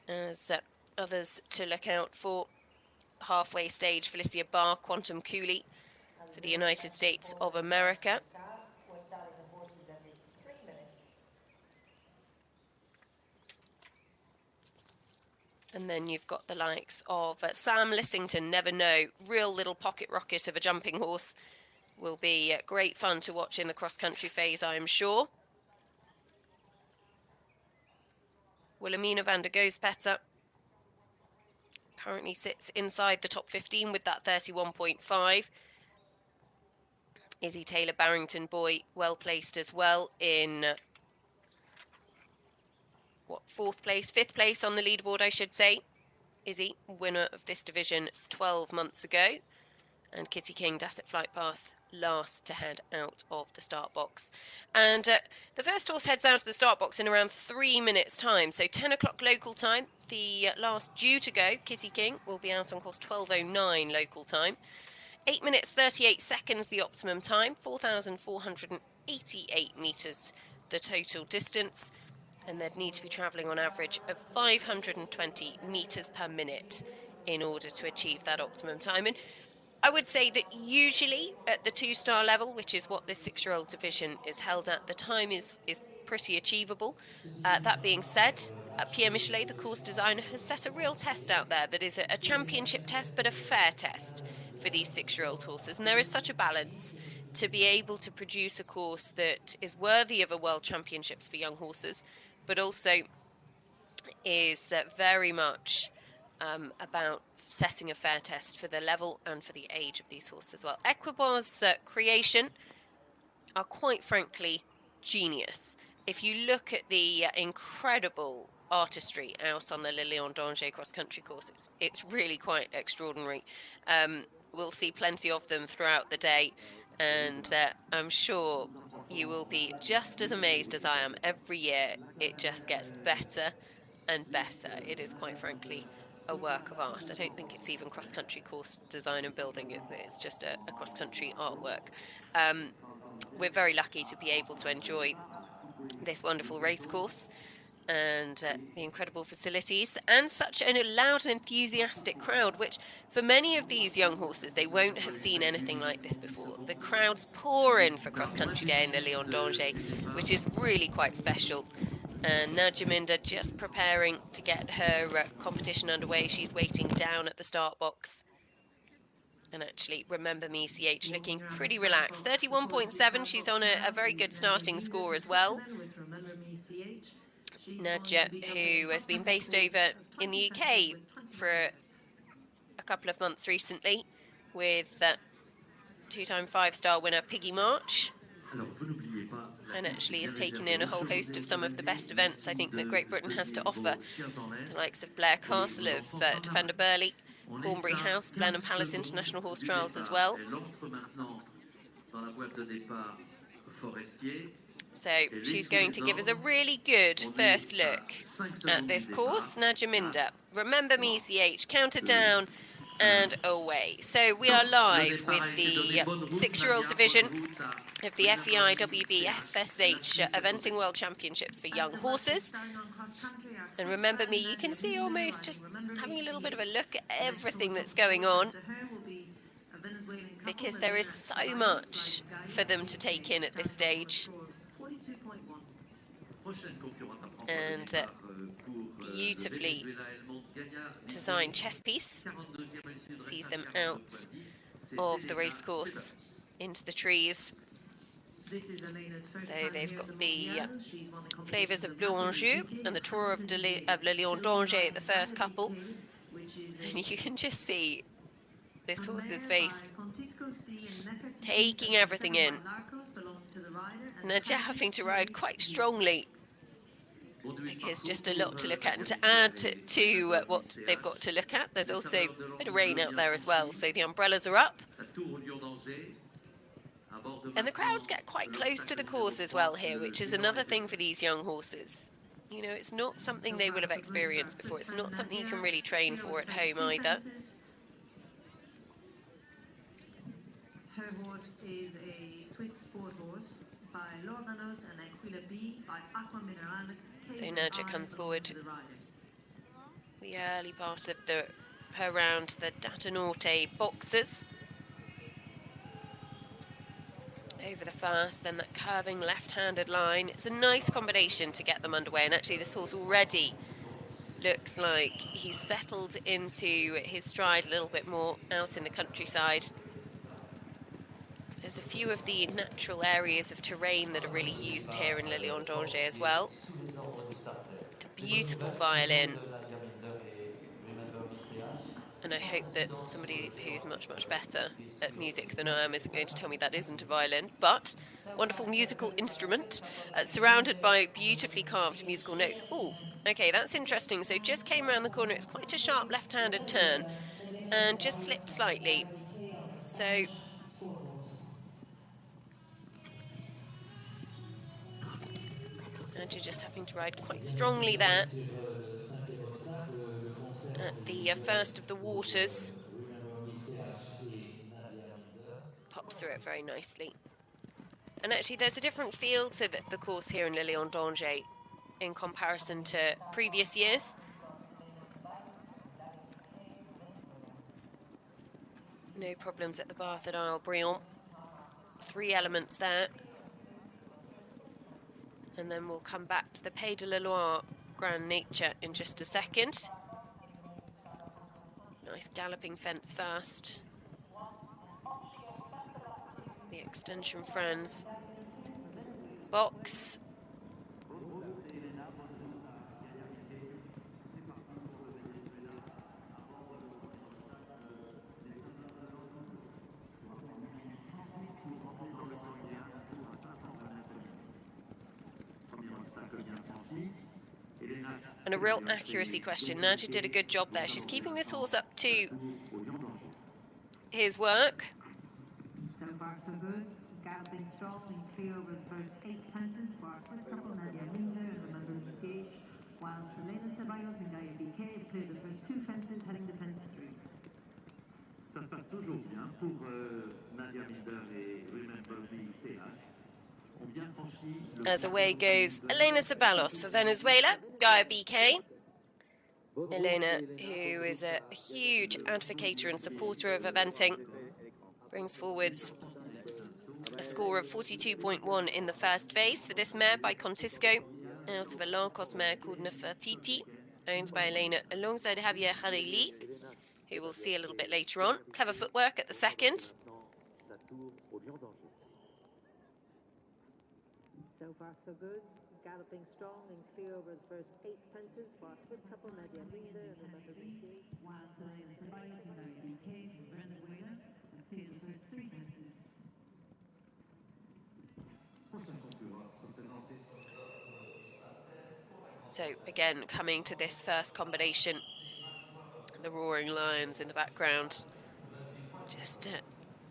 as others to look out for. Halfway stage, Felicia Barr, Quantum Cooley for the United States of America. And then you've got the likes of Sam Lissington, Never Know, real little pocket rocket of a jumping horse. Will be great fun to watch in the cross-country phase, I am sure. Wilhelmina van der Goospetter currently sits inside the top 15 with that 31.5. Izzy Taylor Barrington Boy, well placed as well in fifth place on the leaderboard, I should say. Izzy, winner of this division 12 months ago. And Kitty King, Dasset Flight Path, last to head out of the start box. And the first horse heads out of the start box in around 3 minutes' time. So 10 o'clock local time. The last due to go, Kitty King, will be out on course 12:09 local time. 8 minutes 38 seconds the optimum time, 4,488 metres the total distance, and they'd need to be travelling on average of 520 metres per minute in order to achieve that optimum time. And I would say that usually at the 2-star level, which is what this 6-year-old division is held at, the time is pretty achievable. That being said, Pierre Michelet, the course designer, has set a real test out there that is a championship test, but a fair test for these 6-year-old horses. And there is such a balance to be able to produce a course that is worthy of a World Championships for young horses, but also is very much about setting a fair test for the level and for the age of these horses as well. Equibois creation are quite frankly genius. If you look at the incredible artistry out on the Le Lion d'Angers cross-country courses, it's really quite extraordinary. We'll see plenty of them throughout the day, and I'm sure you will be just as amazed as I am every year. It just gets better and better. It is quite frankly a work of art. I don't think it's even cross-country course design and building. It's just a cross-country artwork. We're very lucky to be able to enjoy this wonderful race course and the incredible facilities and such a loud and enthusiastic crowd, which for many of these young horses, they won't have seen anything like this before. The crowds pour in for cross-country day in the Lion d'Angers, which is really quite special. And Nadia Minder just preparing to get her competition underway. She's waiting down at the start box. And actually, Remember Me CH looking pretty relaxed. 31.7, she's on a very good starting score as well. Nadia, who has been based over in the UK for a couple of months recently with 2-time 5-star winner Piggy March. And actually has taken in a whole host of some of the best events I think that Great Britain has to offer. The likes of Blair Castle, of Defender Burley, Cornbury House, Blenheim Palace International Horse Trials as well. So she's going to give us a really good first look at this course. Nadia Minder, Remember Me CH, counter down and away. So we are live with the 6-year-old division of the FEI WBFSH Eventing World Championships for young horses. And Remember Me, you can see almost just having a little bit of a look at everything that's going on, because there is so much for them to take in at this stage. And beautifully designed chess piece sees them out of the race course into the trees. So they've got the Flavors of Bleu Anjou and the Tour of Le Lion d'Angers at the first couple. And you can just see this horse's face taking everything in. Nadia having to ride quite strongly because just a lot to look at. And to add to what they've got to look at, there's also a bit of rain out there as well. So the umbrellas are up. And the crowds get quite close to the course as well here, which is another thing for these young horses. You know, it's not something they will have experienced before. It's not something you can really train for at home either. Her horse is a Swiss sport horse by Lordanos and Aquila B by Aqua Mineral. So Nadia comes forward the early part of her round, the Data Norte boxers. Over the fast, then that curving left-handed line. It's a nice combination to get them underway, and actually this horse already looks like he's settled into his stride a little bit more out in the countryside. There's a few of the natural areas of terrain that are really used here in Le Lion d'Angers as well. The beautiful violin. And I hope that somebody who's much, much better at music than I am isn't going to tell me that isn't a violin, but wonderful musical instrument, surrounded by beautifully carved musical notes. Oh, okay, that's interesting. So just came around the corner. It's quite a sharp left-handed turn and just slipped slightly. So and you're just having to ride quite strongly there at the first of the waters. Pops through it very nicely. And actually there's a different feel to the course here in Le Lion d'Angers in comparison to previous years. No problems at the Bath at Isle Briand. 3 elements there. And then we'll come back to the Pays de la Loire Grand Nature in just a second. Nice galloping fence first. The Extension Friends box. And a real accuracy question. Nadja did a good job there. She's keeping this horse up to his work. So far so good. Galloping strong and clear over the first 8 fences for Swiss couple Nadia Minder and Remember BCH, whilst Elena Ceballos and Gaia BK have cleared the first 2 fences heading to fence 3. Ça se passe toujours bien pour Nadia Minder et Remember BCH. As away goes Elena Ceballos for Venezuela, Gaia BK. Elena, who is a huge advocator and supporter of eventing, brings forwards a score of 42.1 in the first phase for this mare by Contisco, out of a Lancos mare called Nefertiti, owned by Elena alongside Javier Jareli, who we'll see a little bit later on. Clever footwork at the second. So far so good. Galloping strong and clear over the first 8 fences for our Swiss couple Nadia Minder and Remember BCH, whilst Elena Ceballos and Gaia BK from Venezuela have cleared the first 3 fences. So again, coming to this first combination, the roaring lions in the background, just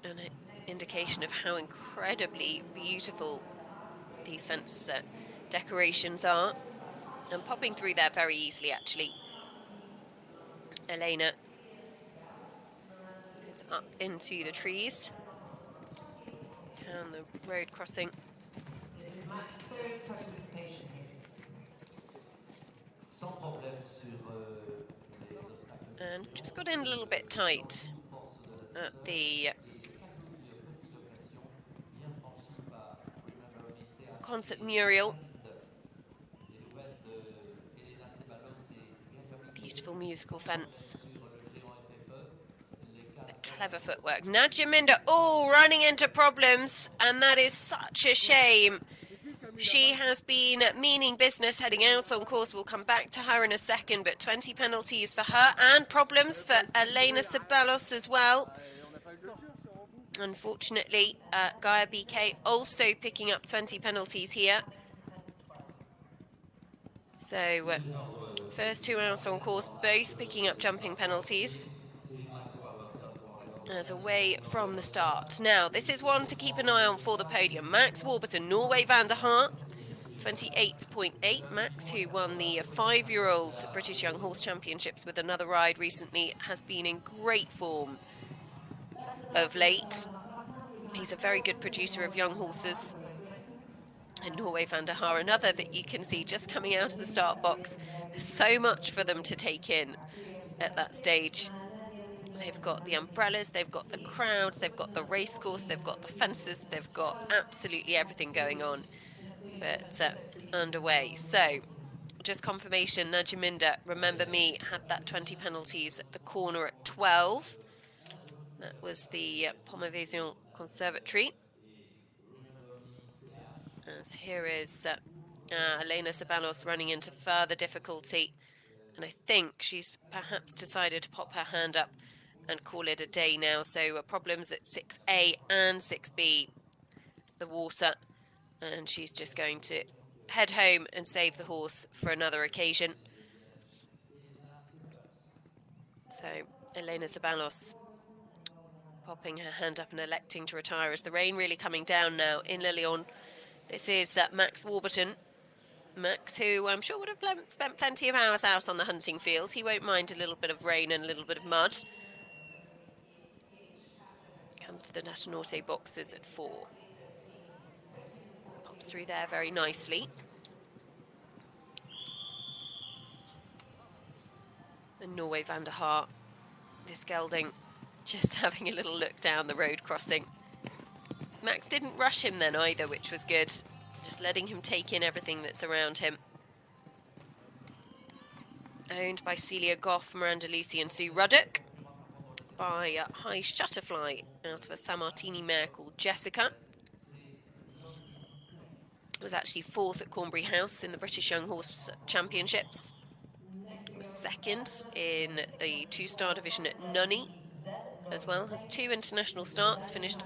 an indication of how incredibly beautiful these fence decorations are, and popping through there very easily actually. Elena is up into the trees, down the road crossing. This is Max's third participation here. And just got in a little bit tight at the concert mural. Beautiful musical fence. Clever footwork. Nadja Minder, oh, running into problems, and that is such a shame. She has been meaning business heading out on course. We'll come back to her in a second, but 20 penalties for her and problems for Elena Ceballos as well. Unfortunately, Gaia BK also picking up 20 penalties here. So, first 2 out on course, both picking up jumping penalties as away from the start. Now, this is one to keep an eye on for the podium. Max Warburton, Norway van der Haar, 28.8. Max, who won the 5-year-old British Young Horse Championships with another ride recently, has been in great form of late. He's a very good producer of young horses. And Norway van der Haar, another that you can see just coming out of the start box. So much for them to take in at that stage. They've got the umbrellas, they've got the crowds, they've got the racecourse, they've got the fences, they've got absolutely everything going on. But underway. So, just confirmation, Najaminda, Remember Me, had that 20 penalties at the corner at 12. That was the Pomme Conservatory. As here is Elena Ceballos running into further difficulty. And I think she's perhaps decided to pop her hand up and call it a day now. So problems at 6A and 6B, the water. And she's just going to head home and save the horse for another occasion. So Elena Ceballos popping her hand up and electing to retire as the rain really coming down now in Le Lion. This is Max Warburton. Max, who I'm sure would have spent plenty of hours out on the hunting field. He won't mind a little bit of rain and a little bit of mud. Comes to the Nationorte boxes at 4. Pops through there very nicely. And Norway van der Haar, this gelding, just having a little look down the road crossing. Max didn't rush him then either, which was good. Just letting him take in everything that's around him. Owned by Celia Goff, Miranda Lucy and Sue Ruddock. By High Shutterfly, out of a San Martini mare called Jessica. It was actually 4th at Cornbury House in the British Young Horse Championships. It was 2nd in the 2-star division at Nunney as well. Has 2 international starts, finished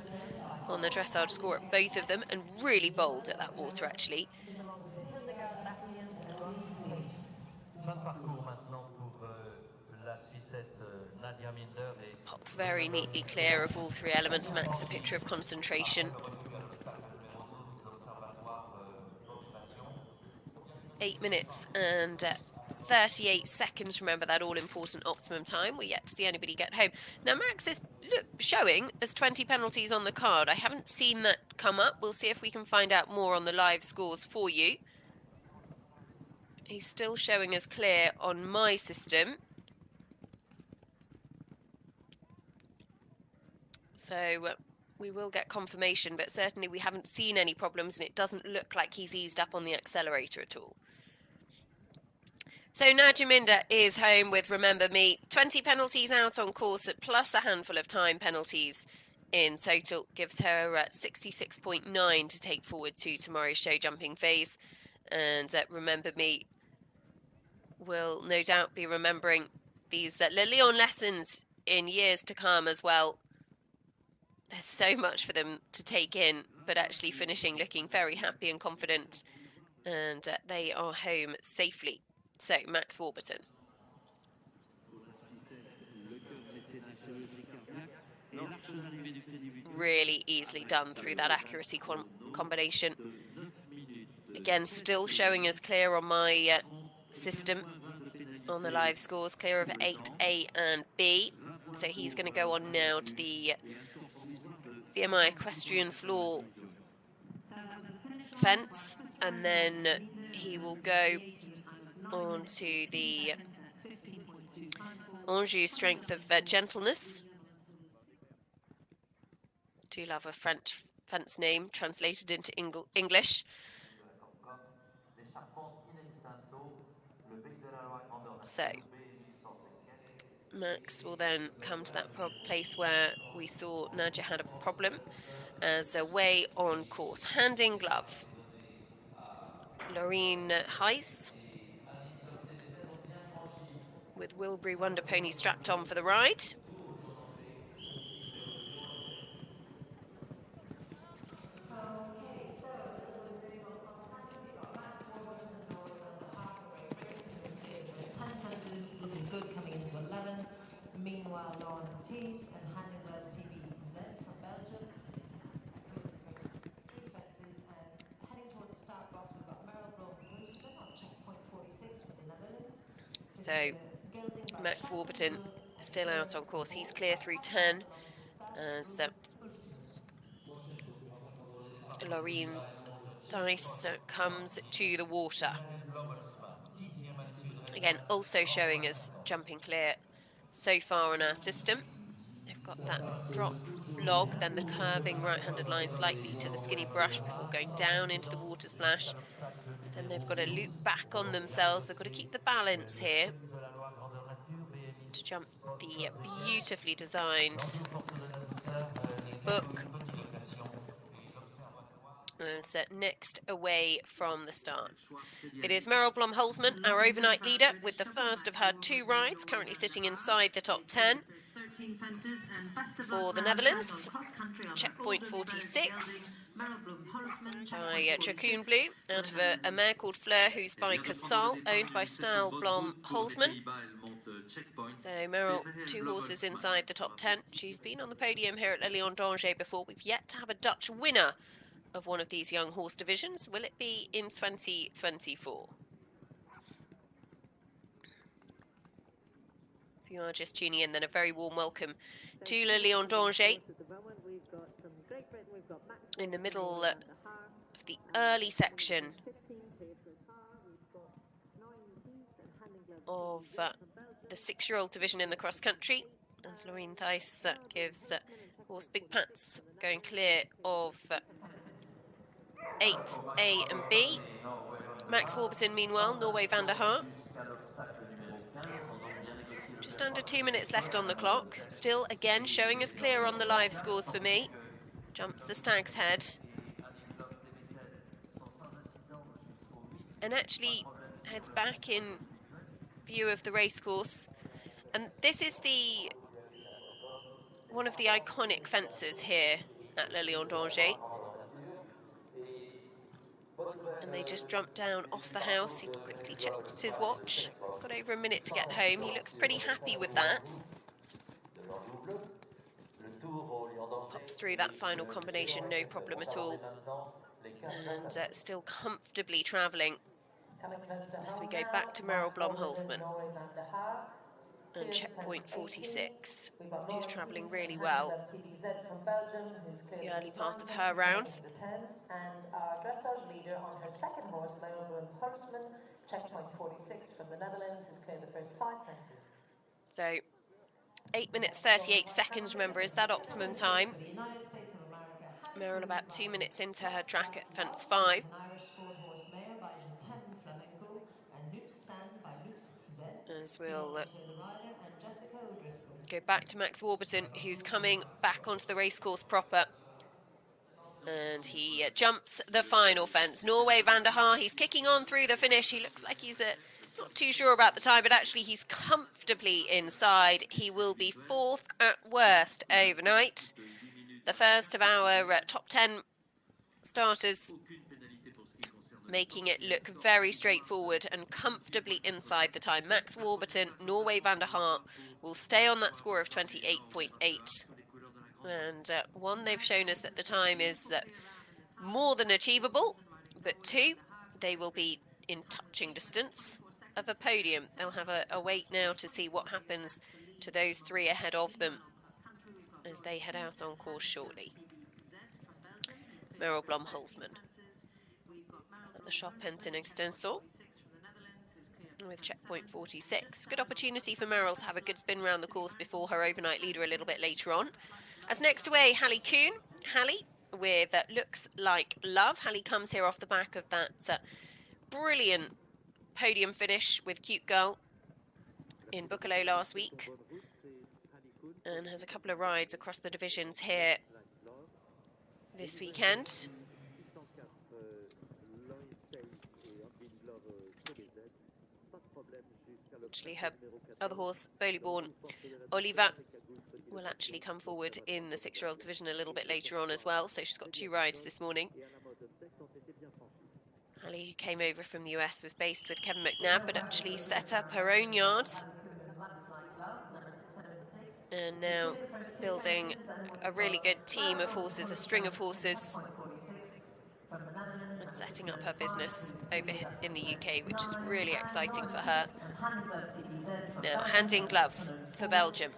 on the dressage score at both of them, and really bold at that water actually. Pop very neatly clear of all 3 elements. Max, the picture of concentration. 8 minutes and 38 seconds. Remember that all-important optimum time. We're yet to see anybody get home. Now, Max is showing as 20 penalties on the card. I haven't seen that come up. We'll see if we can find out more on the live scores for you. He's still showing as clear on my system. So we will get confirmation, but certainly we haven't seen any problems, and it doesn't look like he's eased up on the accelerator at all. So Najaminda is home with Remember Me. 20 penalties out on course, plus a handful of time penalties in total. Gives her 66.9 to take forward to tomorrow's show jumping phase. And Remember Me will no doubt be remembering these Le Lion lessons in years to come as well. There's so much for them to take in, but actually finishing looking very happy and confident. And they are home safely. So, Max Warburton. Really easily done through that accuracy combination. Again, still showing us clear on my system on the live scores, clear of 8A and B. So he's going to go on now to the BMI equestrian floor fence, and then he will go on to the Anjou strength of gentleness. Do love a French fence name translated into English. So Max will then come to that place where we saw Nadia had a problem as a way on course. Hand in glove. Loreen Heiss with Wilbury Wonder Pony strapped on for the ride. Looking good coming into 11. Meanwhile, Lauren Ortiz and handing glove TVZ from Belgium. Three fences and heading towards the start box. We've got Meryl Bloom on checkpoint 46 for the Netherlands. So Max Warburton still out on course. He's clear through 10. Loreen Thijs comes to the water. Again, also showing us jumping clear so far on our system. They've got that drop log, then the curving right-handed line slightly to the skinny brush before going down into the water splash. Then they've got to loop back on themselves. They've got to keep the balance here to jump the beautifully designed book. As next away from the start. It is Meryl Blom-Holzmann, our overnight leader, with the first of her 2 rides, currently sitting inside the top 10 for the Netherlands. Checkpoint 46 by Jacqueline Blue, out of a mare called Fleur, who's by Casal, owned by Style Blom-Holzmann. So Meryl, 2 horses inside the top 10. She's been on the podium here at Le Lion d'Angers before. We've yet to have a Dutch winner of one of these young horse divisions. Will it be in 2024? If you are just tuning in, then a very warm welcome to Le Lion d'Angers in the middle of the early section of the 6-year-old division in the cross country, as Lorraine Thijs gives horse big pats, going clear of 8A and B. Max Warburton, meanwhile, Norway van der Haar. Just under 2 minutes left on the clock. Still, again, showing us clear on the live scores for me. Jumps the Stag's Head. And actually heads back in view of the racecourse. And this is one of the iconic fences here at Le Lion d'Angers. And they just jumped down off the house. He quickly checked his watch. He's got over a minute to get home. He looks pretty happy with that. Pops through that final combination, no problem at all. And still comfortably travelling as we go back to Meryl Blom-Holzmann. And checkpoint 46, who's travelling really well the early part of her round. And our dressage leader on her second horse, Meryl Blom-Holzmann, checkpoint 46 from the Netherlands, has cleared the first 5 fences. So 8 minutes 38 seconds, remember, is that optimum time. Meryl about 2 minutes into her track at fence 5. As we'll go back to Max Warburton, who's coming back onto the racecourse proper. And he jumps the final fence. Norway van der Haar, he's kicking on through the finish. He looks like he's not too sure about the time, but actually he's comfortably inside. He will be 4th at worst overnight. The first of our top 10 starters, making it look very straightforward and comfortably inside the time. Max Warburton, Norway van der Haar will stay on that score of 28.8. And 1, they've shown us that the time is more than achievable, but 2, they will be in touching distance of a podium. They'll have a wait now to see what happens to those 3 ahead of them as they head out on course shortly. Meryl Blom-Holzmann at the Charpente Extensor with checkpoint 46. Good opportunity for Meryl to have a good spin round the course before her overnight leader a little bit later on. As next away, Hallie Kuhn. Hallie with Looks Like Love. Hallie comes here off the back of that brilliant podium finish with Cute Girl in Buccolo last week. And has a couple of rides across the divisions here this weekend. Actually, her other horse, Bowleyborn Oliva, will actually come forward in the 6-year-old division a little bit later on as well. So she's got 2 rides this morning. Hallie, who came over from the US, was based with Kevin McNabb, but actually set up her own yard. And now building a really good team of horses, a string of horses, and setting up her business over in the UK, which is really exciting for her. Now, hand in glove for Belgium.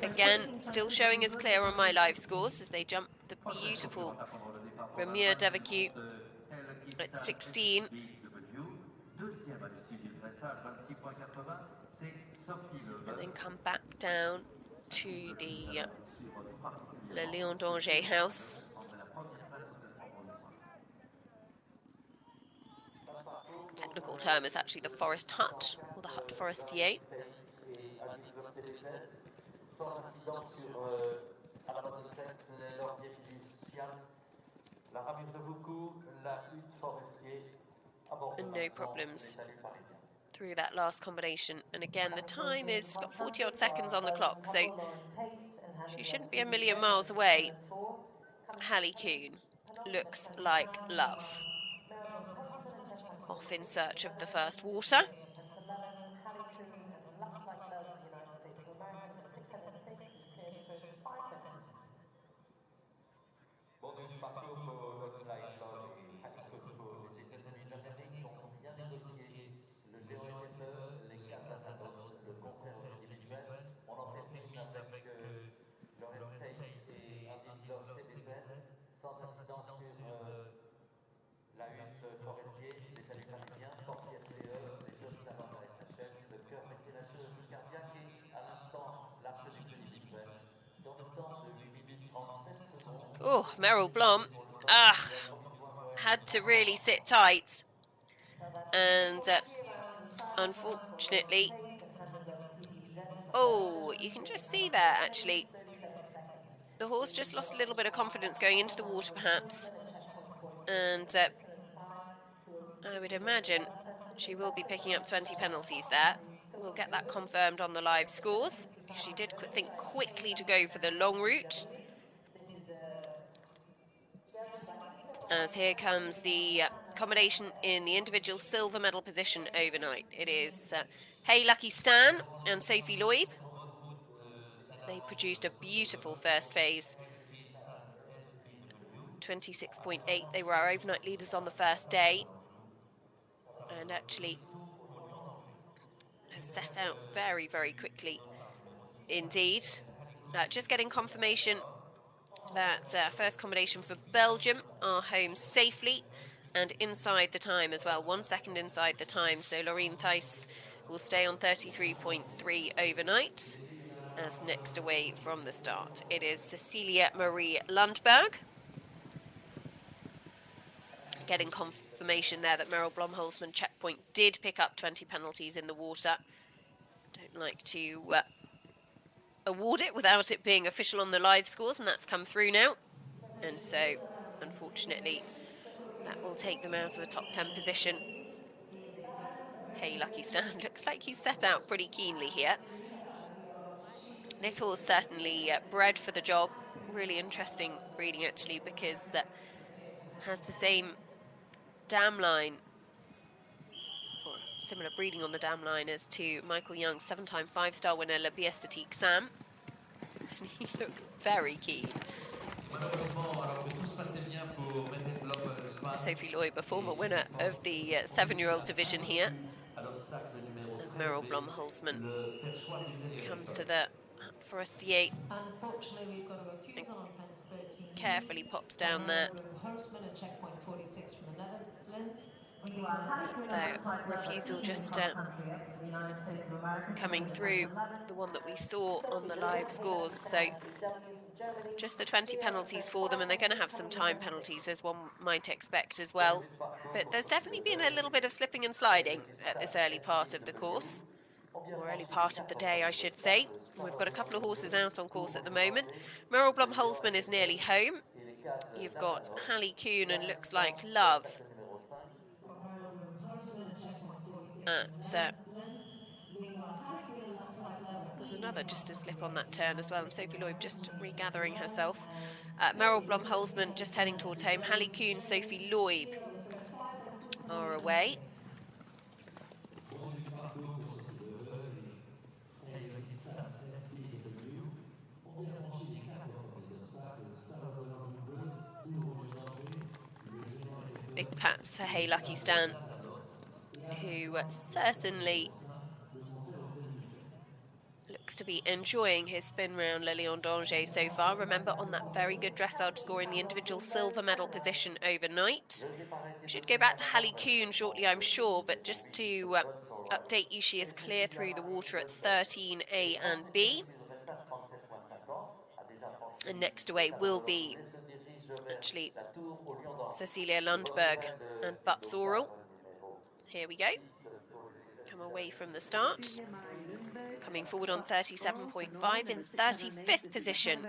Again, still showing us clear on my live scores as they jump the beautiful Ramure Devacue. at 16. And then come back down to the Le Lion d'Angers house. Technical term is actually the Forest Hut, or the Hut Forestier. And no problems through that last combination. And again, the time is got 40 odd seconds on the clock, so she shouldn't be a million miles away. Hallie Coon looks like love. Off in search of the first water. Oh, Meryl Blom, had to really sit tight. And unfortunately, oh, you can just see there, actually. The horse just lost a little bit of confidence going into the water, perhaps. And I would imagine she will be picking up 20 penalties there. We'll get that confirmed on the live scores. She did think quickly to go for the long route. As here comes the combination in the individual silver medal position overnight. It is Hey Lucky Stan and Sophie Loeb. They produced a beautiful first phase. 26.8. They were our overnight leaders on the first day. And actually have set out very, very quickly indeed. Just getting confirmation that first combination for Belgium are home safely and inside the time as well, 1 second inside the time. So Laureen Thijs will stay on 33.3 overnight. As next away from the start, it is Cecilia Marie Lundberg. Getting confirmation there that Meryl Blomholzmann checkpoint did pick up 20 penalties in the water. Don't like to award it without it being official on the live scores, and that's come through now. And so, unfortunately, that will take them out of a top 10 position. Hey Lucky Stan, looks like he's set out pretty keenly here. This horse certainly bred for the job. Really interesting breeding, actually, because has the same dam line, or similar breeding on the dam line as to Michael Young's 7-time 5-star winner, Le Biestatique Sam. And he looks very keen. Sophie Loeb, a former winner of the 7-year-old division here. As Meryl Blomholzmann comes to the Forestier. Unfortunately, we've got a refusal on fence 13. Carefully pops down there. Horseman and checkpoint 46 from the Netherlands. That's the refusal just coming through, the one that we saw on the live scores. So just the 20 penalties for them, and they're going to have some time penalties, as one might expect as well. But there's definitely been a little bit of slipping and sliding at this early part of the course, or early part of the day, I should say. We've got a couple of horses out on course at the moment. Meryl Blomholzmann is nearly home. You've got Hallie Coon and Looks Like Love at there's another just a slip on that turn as well, and Sophie Loeb just regathering herself. Meryl Blomholzmann just heading towards home. Hallie Coon, Sophie Loeb are away. Big pats for Hey Lucky Stan, who certainly looks to be enjoying his spin round Le Lion d'Angers so far. Remember, on that very good dressage score in the individual silver medal position overnight. Should go back to Hallie Kuhn shortly, I'm sure, but just to update you, she is clear through the water at 13A and B. And next away will be actually Cecilia Lundberg and Butts Oral. Here we go. Come away from the start. Coming forward on 37.5 in 35th position,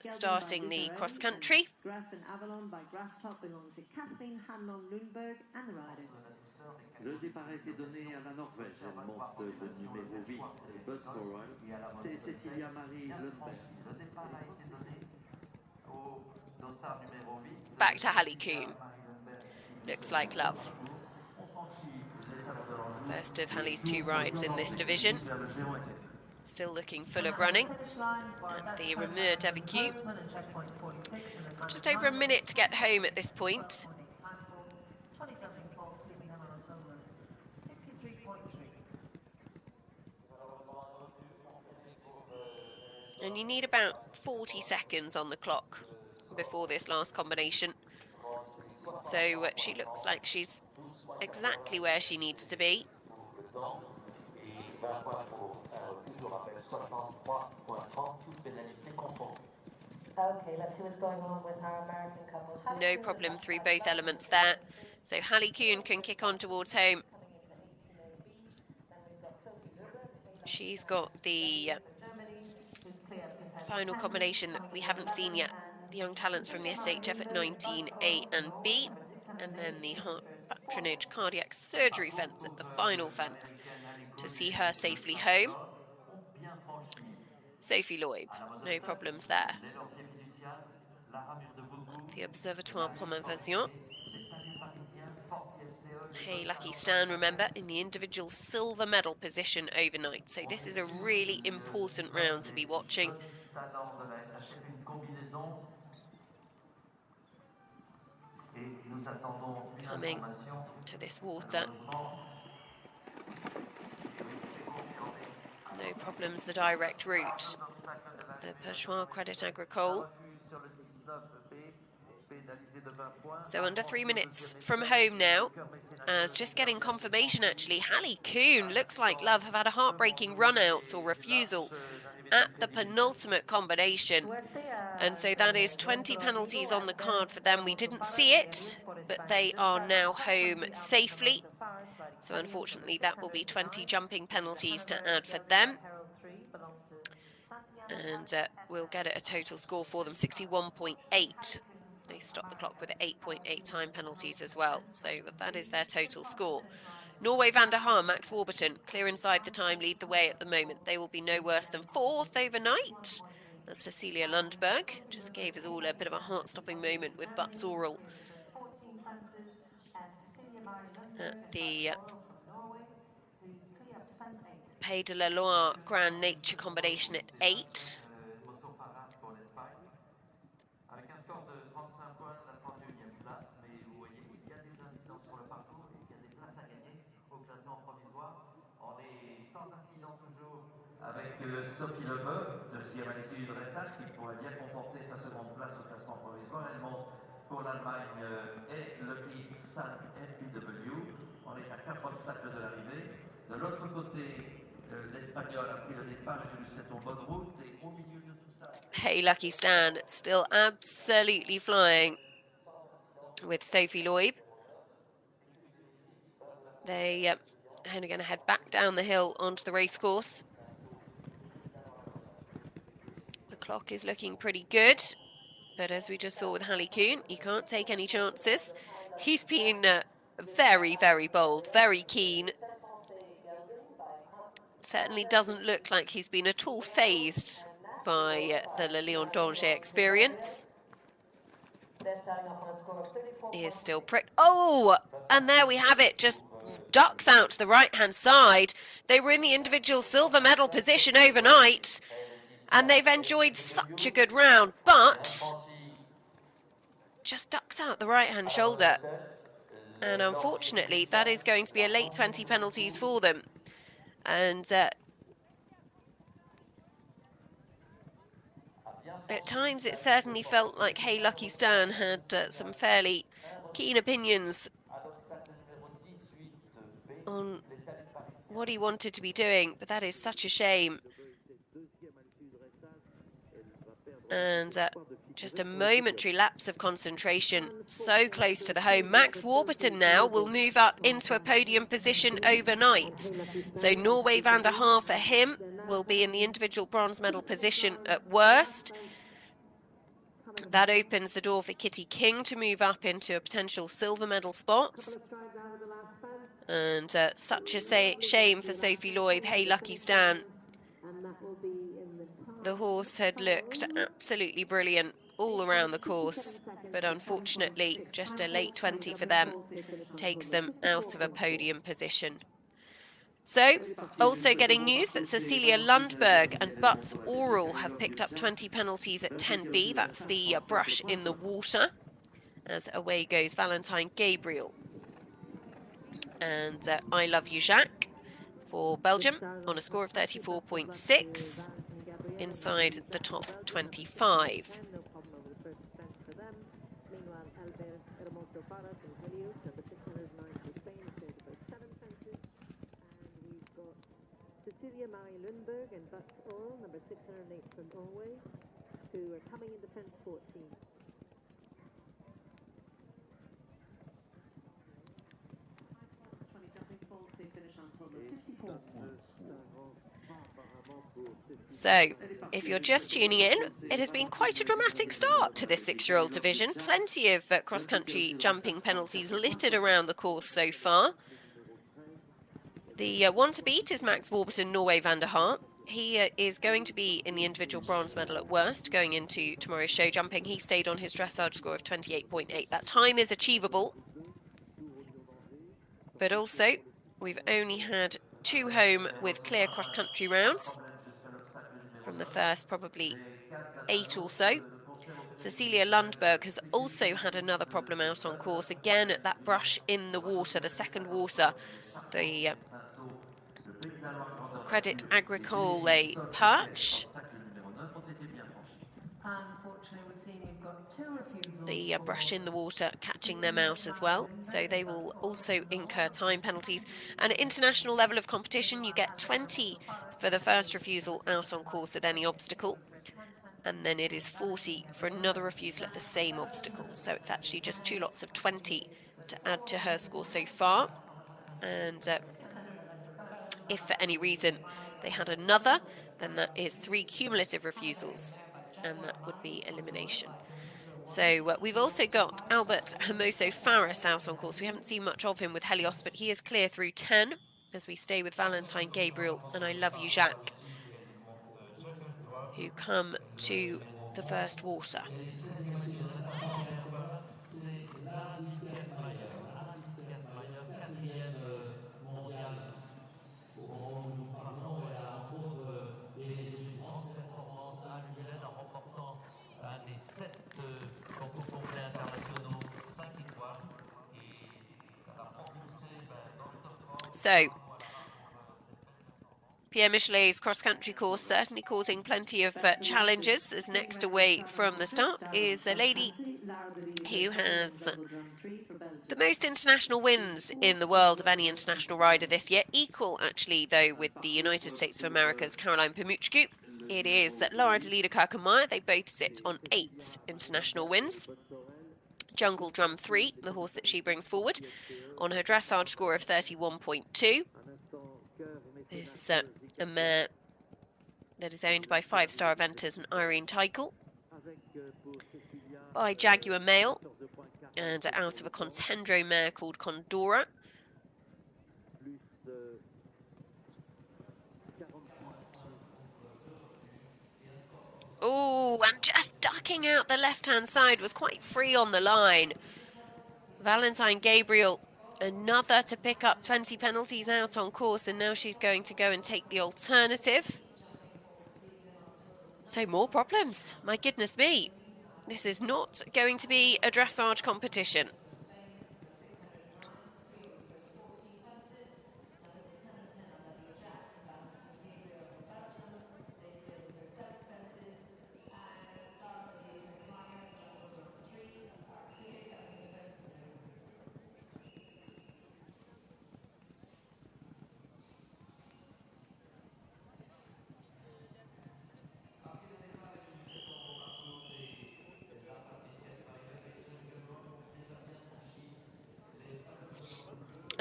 starting the cross country. Graf and Avalon by Graf Top belong to Kathleen Hanlon Lundberg and the rider. Le départ a été donné à la Norvège. Elle monte le numéro 8, Butts Oral. C'est Cecilia Marie Lundberg. Le départ a été donné au dossard numéro 8. Back to Hallie Kuhn. Looks like love. First of Hallie's 2 rides in this division. Still looking full of running at the Remur d'Avicue. Just over a minute to get home at this point. And you need about 40 seconds on the clock before this last combination. So she looks like she's exactly where she needs to be. Okay, let's see what's going on with our American couple. No problem through both elements there. So Hallie Kuhn can kick on towards home. She's got the final combination that we haven't seen yet. The young talents from the SHF at 19A and B. And then the heart patronage cardiac surgery fence at the final fence to see her safely home. Sophie Loeb, no problems there. The Observatoire Pomme-Invasion. Hey, Lucky Stan, remember, in the individual silver medal position overnight. So this is a really important round to be watching. Coming to this water. No problems, the direct route. The Perchoir Credit Agricole. So under 3 minutes from home now. As just getting confirmation actually, Hallie Kuhn, looks like love, have had a heartbreaking run out or refusal at the penultimate combination. And so that is 20 penalties on the card for them. We didn't see it, but they are now home safely. So unfortunately, that will be 20 jumping penalties to add for them. And we'll get it a total score for them, 61.8. They stopped the clock with 8.8 time penalties as well. So that is their total score. Norway van der Haar, Max Warburton, clear inside the time, lead the way at the moment. They will be no worse than 4th overnight. That's Cecilia Lundberg. Just gave us all a bit of a heart-stopping moment with Butts Oral at the Pays de la Loire Grand Nature combination at 8. Avec Sophie Leboeuf de Sierra Leone du dressage qui pourrait bien conforter sa seconde place au classement provisoire. Elle monte pour l'Allemagne et le Leaderboard FEW. On est à 4 obstacles de l'arrivée. De l'autre côté, l'Espagnol a pris le départ et nous lui souhaitons bonne route. Et au milieu de tout ça... Hey, Lucky Stan, still absolutely flying with Sophie Loeb. They are going to head back down the hill onto the racecourse. The clock is looking pretty good, but as we just saw with Hallie Kuhn, you can't take any chances. He's been very, very bold, very keen. Certainly doesn't look like he's been at all phased by the Le Lion d'Angers experience. He is still pricked. Oh, and there we have it, just ducks out to the right-hand side. They were in the individual silver medal position overnight, and they've enjoyed such a good round, but just ducks out the right-hand shoulder. And unfortunately, that is going to be a late 20 penalties for them. And at times, it certainly felt like Hey Lucky Stan had some fairly keen opinions what he wanted to be doing, but that is such a shame. And just a momentary lapse of concentration, so close to the home. Max Warburton now will move up into a podium position overnight. So Norway van der Haar for him will be in the individual bronze medal position at worst. That opens the door for Kitty King to move up into a potential silver medal spot. And such a shame for Sophie Loeb. Hey, Lucky Stan. The horse had looked absolutely brilliant all around the course, but unfortunately just a late 20 for them takes them out of a podium position. So, also getting news that Cecilia Lundberg and Butts Oral have picked up 20 penalties at 10B. That's the brush in the water. As away goes Valentine Gabriel. And I Love You Jacques for Belgium on a score of 34.6 inside the top 25. Cecilia Marie Lundberg and Butts Oral, number 608 from Norway, who are coming in defence 14. So, if you're just tuning in, it has been quite a dramatic start to this 6-year-old division. Plenty of cross-country jumping penalties littered around the course so far. The one to beat is Max Warburton, Norway van der Haar. He is going to be in the individual bronze medal at worst going into tomorrow's show jumping. He stayed on his dressage score of 28.8. That time is achievable. But also, we've only had 2 home with clear cross-country rounds from the first probably 8 or so. Cecilia Lundberg has also had another problem out on course, again at that brush in the water, the second water, the Credit Agricole perch. The brush in the water catching them out as well, so they will also incur time penalties. And at international level of competition, you get 20 for the first refusal out on course at any obstacle, and then it is 40 for another refusal at the same obstacle. So it's actually just 2 lots of 20 to add to her score so far. And if for any reason they had another, then that is 3 cumulative refusals, and that would be elimination. So we've also got Albert Hermoso Faris out on course. We haven't seen much of him with Helios, but he is clear through 10 as we stay with Valentine Gabriel and I Love You Jacques, who come to the first water. So, Pierre Michelet's cross-country course certainly causing plenty of challenges, as next away from the start is a lady who has the most international wins in the world of any international rider this year, equal actually though with the United States of America's Caroline Pamuchku. It is Laura Delida Kirkemeyer. They both sit on 8 international wins. Jungle Drum 3, the horse that she brings forward, on her dressage score of 31.2. This a mare that is owned by 5-star eventers and Irene Teichel, by Jaguar Male, and out of a Contendro mare called Condora. Oh, and just ducking out the left-hand side, was quite free on the line. Valentine Gabriel, another to pick up 20 penalties out on course, and now she's going to go and take the alternative. So more problems, my goodness me. This is not going to be a dressage competition.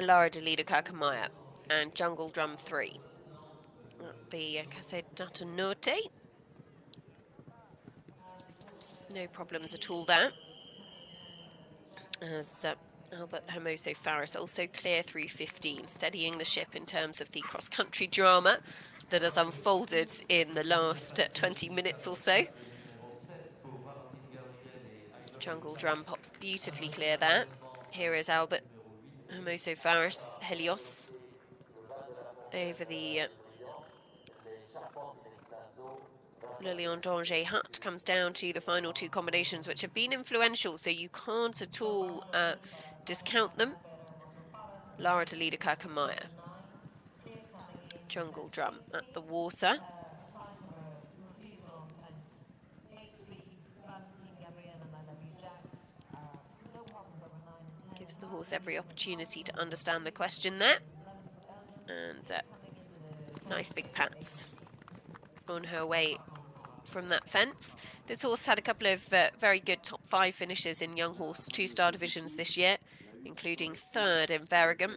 Lara de Lieder Kirkenmaier, and Jungle Drum 3. The Casse Data Norte. No problems at all there. As Albert Hermoso Faris also clear through 15, steadying the ship in terms of the cross-country drama that has unfolded in the last 20 minutes or so. Jungle Drum pops beautifully clear there. Here is Albert Hermoso Faris Helios over the Le Lion d'Angers Hut. Comes down to the final two combinations, which have been influential, so you can't at all discount them. Lara de Lieder Kirkenmaier. Jungle Drum at the water. Gives the horse every opportunity to understand the question there. And nice big pats on her way from that fence. This horse had a couple of very good top 5 finishes in young horse 2-star divisions this year, including 3rd in Verregem.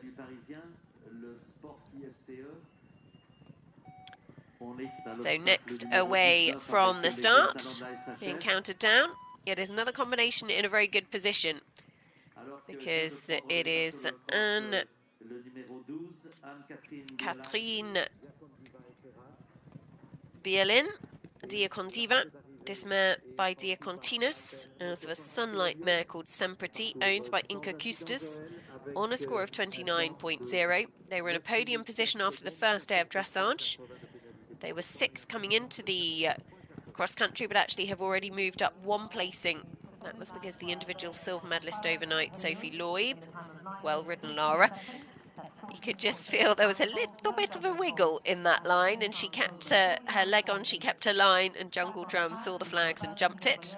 So next away from the start, being counted down, it is another combination in a very good position, because it is Anne-Catherine Bielin, Diacontiva. This mare by Diacontinus, out of a Sunlight mare called Semprati, owned by Inca Custas, on a score of 29.0. They were in a podium position after the first day of dressage. They were 6th coming into the cross-country, but actually have already moved up 1 placing. That was because the individual silver medalist overnight, Sophie Loeb, well-ridden Lara, you could just feel there was a little bit of a wiggle in that line, and she kept her leg on, she kept her line, and Jungle Drum saw the flags and jumped it.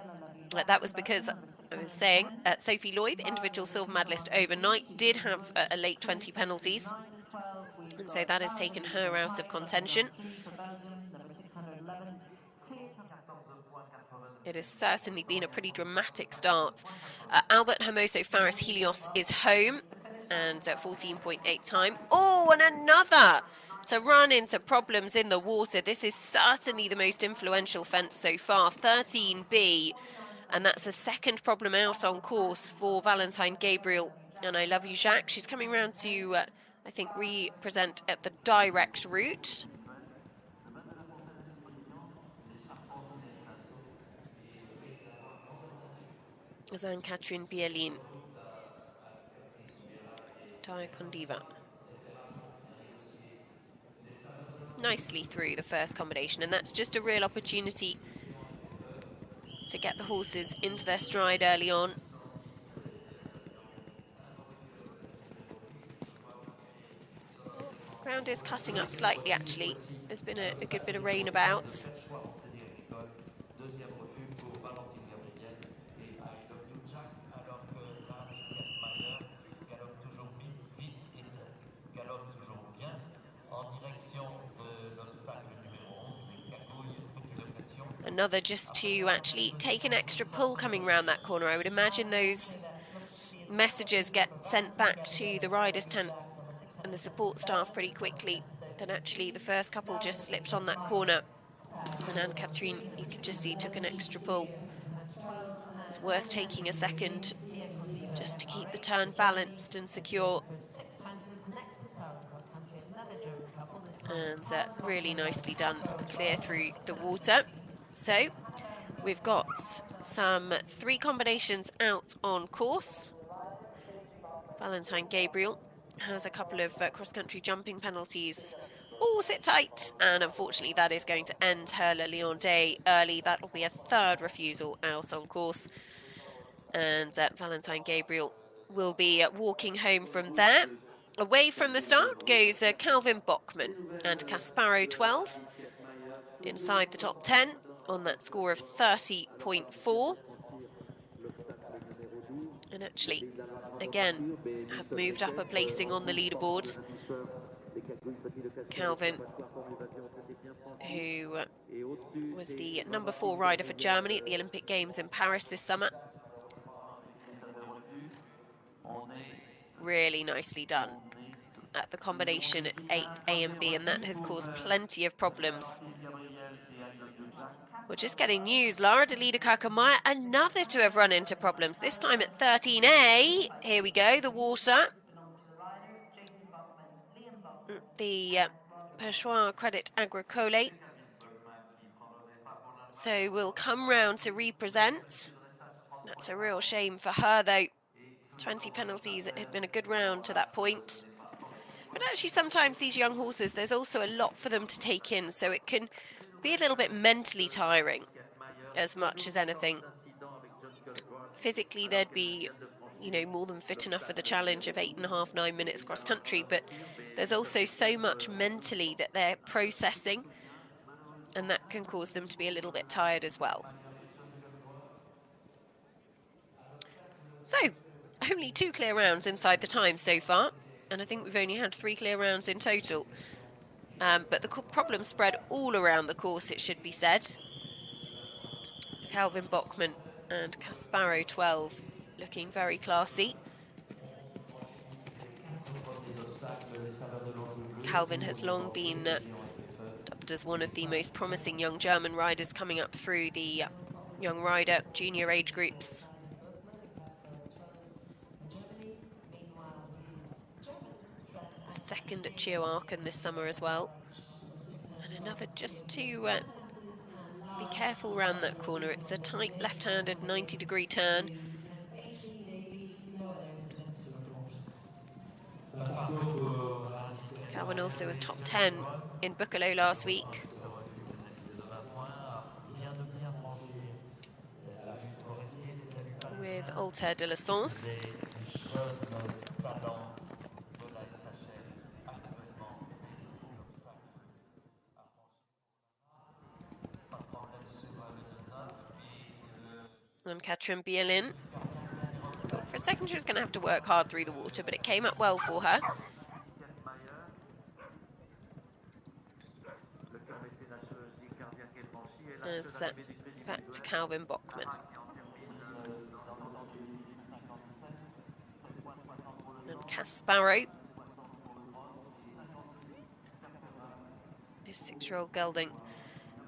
That was because, I was saying, Sophie Loeb, individual silver medalist overnight, did have a late 20 penalties, and so that has taken her out of contention. It has certainly been a pretty dramatic start. Albert Hermoso Faris Helios is home, and 14.8 time. Oh, and another to run into problems in the water. This is certainly the most influential fence so far, 13B, and that's the 2nd problem out on course for Valentine Gabriel. And I Love You, Jacques. She's coming round to, I think, represent at the direct route. Anne-Catherine Bielin. Diacondiva. Nicely through the first combination, and that's just a real opportunity to get the horses into their stride early on. Ground is cutting up slightly, actually. There's been a good bit of rain about. Another just to actually take an extra pull coming round that corner. I would imagine those messages get sent back to the riders' tent and the support staff pretty quickly. Then actually the first couple just slipped on that corner, and Anne-Catherine, you could just see, took an extra pull. It's worth taking a second just to keep the turn balanced and secure. And really nicely done, clear through the water. So we've got some 3 combinations out on course. Valentine Gabriel has a couple of cross-country jumping penalties. Oh, sit tight, and unfortunately that is going to end her Le Lion Day early. That will be a 3rd refusal out on course, and Valentine Gabriel will be walking home from there. Away from the start goes Calvin Bockman and Casparo 12 inside the top 10 on that score of 30.4. And actually, again, have moved up a placing on the leaderboard. Calvin, who was the number 4 rider for Germany at the Olympic Games in Paris this summer. Really nicely done. at the combination at 8A and B, and that has caused plenty of problems. We're just getting news. Lara Delida Kakamaya, another to have run into problems, this time at 13A. Here we go, the water. The Pêchoir Credit Agricole. So we'll come round to represent. That's a real shame for her, though. 20 penalties. It had been a good round to that point. But actually, sometimes these young horses, there's also a lot for them to take in, so it can be a little bit mentally tiring as much as anything. Physically, they'd be, you know, more than fit enough for the challenge of 8.5, 9 minutes cross country, but there's also so much mentally that they're processing, and that can cause them to be a little bit tired as well. So, only 2 clear rounds inside the time so far, and I think we've only had 3 clear rounds in total. But the problem spread all around the course, it should be said. Calvin Bachmann and Casparo 12 looking very classy. Calvin has long been dubbed as one of the most promising young German riders coming up through the young rider junior age groups. Second at Chio Aachen this summer as well. And another just to be careful around that corner. It's a tight left-handed 90-degree turn. Calvin also was top 10 in Buccolo last week. With Alter de la Sens. And Katrin Bielin. For a second she was going to have to work hard through the water, but it came up well for her. As back to Calvin Bachmann. And Casparo. This 6-year-old gelding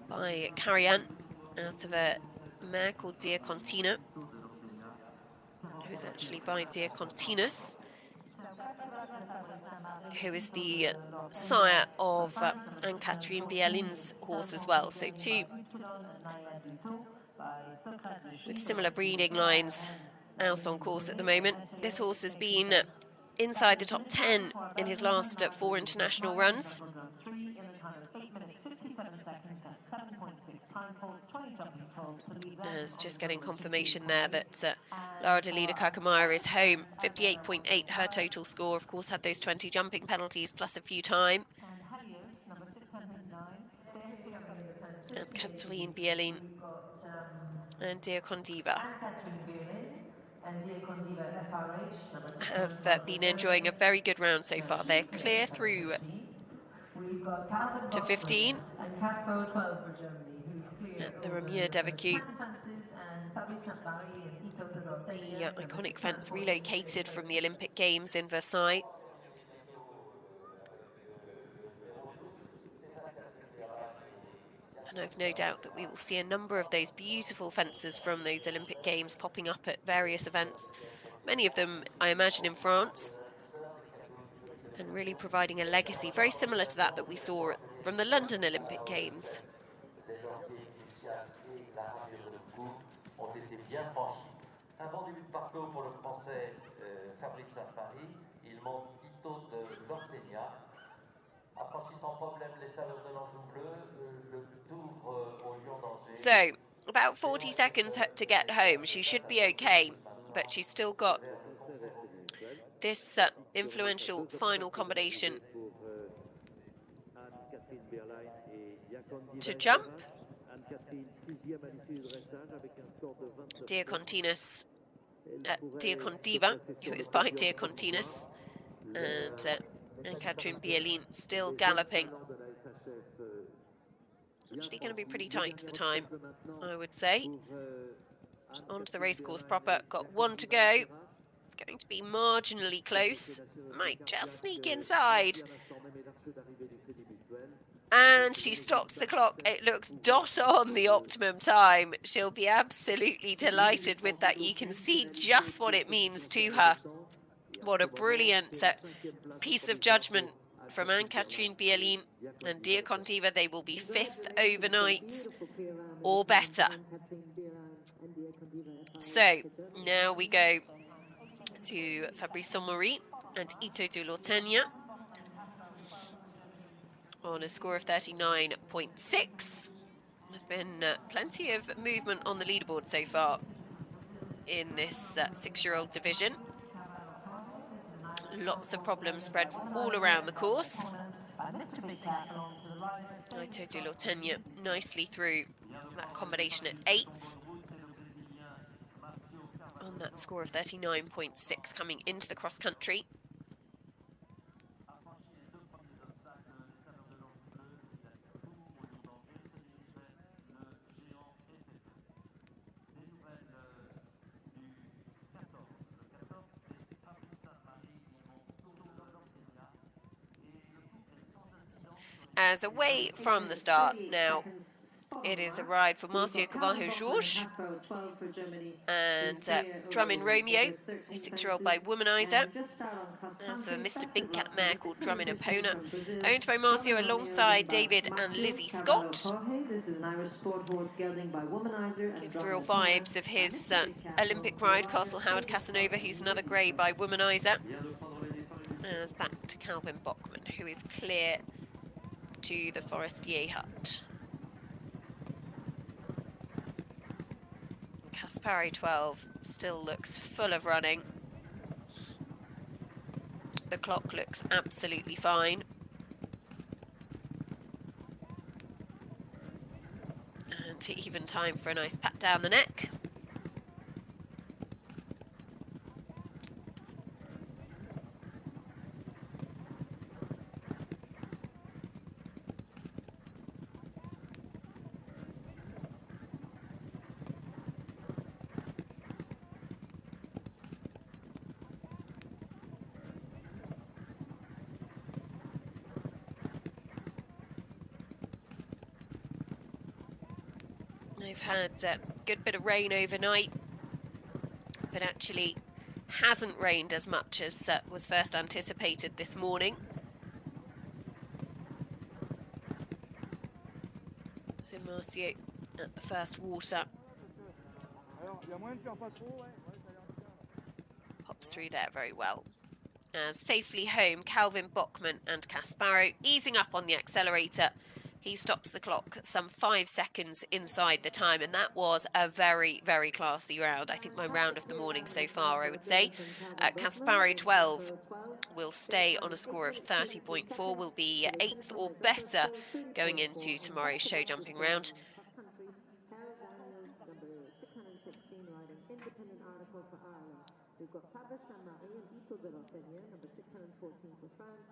by Carian out of a mare called Diacontina, who's actually by Diacontinus, who is the sire of Anne-Catherine Bielin's horse as well. So 2 with similar breeding lines out on course at the moment. This horse has been inside the top 10 in his last 4 international runs. As just getting confirmation there that Lara Delida Kakamaya is home. 58.8 her total score. Of course, had those 20 jumping penalties plus a few time. And Kathleen Bielin and Diacondiva have been enjoying a very good round so far. They're clear through to 15. At the Ramier d'Avacu. The iconic fence relocated from the Olympic Games in Versailles. And I've no doubt that we will see a number of those beautiful fences from those Olympic Games popping up at various events. Many of them, I imagine, in France. And really providing a legacy very similar to that we saw from the London Olympic Games. Un bon début de parcours pour le Français Fabrice Safari. Il monte Ito de l'Ortenia. Affranchit sans problème les salons de l'Anjou bleu, le Tour au Lion d'Angers. So, about 40 seconds to get home. She should be okay, but she's still got this influential final combination to jump. Diacontinus, Diacondiva, who is by Diacontinus, and Katrin Bielin still galloping. Actually going to be pretty tight to the time, I would say. Just onto the racecourse proper, got 1 to go. It's going to be marginally close. Might just sneak inside. And she stops the clock. It looks dot on the optimum time. She'll be absolutely delighted with that. You can see just what it means to her. What a brilliant piece of judgment from Anne-Catherine Bieline and Dia Contiva. They will be 5th overnight or better. So now we go to Fabrice Sommery and Ito de Lortenia on a score of 39.6. There's been plenty of movement on the leaderboard so far in this 6-year-old division. Lots of problems spread all around the course. Ito de Lortenia nicely through that combination at 8. On that score of 39.6 coming into the cross country. As away from the start now, it is a ride for Marcio Carvalho-Georges and Drummond Romeo, a 6-year-old by Womanizer. Also a Mr. Big Cat mare called Drummond Epona, owned by Marcio alongside David and Lizzie Scott. Gives real vibes of his Olympic ride, Castle Howard Casanova, who's another grey by Womanizer. As back to Calvin Bachmann, who is clear to the Forestier hut. Caspari 12 still looks full of running. The clock looks absolutely fine. And even time for a nice pat down the neck. They've had a good bit of rain overnight, but actually hasn't rained as much as was first anticipated this morning. So Marcio at the first water. Pops through there very well. As safely home, Calvin Bachmann and Casparo easing up on the accelerator. He stops the clock some 5 seconds inside the time, and that was a very, very classy round. I think my round of the morning so far, I would say. Caspari 12 will stay on a score of 30.4, will be 8th or better going into tomorrow's show jumping round. We've got Fabrice Sommery and Ito de Lortenia, number 614 for France,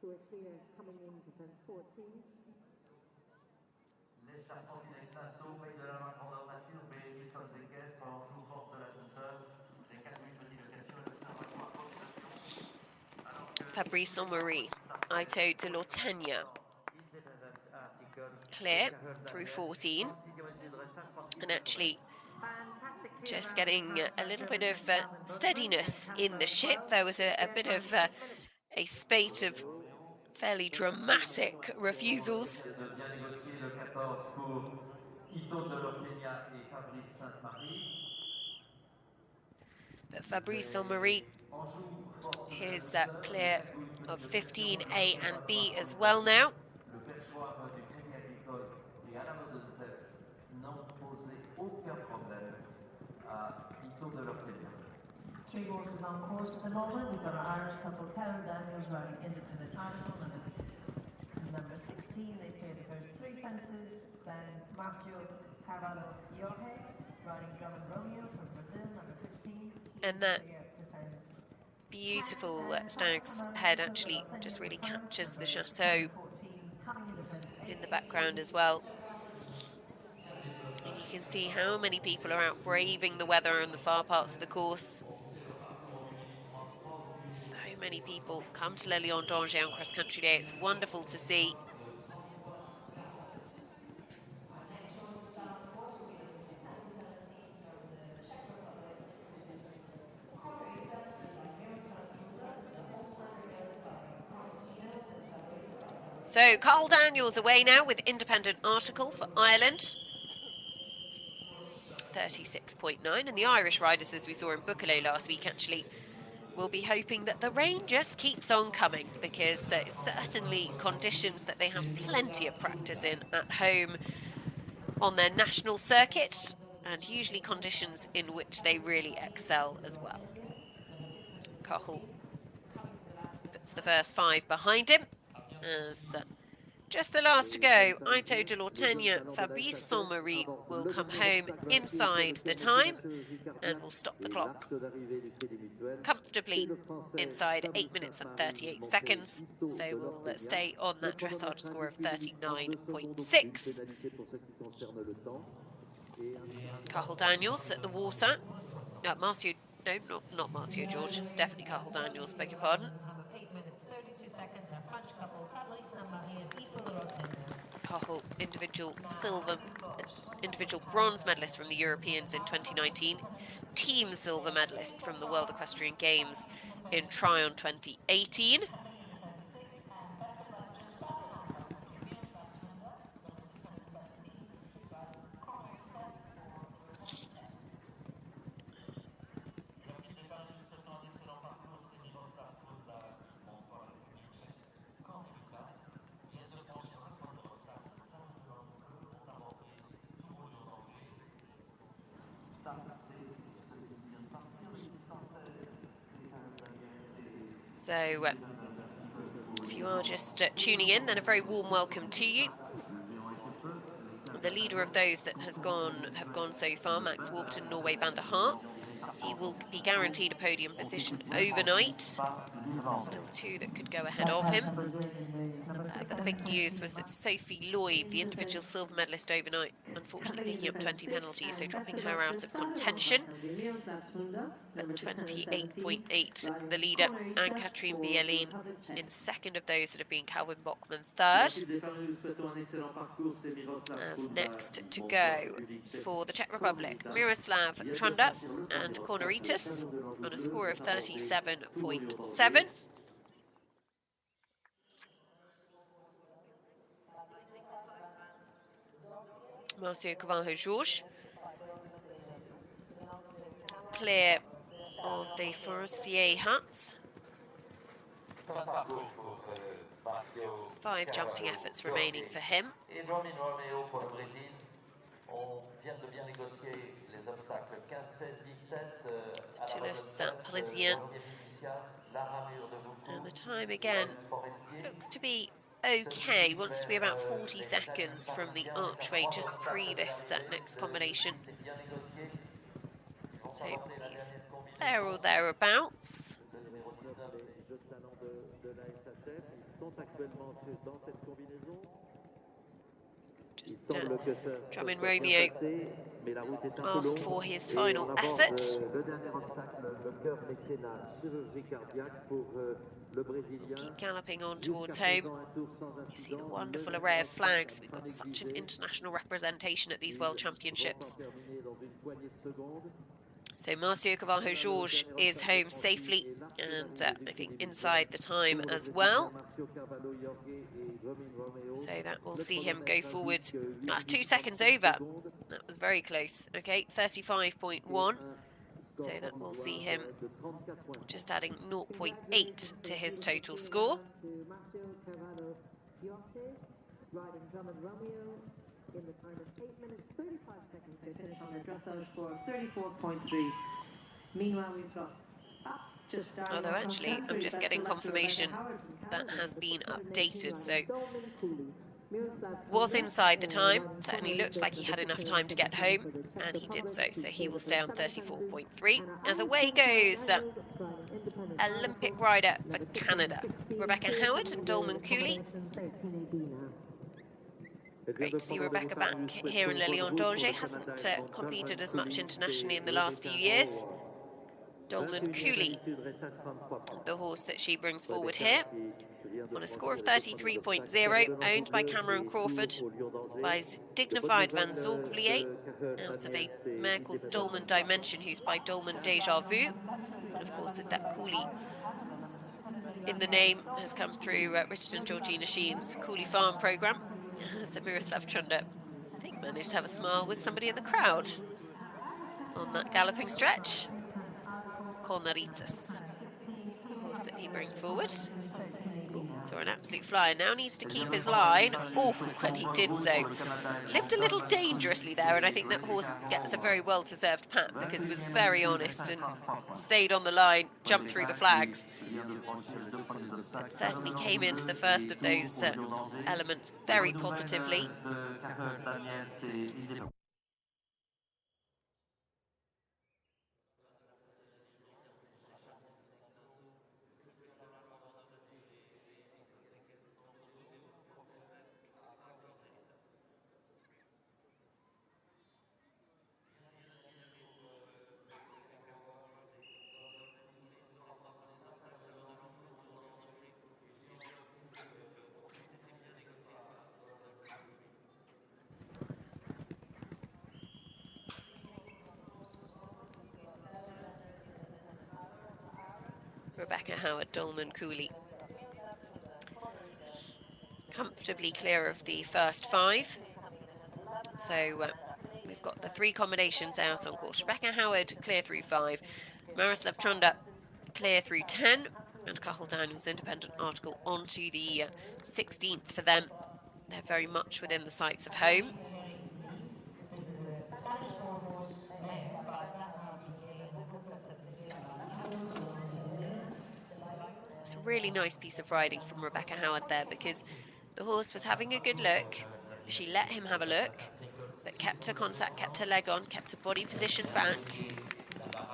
who are clear coming into fence 14. L'échappement d'Inextinction, pays de la main grandeur nature, BMI somme des caisses, pendant jour porte de la douceur, les 4000 petites locations, le Fabrice Sommery, Ito de Lortenia. Clear through 14. And actually just getting a little bit of steadiness in the ship. There was a bit of a spate of fairly dramatic refusals. But Fabrice Sommery is clear of 15A and B as well now. 3 horses on course at the moment. We've got our Irish couple, Karen Daniels, riding Independent Article, number 16. They clear the first 3 fences. Then Marcio Carvalho-Georges, riding Drummond Romeo from Brazil, number 15. And that beautiful stag's head actually just really captures the chateau in the background as well. And you can see how many people are out braving the weather in the far parts of the course. So many people come to Le Lion d'Angers on Cross Country Day. It's wonderful to see. So Carl Daniels away now with independent article for Ireland. 36.9, and the Irish riders, as we saw in Bukele last week, actually will be hoping that the rain just keeps on coming, because it's certainly conditions that they have plenty of practice in at home on their national circuit, and usually conditions in which they really excel as well. Cahill puts the first 5 behind him as just the last to go. Ito de l'Ortaigne, Fabrice Saint-Marie will come home inside the time and will stop the clock comfortably inside 8 minutes and 38 seconds. So we'll stay on that dressage score of 39.6. Cahill Daniels at the water. Marcio, no, not Marcio George, definitely Cahill Daniels, beg your pardon. 8 minutes 32 seconds, our French couple, Fabrice Saint-Marie and Ito de l'Ortaigne. Cahill, individual bronze medalist from the Europeans in 2019, team silver medalist from the World Equestrian Games in Tryon 2018. So, if you are just tuning in, then a very warm welcome to you. The leader of those that have gone so far, Max Warburton, Norway, Van der Haar. He will be guaranteed a podium position overnight. Still 2 that could go ahead of him. But the big news was that Sophie Loeb, the individual silver medalist overnight, unfortunately picking up 20 penalties, so dropping her out of contention. At 28.8, the leader, and Catherine Bielin in second of those that have been Calvin Bockman third. As next to go for the Czech Republic, Miroslav Trunda and Kornaritis on a score of 37.7. Marcio Carvalho-Georges clear of the Forestier huts. 5 jumping efforts remaining for him. Tunis Parisien. And the time again looks to be okay, wants to be about 40 seconds from the archway just pre this next combination. So he's there or thereabouts. Just Drummond Romeo asked for his final effort. Keep galloping on towards home. You see the wonderful array of flags. We've got such an international representation at these World Championships. So Marcio Carvalho-Georges is home safely, and I think inside the time as well. So that will see him go forward 2 seconds over. That was very close. Okay, 35.1. So that will see him just adding 0.8 to his total score. Riding Drummond Romeo in the time of 8 minutes 35 seconds. They finish on a dressage score of 34.3. Meanwhile, we've got just although actually, I'm just getting confirmation that has been updated. So was inside the time. Certainly looked like he had enough time to get home, and he did so. So he will stay on 34.3. As away goes Olympic rider for Canada, Rebecca Howard and Dolman Cooley. Great to see Rebecca back here in Le Lion d'Angers. Hasn't competed as much internationally in the last few years. Dolman Cooley, the horse that she brings forward here, on a score of 33.0, owned by Cameron Crawford, by Dignified Van Zorgvliet, out of a mare called Dolman Dimension, who's by Dolman Deja Vu, and of course with that Cooley in the name has come through Richard and Georgina Sheen's Cooley Farm programme. So Miroslav Trunda, I think, managed to have a smile with somebody in the crowd on that galloping stretch. Cornaritas, the horse that he brings forward. Saw an absolute flyer, now needs to keep his line. Oh, and he did so. Lived a little dangerously there, and I think that horse gets a very well-deserved pat because was very honest and stayed on the line, jumped through the flags. But certainly came into the first of those elements very positively. Rebecca Howard, Dolman Cooley. Comfortably clear of the first 5. So we've got the 3 combinations out on course. Rebecca Howard, clear through 5. Miroslav Trunda, clear through 10. And Cathal Daniels' independent article onto the 16th for them. They're very much within the sights of home. It's a really nice piece of riding from Rebecca Howard there, because the horse was having a good look. She let him have a look, but kept her contact, kept her leg on, kept her body positioned back,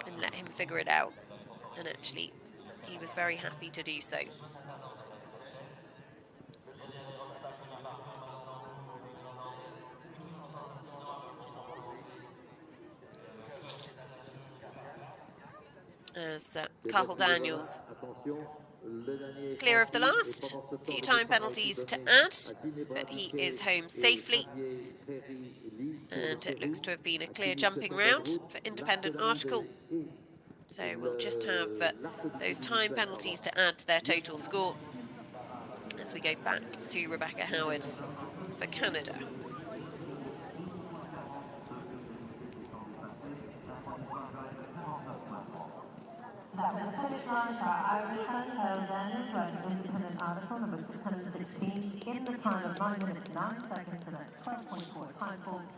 and let him figure it out. And actually, he was very happy to do so. As Cathal Daniels clear of the last, a few time penalties to add, but he is home safely. And it looks to have been a clear jumping round for independent article. So we'll just have those time penalties to add to their total score as we go back to Rebecca Howard for Canada. Independent article number 616 in the time of 9 minutes 9 seconds, so that's 12.4 time points.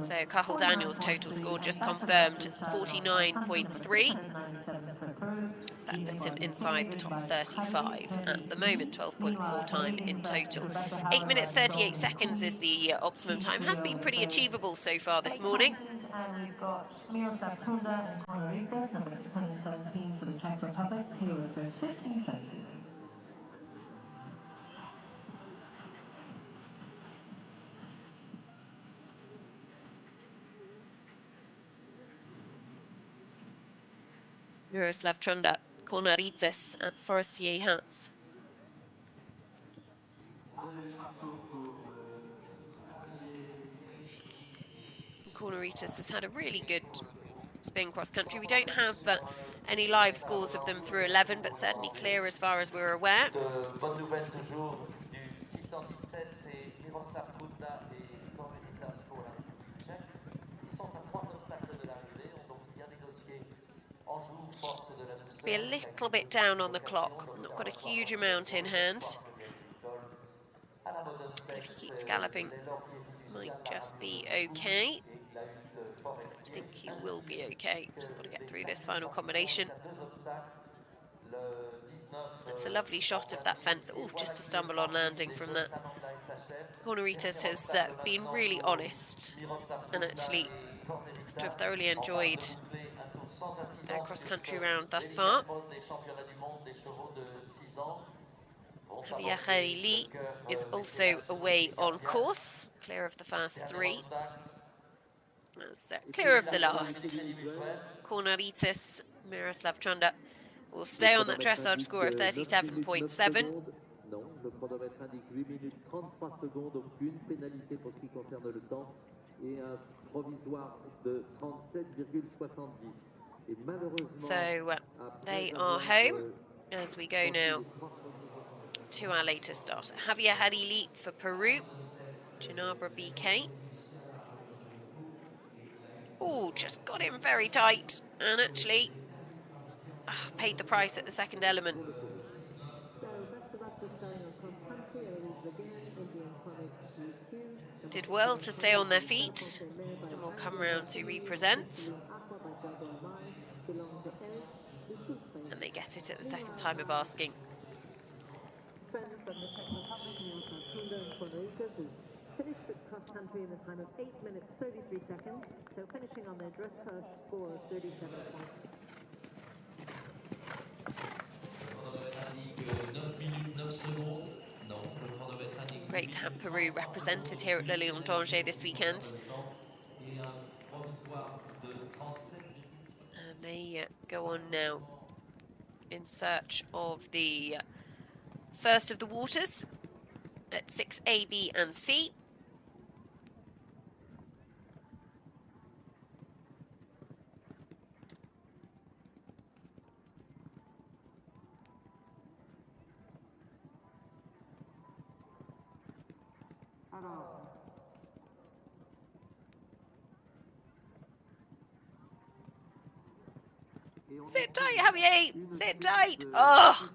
So Cathal Daniels' total score just confirmed 49.3. So that puts him inside the top 35 at the moment, 12.4 time in total. 8 minutes 38 seconds is the optimum time. Has been pretty achievable so far this morning. And we've got Miroslav Trunda and Cornaritas, number 617 for the Czech Republic, who are the first 15 fences. Miroslav Trunda, Cornaritas and Forestier hats. Cornaritas has had a really good spin cross country. We don't have any live scores of them through 11, but certainly clear as far as we're aware. Be a little bit down on the clock, not got a huge amount in hand. But if he keeps galloping, might just be okay. I think he will be okay. Just got to get through this final combination. It's a lovely shot of that fence. Oh, just a stumble on landing from that. Cornaritas has been really honest and actually looks to have thoroughly enjoyed their cross-country round thus far. Javier Lee is also away on course, clear of the fast 3. That's clear of the last. Kornaritis Miroslav Trunda will stay on that dressage score of 37.7. Non, le chronomètre indique 8 minutes 33 secondes, donc une pénalité pour ce qui concerne le temps et un provisoire de 37,70. Et malheureusement, So they are home as we go now to our latest starter. Javier Harili for Peru, Ginabra BK. Oh, just got in very tight and actually paid the price at the second element. So best of luck for starting on cross country. Eloise Laguerre, Indian Tonic GQ. Did well to stay on their feet and will come round to represent. And they get it at the second time of asking. Friend from the Czech Republic, Miroslav Trunda and Kornaritis, who's finished at cross country in the time of 8 minutes 33 seconds. So finishing on their dressage score of 37 points. Great to have Peru represented here at Le Lion d'Angers this weekend. And they go on now in search of the first of the waters at 6A, B and C. Sit tight, Javier! Sit tight! Oh!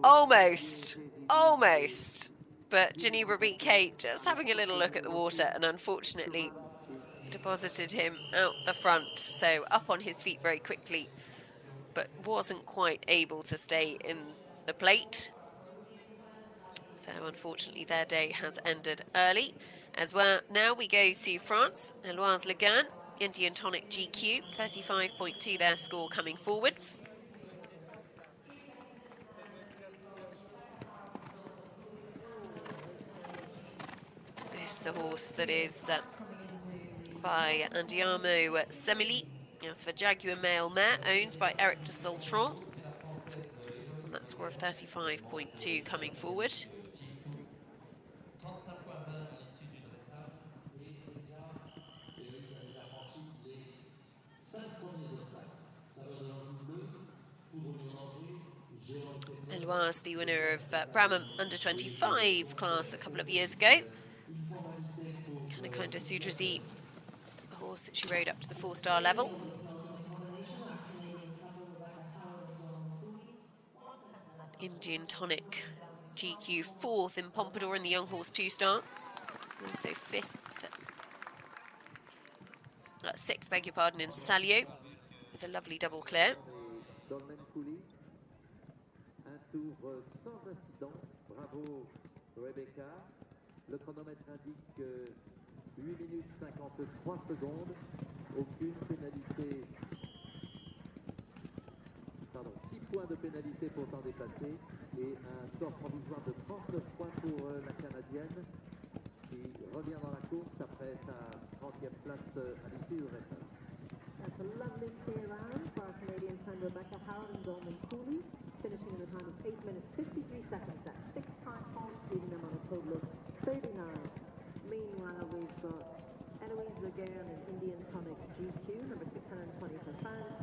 Almost. Almost. But Ginebra beat Kate just having a little look at the water and unfortunately deposited him out the front. So up on his feet very quickly, but wasn't quite able to stay in the plate. So unfortunately their day has ended early. As well, now we go to France. Eloise Laguerre, Indian Tonic GQ, 35.2 their score coming forwards. This is a horse that is by Andiamo Semili. It's for Jaguar Male Mare, owned by Eric de Saultron. And that score of 35.2 coming forward. Eloise, the winner of Brabham under-25 class a couple of years ago. Kind of Sudrazi, a horse that she rode up to the 4-star level. Indian Tonic GQ 4th in Pompadour in the young horse 2-star. Also 6th, beg your pardon, in Salio with a lovely double clear. Un tour sans incident. Bravo, Rebecca. Le chronomètre indique 8 minutes 53 secondes. Aucune pénalité. Pardon, 6 points de pénalité pour temps dépassé. Et un score provisoire de 39 points pour la Canadienne qui revient dans la course après sa 30e place à l'issue du dressage. That's a lovely clear round for our Canadian friend Rebecca Howard and Dolman Cooley, finishing in a time of 8 minutes 53 seconds. That's 6 time points, leaving them on a total of 39. Meanwhile, we've got Eloise Laguerre and Indian Tonic GQ, number 620 for France.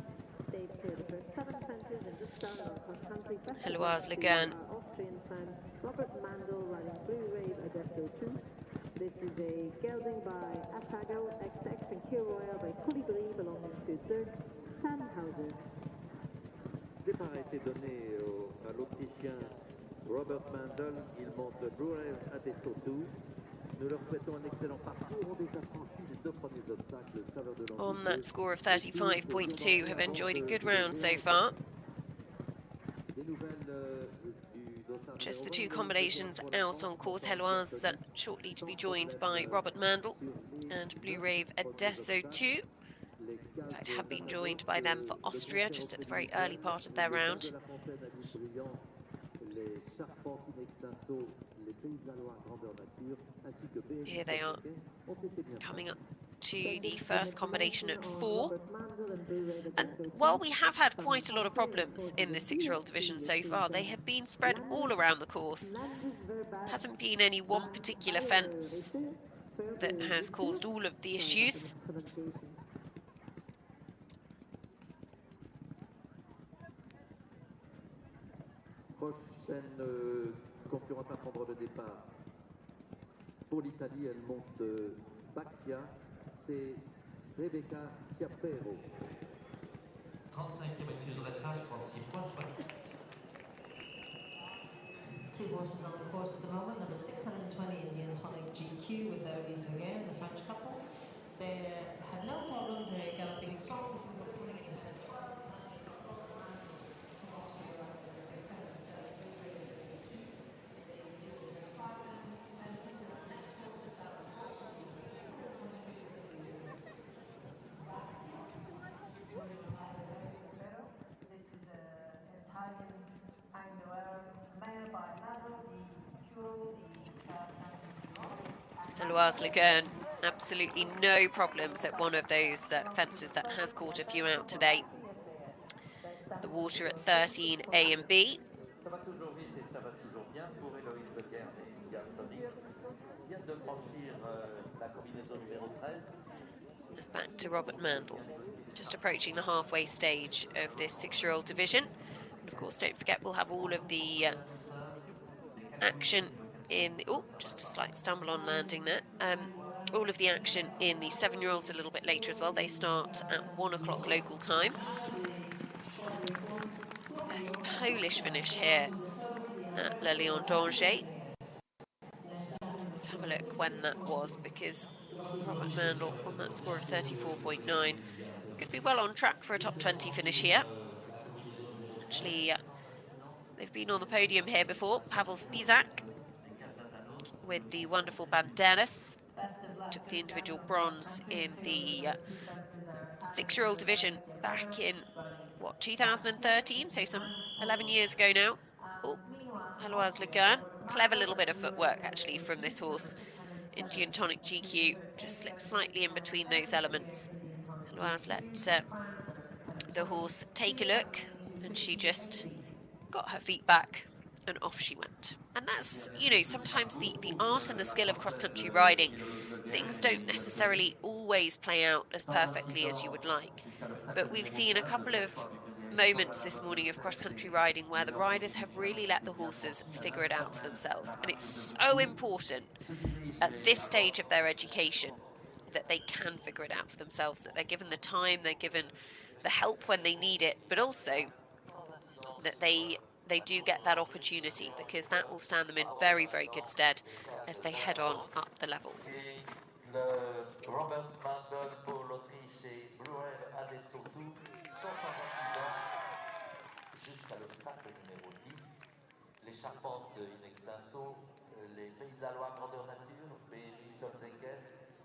They've cleared the first 7 fences and just started on cross country. Eloise Laguerre. Our Austrian friend Robert Mandel riding Blue Rave Adesso 2. This is a gelding by Asago XX and Kir Royal by Colibri belonging to Dirk Tannhauser. Départ a été donné à l'opticien Robert Mandel. Il monte Blue Rave Adesso 2. Nous leur souhaitons un excellent parcours. On déjà franchi les 2 premiers obstacles. Saveur de l'Anjou. On that score of 35.2, have enjoyed a good round so far. Des nouvelles Just the 2 combinations out on course. Eloise shortly to be joined by Robert Mandel and Blue Rave Adesso 2. In fact, have been joined by them for Austria just at the very early part of their round. Here they are, coming up to the first combination at 4. And while we have had quite a lot of problems in this 6-year-old division so far, they have been spread all around the course. Hasn't been any one particular fence that has caused all of the issues. Prochaine concurrente à prendre le départ. Pour l'Italie, elle monte Baxia, c'est Rebecca Chiappero. 35e au-dessus de dressage, 36 points, 60. 2 horses on the course at the moment. Number 620 Indian Tonic GQ with Eloise Laguerre, the French couple. They had no problems. They're galloping strong. Eloise Laguerre, absolutely no problems at one of those fences that has caught a few out today. The water at 13 A and B. Ça va toujours vite et ça va toujours bien pour Héloïse Leguerre et Indian Tonic. Vient de franchir la combinaison numéro 13. It's back to Robert Mandel, just approaching the halfway stage of this 6-year-old division. And of course, don't forget, we'll have all of the action in the, oh, just a slight stumble on landing there. All of the action in the 7-year-olds a little bit later as well. They start at 1 o'clock local time. This Polish finish here at Le Lion d'Angers. Let's have a look when that was, because Robert Mandel on that score of 34.9 could be well on track for a top 20 finish here. Actually, they've been on the podium here before. Pavel Spizak with the wonderful Banderas took the individual bronze in the 6-year-old division back in, what, 2013? So some 11 years ago now. Oh, Eloise Laguerre. Clever little bit of footwork, actually, from this horse. Indian Tonic GQ just slipped slightly in between those elements. Eloise let the horse take a look, and she just got her feet back and off she went. And that's, you know, sometimes the art and the skill of cross-country riding, things don't necessarily always play out as perfectly as you would like. But we've seen a couple of moments this morning of cross-country riding where the riders have really let the horses figure it out for themselves. And it's so important at this stage of their education that they can figure it out for themselves, that they're given the time, they're given the help when they need it, but also that they do get that opportunity, because that will stand them in very, very good stead as they head on up the levels. Robert Mandel pour l'Autriche et Bruel Adesautou, 126 ans, jusqu'à l'obstacle numéro 10. Les charpentes in extenso, les Pays de la Loire grandeur nature, Pays Solzekes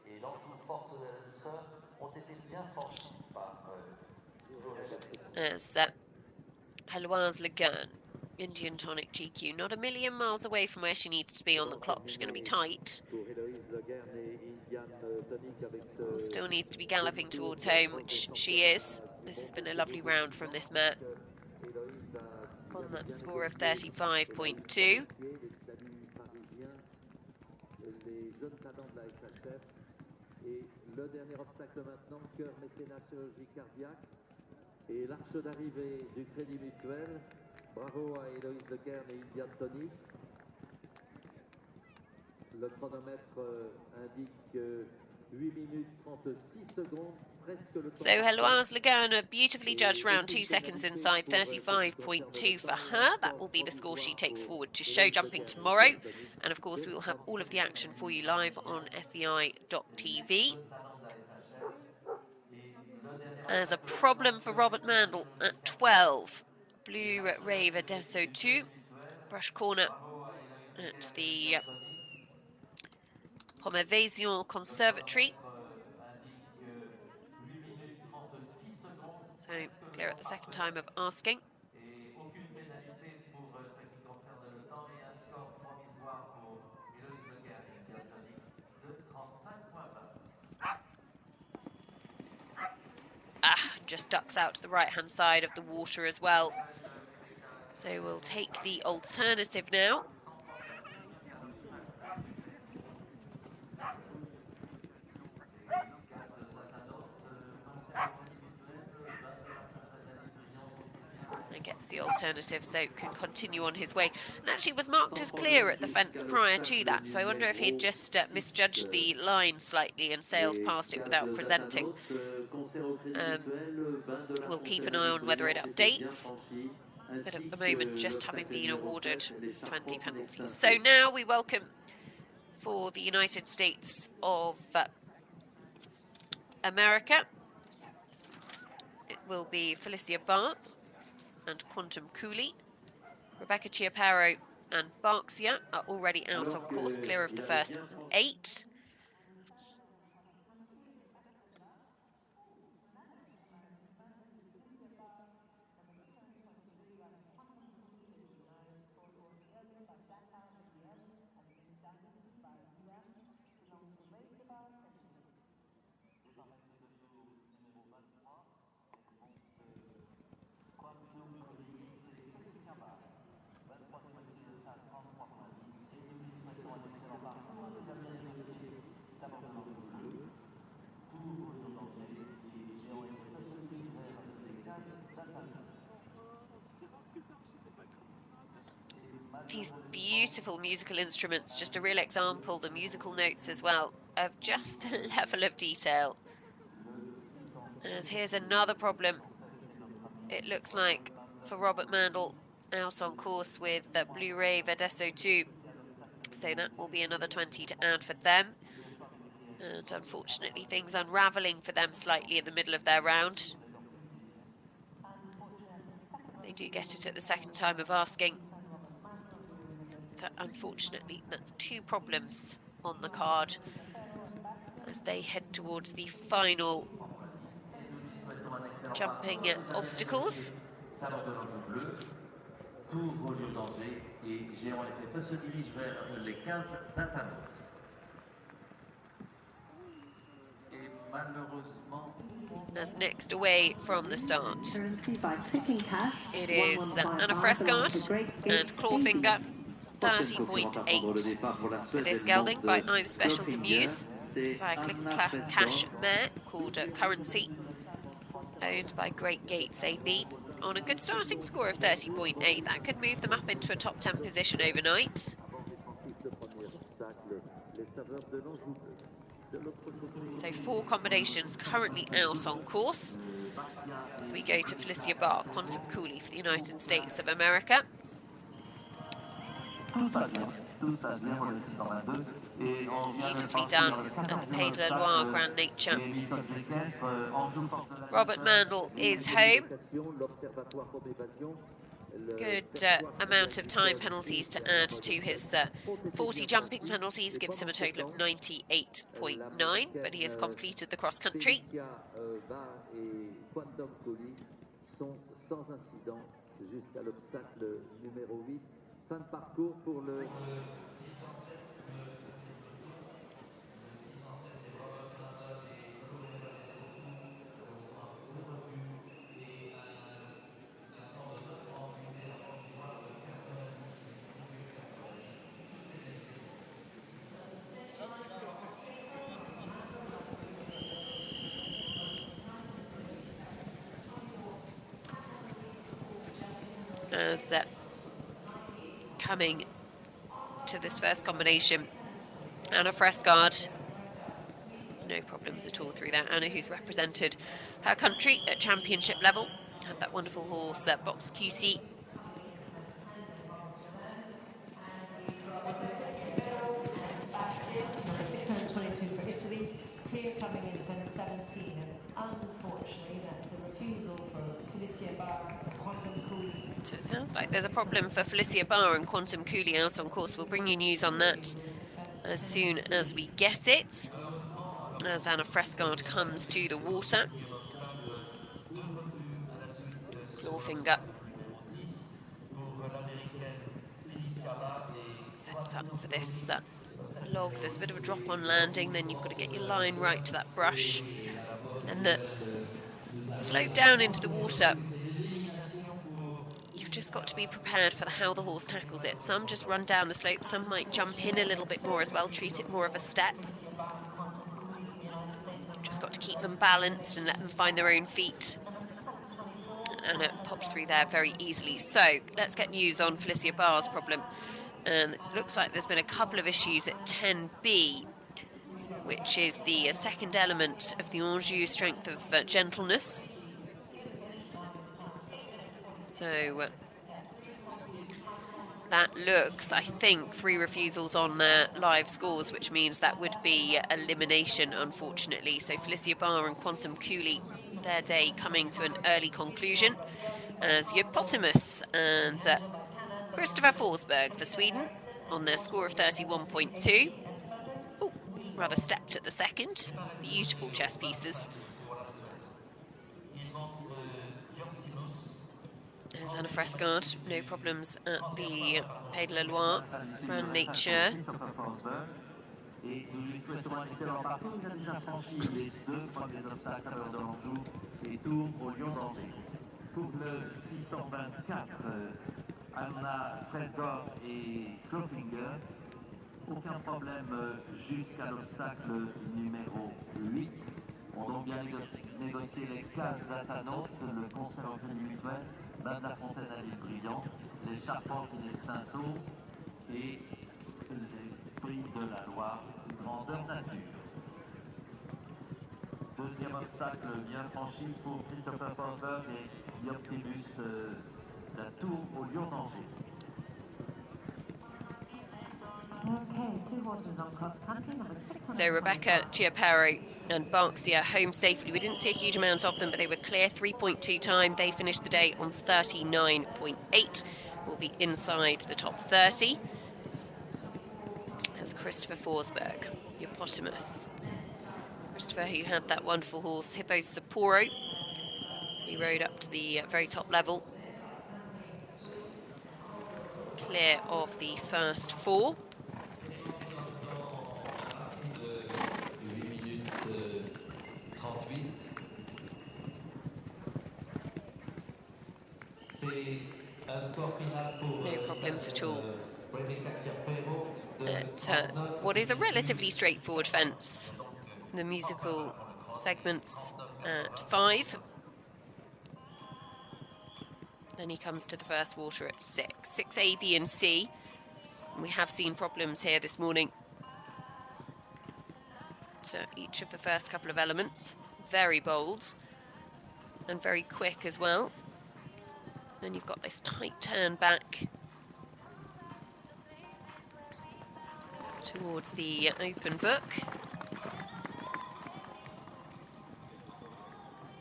et l'Anjou force de la douceur ont été bien franchis par Bruel Adesautou. Eloise Laguerre, Indian Tonic GQ, not a million miles away from where she needs to be on the clock. She's going to be tight. Still needs to be galloping towards home, which she is. This has been a lovely round from this mare. On that score of 35.2. Et l'arche d'arrivée du Crédit Mutuel. Bravo à Héloïse Leguerre et Indian Tonic. Le chronomètre indique 8 minutes 36 secondes, presque le temps. So Eloise Laguerre, beautifully judged round 2 seconds inside, 35.2 for her. That will be the score she takes forward to show jumping tomorrow. And of course, we will have all of the action for you live on FEI.tv. As a problem for Robert Mandel at 12. Blue Rave Adesso 2. Brush corner at the Promovision Conservatory. So clear at the second time of asking. just ducks out to the right-hand side of the water as well. So we'll take the alternative now. And gets the alternative, so can continue on his way. And actually was marked as clear at the fence prior to that, so I wonder if he'd just misjudged the line slightly and sailed past it without presenting. We'll keep an eye on whether it updates, but at the moment just having been awarded 20 penalties. So now we welcome for the United States of America, it will be Felicia Barr and Quantum Cooley. Rebecca Chiaparo and Barxia are already out on course, clear of the first 8. These beautiful musical instruments, just a real example, the musical notes as well, of just the level of detail. As here's another problem. It looks like for Robert Mandel, out on course with the Blue Ray Verdeso 2. So that will be another 20 to add for them. And unfortunately, things unravelling for them slightly in the middle of their round. They do get it at the second time of asking. So unfortunately, that's 2 problems on the card as they head towards the final jumping obstacles. As next away from the start, it is Anna Frescard and Clawfinger. 30.8 for this gelding by I'm Special to Muse, by a Click Cash mare called Currency, owned by Great Gates AB, on a good starting score of 30.8. That could move them up into a top 10 position overnight. So 4 combinations currently out on course as we go to Felicia Barr, Quantum Cooley for the United States of America. Beautifully done at the Pays de la Loire Grand Nature. Robert Mandel is home. Good amount of time penalties to add to his 40 jumping penalties, gives him a total of 98.9, but he has completed the cross country. Fin de parcours pour le... As coming to this first combination, Anna Frescard, no problems at all through that. Anna, who's represented her country at championship level, had that wonderful horse Box QC. £622 for Italy, clear coming in fence 17, and unfortunately that's a refusal for Felicia Barr, Quantum Cooley. So it sounds like there's a problem for Felicia Barr and Quantum Cooley out on course. We'll bring you news on that as soon as we get it, as Anna Frescard comes to the water. Clawfinger sets up for this log. There's a bit of a drop on landing, then you've got to get your line right to that brush. Then the slope down into the water, you've just got to be prepared for how the horse tackles it. Some just run down the slope, some might jump in a little bit more as well, treat it more of a step. You've just got to keep them balanced and let them find their own feet. And it popped through there very easily. So let's get news on Felicia Barr's problem. And it looks like there's been a couple of issues at 10B, which is the second element of the Anjou strength of gentleness. So that looks, I think, 3 refusals on live scores, which means that would be elimination, unfortunately. So Felicia Barr and Quantum Cooley, their day coming to an early conclusion, as Hippopotamus and Christopher Forsberg for Sweden on their score of 31.2. Oh, rather stepped at the second. Beautiful chess pieces. There's Anna Frescard, no problems at the Pays de la Loire, Grand Nature. Et nous lui souhaitons un excellent parcours. Il a déjà franchi les 2 premiers obstacles à l'heure de l'Anjou et tourne au Lion d'Angers. Couple 624, Anna Fresgor et Klofinger. Aucun problème jusqu'à l'obstacle numéro 8. On donc bien négocié les cases d'Athanaute, le concert en tenue mutuelle, Bain de la Fontaine à l'île Brillant, les Charpentes et les Stinceaux et les Prix de la Loire, grandeur nature. Deuxième obstacle bien franchi pour Christopher Forsberg et Optimus, la tour au Lion d'Angers. So Rebecca Chiapero and Barxia home safely. We didn't see a huge amount of them, but they were clear. 3.2 time. They finished the day on 39.8. Will be inside the top 30. That's Christopher Forsberg, Hippopotamus. Christopher, who had that wonderful horse, Hippo Sapporo. He rode up to the very top level. Clear of the first 4. No problems at all at what is a relatively straightforward fence. The musical segments at 5. Then he comes to the first water at 6. 6 A, B and C. We have seen problems here this morning. So each of the first couple of elements, very bold and very quick as well. Then you've got this tight turn back towards the open book.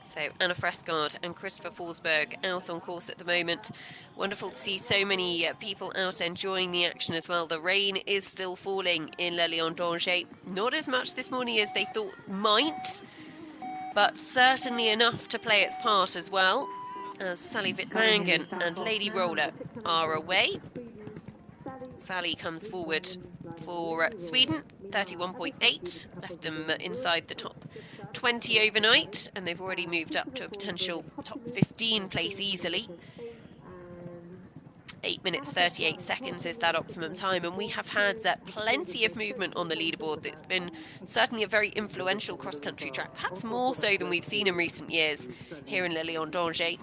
So Anna Frescard and Christopher Forsberg out on course at the moment. Wonderful to see so many people out enjoying the action as well. The rain is still falling in Le Lion d'Angers. Not as much this morning as they thought might, but certainly enough to play its part as well, as Sally Wittmangen and Lady Roller are away. Sally comes forward for Sweden, 31.8, left them inside the top 20 overnight, and they've already moved up to a potential top 15 place easily. 8 minutes 38 seconds is that optimum time, and we have had plenty of movement on the leaderboard. It's been certainly a very influential cross-country track, perhaps more so than we've seen in recent years here in Le Lion d'Angers.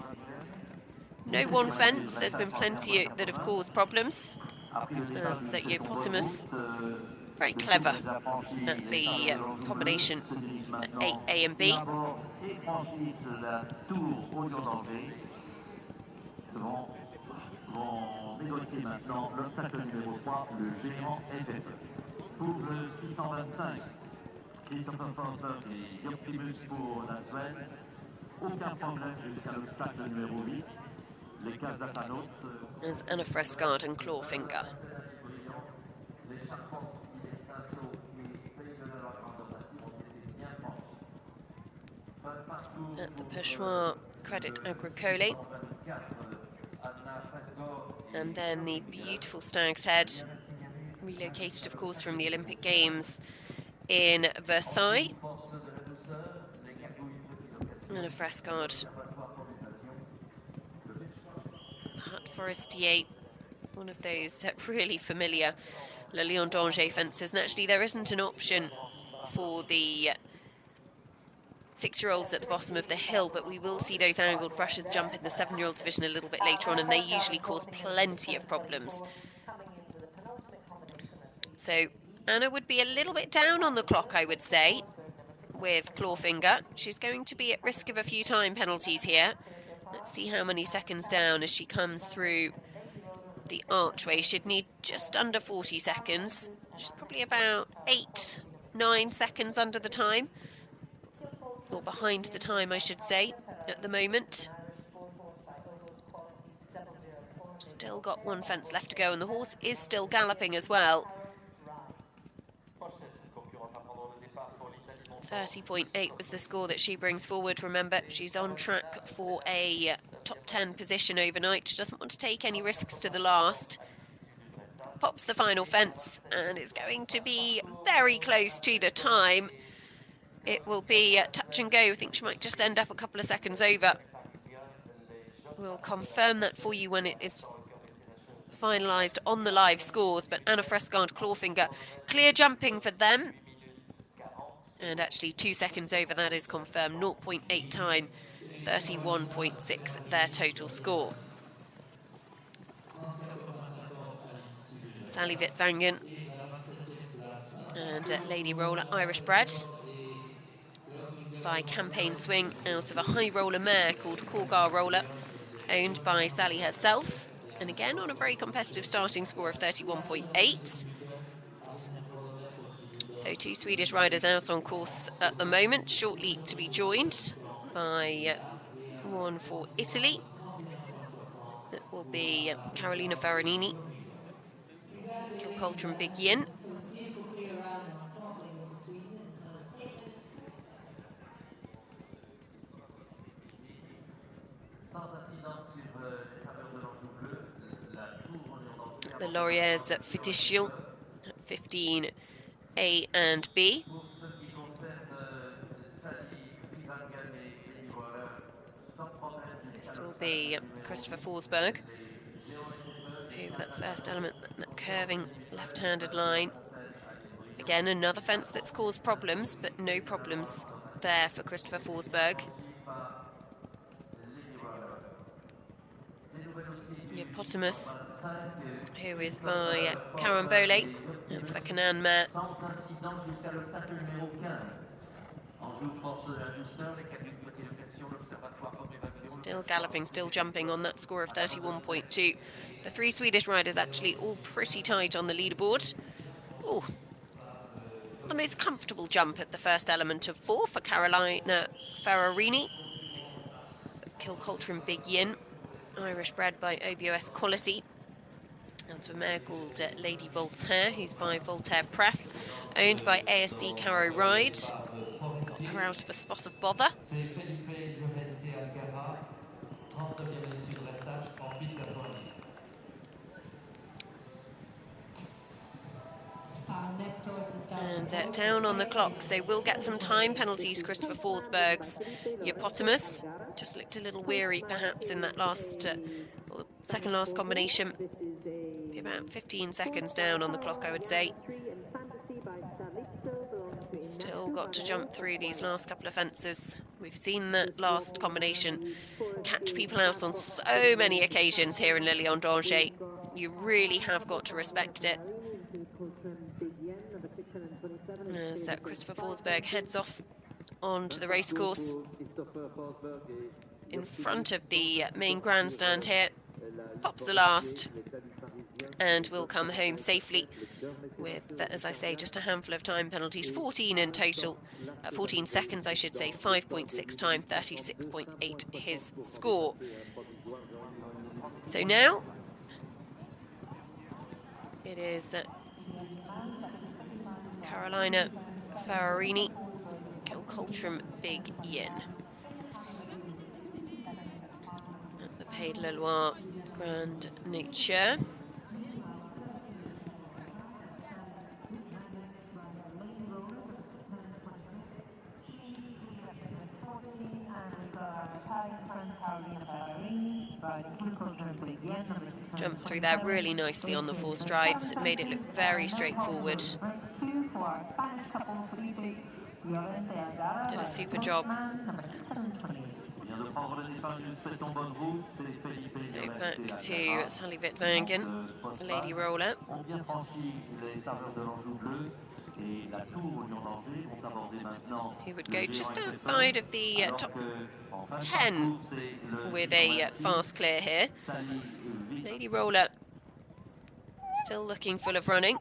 No one fence, there's been plenty that have caused problems. As Hippopotamus, very clever at the combination A and B. Vont négocier maintenant l'obstacle numéro 3, le géant FF. Pour le 625, Christopher Forsberg et Optimus pour la Suède. Aucun problème jusqu'à l'obstacle numéro 8. Les 4 Athanautes. There's Anna Frescard and Clawfinger. At the Pêchoir Credit Agricole. And then the beautiful Stag's Head, relocated, of course, from the Olympic Games in Versailles. And a Frescard. Hut Forestier, one of those really familiar Le Lion d'Angers fences. And actually there isn't an option for the 6-year-olds at the bottom of the hill, but we will see those angled brushes jump in the 7-year-old division a little bit later on, and they usually cause plenty of problems. So Anna would be a little bit down on the clock, I would say, with Clawfinger. She's going to be at risk of a few time penalties here. Let's see how many seconds down as she comes through the archway. She'd need just under 40 seconds. She's probably about 8-9 seconds under the time, or behind the time, I should say, at the moment. Still got one fence left to go, and the horse is still galloping as well. 30.8 was the score that she brings forward. Remember, she's on track for a top 10 position overnight. She doesn't want to take any risks to the last. Pops the final fence, and it's going to be very close to the time. It will be touch and go. I think she might just end up a couple of seconds over. We'll confirm that for you when it is finalised on the live scores. But Anna Frescard, Clawfinger, clear jumping for them. And actually 2 seconds over, that is confirmed. 0.8 time, 31.6 their total score. Sally Wittwangen and Lady Roller, Irish bred by Campaign Swing, out of a high roller mare called Corgar Roller, owned by Sally herself. And again, on a very competitive starting score of 31.8. So 2 Swedish riders out on course at the moment, shortly to be joined by one for Italy. It will be Carolina Ferranini, Kilcoultron Big Yin. The Lauriers at Fidicial, 15 A and B. This will be Christopher Forsberg over that first element, that curving left-handed line. Again, another fence that's caused problems, but no problems there for Christopher Forsberg. Hippopotamus, who is by Carambole, that's for Canan Mare. Still galloping, still jumping on that score of 31.2. The 3 Swedish riders actually all pretty tight on the leaderboard. Oh, the most comfortable jump at the first element of 4 for Carolina Ferrarini. Kilcoultron Big Yin, Irish bred by OBOS Quality. That's a mare called Lady Voltaire, who's by Voltaire Pref, owned by ASD Caro Ride. Got her out of a spot of bother. And down on the clock, so we'll get some time penalties. Christopher Forsberg's Hippopotamus just looked a little weary perhaps in that last, second last combination. About 15 seconds down on the clock, I would say. Still got to jump through these last couple of fences. We've seen that last combination catch people out on so many occasions here in Le Lion d'Angers. You really have got to respect it. So Christopher Forsberg heads off onto the racecourse in front of the main grandstand here. Pops the last and will come home safely with, as I say, just a handful of time penalties. 14 in total, 14 seconds I should say, 5.6 time, 36.8 his score. So now it is Carolina Ferrarini, Kilcoultron Big Yin. At the Pays de la Loire Grand Nature. Jumps through there really nicely on the 4 strides. Made it look very straightforward. Did a super job. So back to Sally Wittwangen, Lady Roller. Who would go just outside of the top 10 with a fast clear here. Lady Roller still looking full of running.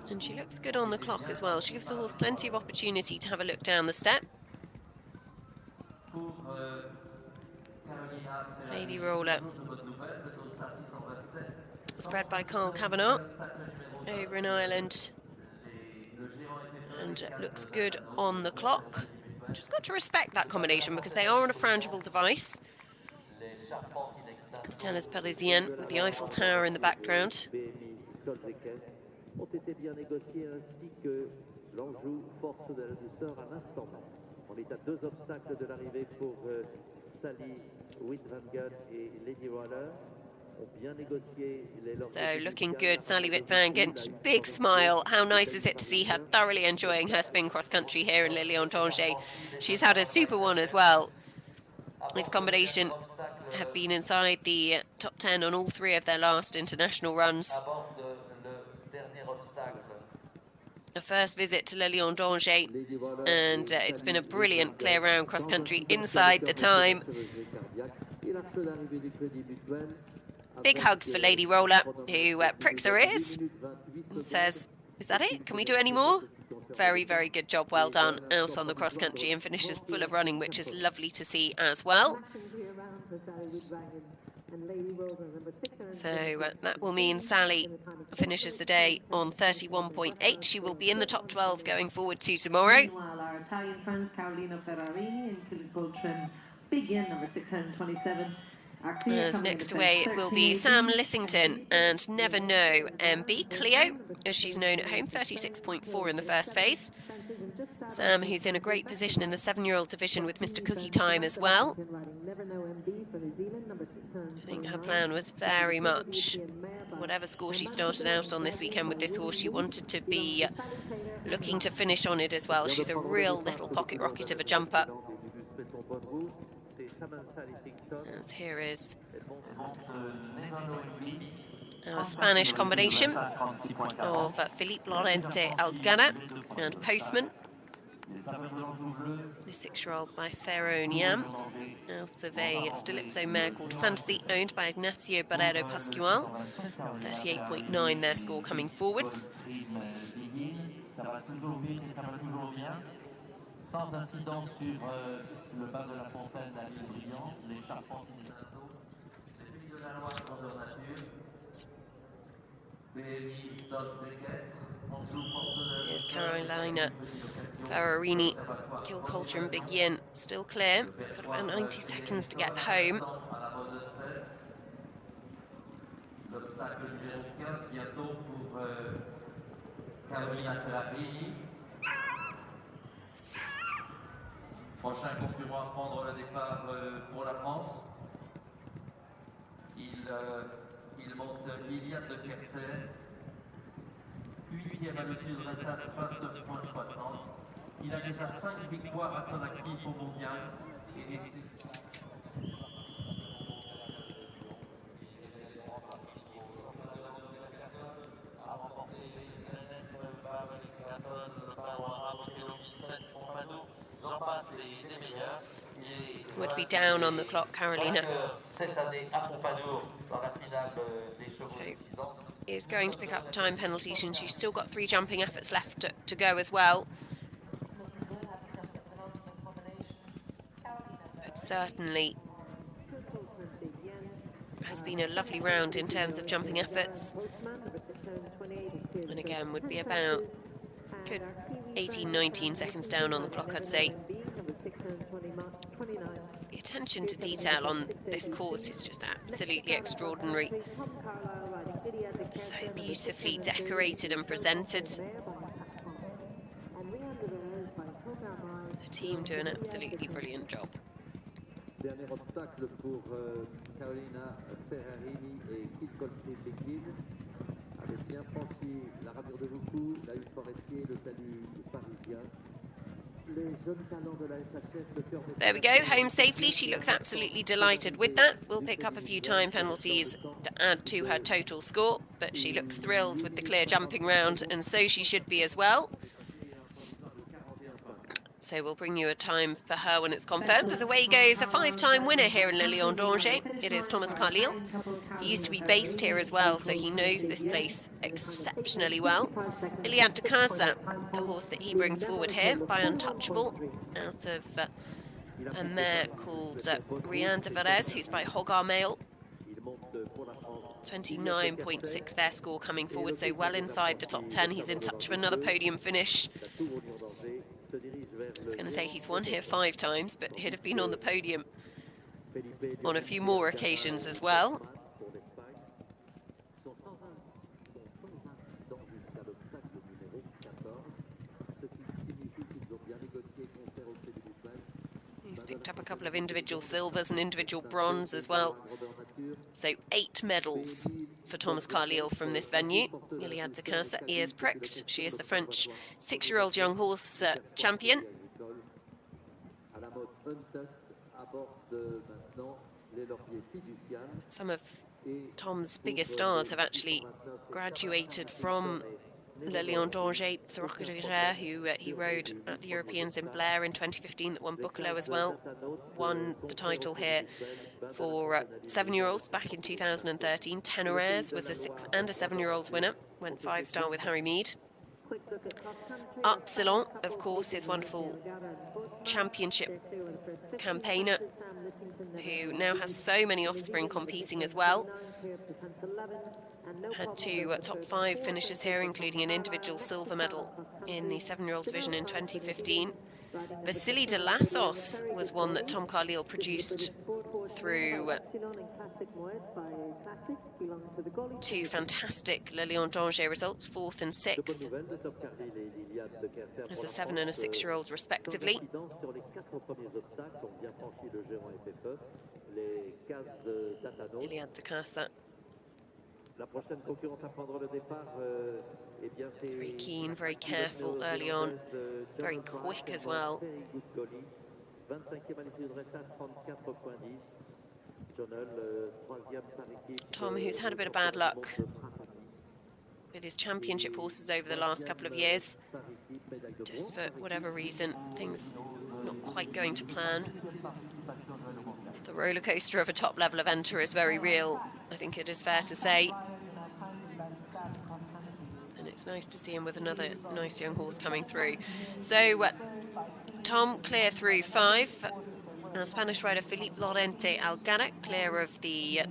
And she looks good on the clock as well. She gives the horse plenty of opportunity to have a look down the step. Lady Roller, spread by Carl Kavanagh over in Ireland, and looks good on the clock. Just got to respect that combination because they are on a frangible device. Tennis Parisienne with the Eiffel Tower in the background. Ont été bien négociés ainsi que l'enjeu force de la douceur à l'instant même. On est à 2 obstacles de l'arrivée pour Sally Wittwangen et Lady Roller. So looking good, Sally Wittwangen, big smile. How nice is it to see her thoroughly enjoying her spin cross country here in Le Lion d'Angers. She's had a super one as well. This combination have been inside the top 10 on all 3 of their last international runs. A first visit to Le Lion d'Angers, and it's been a brilliant clear round cross country inside the time. Big hugs for Lady Roller, who pricks her ears and says, "Is that it? Can we do any more?" Very, very good job, well done out on the cross country, and finishes full of running, which is lovely to see as well. So that will mean Sally finishes the day on 31.8. She will be in the top 12 going forward to tomorrow. Meanwhile, our Italian friends Carolina Ferrarini and Killian trim begin number 627. As next away it will be Sam Lissington and Never Know MB Cleo, as she's known at home, 36.4 in the first phase. Sam, who's in a great position in the 7-year-old division with Mr. Cookie Time as well. I think her plan was very much, whatever score she started out on this weekend with this horse, she wanted to be looking to finish on it as well. She's a real little pocket rocket of a jumper. As here is our Spanish combination of Felipe Lorente Algana and Postman. The 6-year-old by Pharaoh Niam, out of a Stilipso mare called Fantasy, owned by Ignacio Barrero Pascual. 38.9 their score coming forwards. Sans incident sur le bas de la fontaine à l'île Brillant, les charpentes d'assaut, c'est pays de la loi grandeur nature, BMI sols équestres, en dessous force de... Here's Carolina Ferrarini, Kilcoulter and Big Yin, still clear. Got about 90 seconds to get home. L'obstacle numéro 15 bientôt pour Carolina Ferrarini. Prochain concurrent à prendre le départ pour la France. Il monte Liliane de Kersen, 8e à l'issue de dressage, 29,60. Il a déjà 5 victoires à son actif au mondial. Et Would be down on the clock, Carolina. So is going to pick up time penalties, and she's still got 3 jumping efforts left to go as well. But certainly has been a lovely round in terms of jumping efforts. And again, would be about good 18, 19 seconds down on the clock, I'd say. The attention to detail on this course is just absolutely extraordinary. So beautifully decorated and presented. The team do an absolutely brilliant job. Dernier obstacle pour Carolina Ferrarini et Kit Goldfried-Liquid. Avait bien franchi la ramure de Loucou, la hutte Forestier, le talus parisien. Les jeunes talents de la SHF, le cœur des... There we go, home safely. She looks absolutely delighted with that. We'll pick up a few time penalties to add to her total score, but she looks thrilled with the clear jumping round, and so she should be as well. So we'll bring you a time for her when it's confirmed. As away goes a 5-time winner here in Le Lion d'Angers. It is Thomas Carlyle. He used to be based here as well, so he knows this place exceptionally well. Iliad de Casa, the horse that he brings forward here by Untouchable, out of a mare called Rianne de Varese, who's by Hogar Mail. 29.6 their score coming forward, so well inside the top 10. He's in touch for another podium finish. I was going to say he's won here 5 times, but he'd have been on the podium on a few more occasions as well. He's picked up a couple of individual silvers and individual bronze as well. So 8 medals for Thomas Carlyle from this venue. Iliad de Casa, ears pricked. She is the French 6-year-old young horse champion. Some of Tom's biggest stars have actually graduated from Le Lion d'Angers. Soroka de Guerre, who he rode at the Europeans in Blair in 2015, that won Buccolo as well, won the title here for 7-year-olds back in 2013. Tenoraires was a 6- and a 7-year-old winner, went 5-star with Harry Mead. Upsilon, of course, is wonderful championship campaigner who now has so many offspring competing as well. Had 2 top 5 finishes here, including an individual silver medal in the 7-year-old division in 2015. Vasily de Lassos was one that Tom Carlyle produced through 2 fantastic Le Lion d'Angers results, 4th and 6th, as a 7- and a 6-year-old respectively. Iliad de Casa. Very keen, very careful early on, very quick as well. Tom, who's had a bit of bad luck with his championship horses over the last couple of years, just for whatever reason, things not quite going to plan. The roller coaster of a top level eventer is very real, I think it is fair to say. And it's nice to see him with another nice young horse coming through. So Tom clear through 5. Spanish rider Felipe Lorente Algara clear of the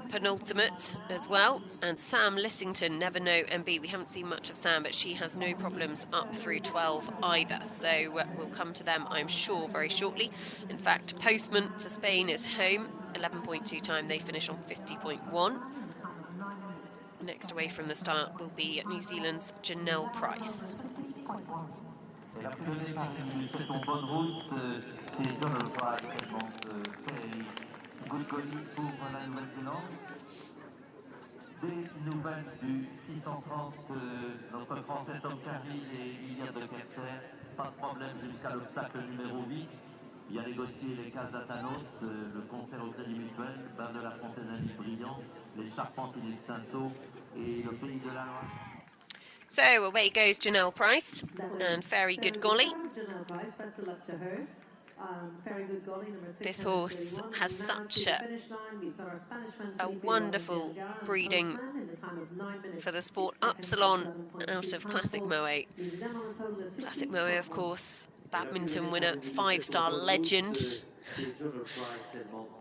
penultimate as well. And Sam Lissington, Never Know MB. We haven't seen much of Sam, but she has no problems up through 12 either. So we'll come to them, I'm sure, very shortly. In fact, Postman for Spain is home. 11.2 time, they finish on 50.1. Next away from the start will be New Zealand's Janelle Price. Et la pionnière qui nous souhaite en bonne route, c'est John O'Brien, Good Golly pour la Nouvelle-Zélande. Des nouvelles du 630, notre Français Tom Carlyle et Iliad de Kerser, pas de problème jusqu'à l'obstacle numéro 8. Il a négocié les cases d'Atanos, le concert au Crédit Mutuel, Bain de la Fontaine brillant, les Charpentes et les Cinceaux et le Pays de la Loire. So away goes Janelle Price, and Very Good Golly. This horse has such a wonderful breeding for the sport. Upsilon out of Classic Moët. Classic Moët, of course, badminton winner, 5-star legend.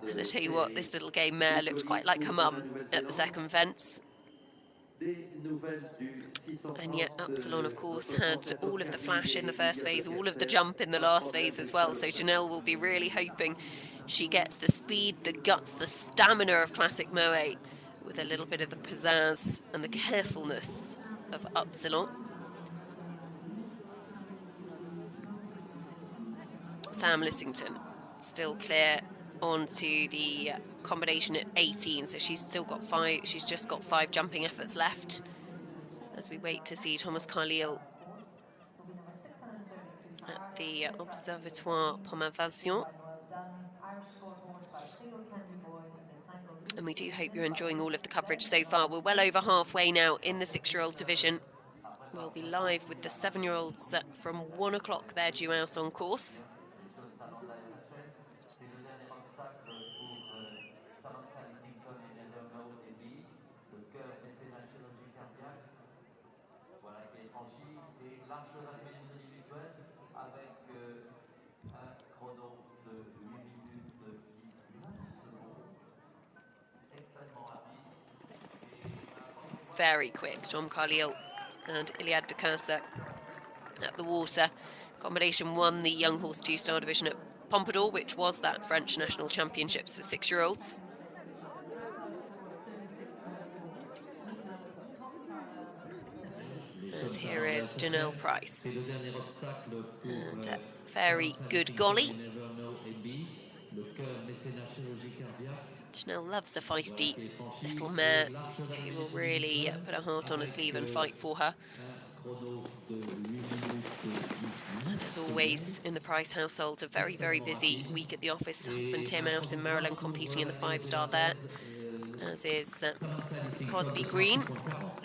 And I tell you what, this little game mare looked quite like her mum at the second fence. And yet Upsilon, of course, had all of the flash in the first phase, all of the jump in the last phase as well. So Janelle will be really hoping she gets the speed, the guts, the stamina of Classic Moe with a little bit of the pizzazz and the carefulness of Upsilon. Sam Lissington still clear onto the combination at 18, so she's still got 5. She's just got 5 jumping efforts left as we wait to see Thomas Carlyle at the Observatoire Pomme-Invasion. And we do hope you're enjoying all of the coverage so far. We're well over halfway now in the 6-year-old division. We'll be live with the 7-year-olds from 1 o'clock. They're due out on course. Very quick, Tom Carlyle and Iliad de Casa at the water. Combination won the Young Horse 2-star division at Pompadour, which was that French national championships for 6-year-olds. As here is Janelle Price. And a very good golly. Janelle loves a feisty little mare who will really put her heart on her sleeve and fight for her. And as always in the Price household, a very, very busy week at the office. Husband Tim out in Maryland competing in the 5-star there, as is Cosby Green,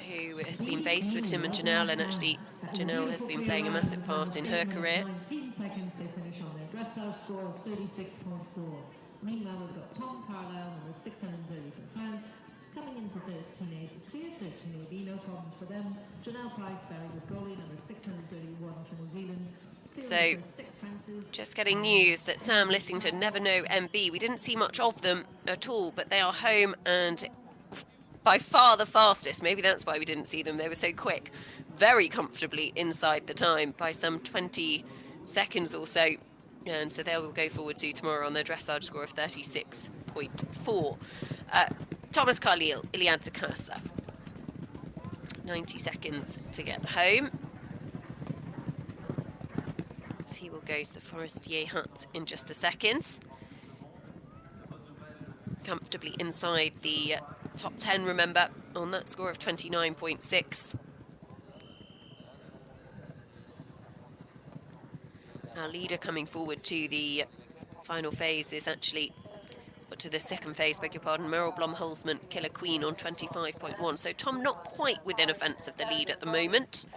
who has been based with Tim and Janelle, and actually Janelle has been playing a massive part in her career. 19 seconds they finish on their dressage score of 36.4. Meanwhile, we've got Tom Carlyle, number 630 for France, coming into 13A, cleared 13AB, no problems for them. Janelle Price, very good goalie, number 631 for New Zealand. So, just getting news that Sam Lissington, Never Know MB, we didn't see much of them at all, but they are home and by far the fastest. Maybe that's why we didn't see them. They were so quick, very comfortably inside the time by some 20 seconds or so. And so they will go forward to tomorrow on their dressage score of 36.4. Thomas Carlyle, Iliad de Casa. 90 seconds to get home. So he will go to the Forestier hut in just a second. Comfortably inside the top 10, remember, on that score of 29.6. Our leader coming forward to the final phase is actually, to the second phase, beg your pardon, Meryl Blom-Hulsman, Killer Queen on 25.1. So Tom not quite within a fence of the lead at the moment.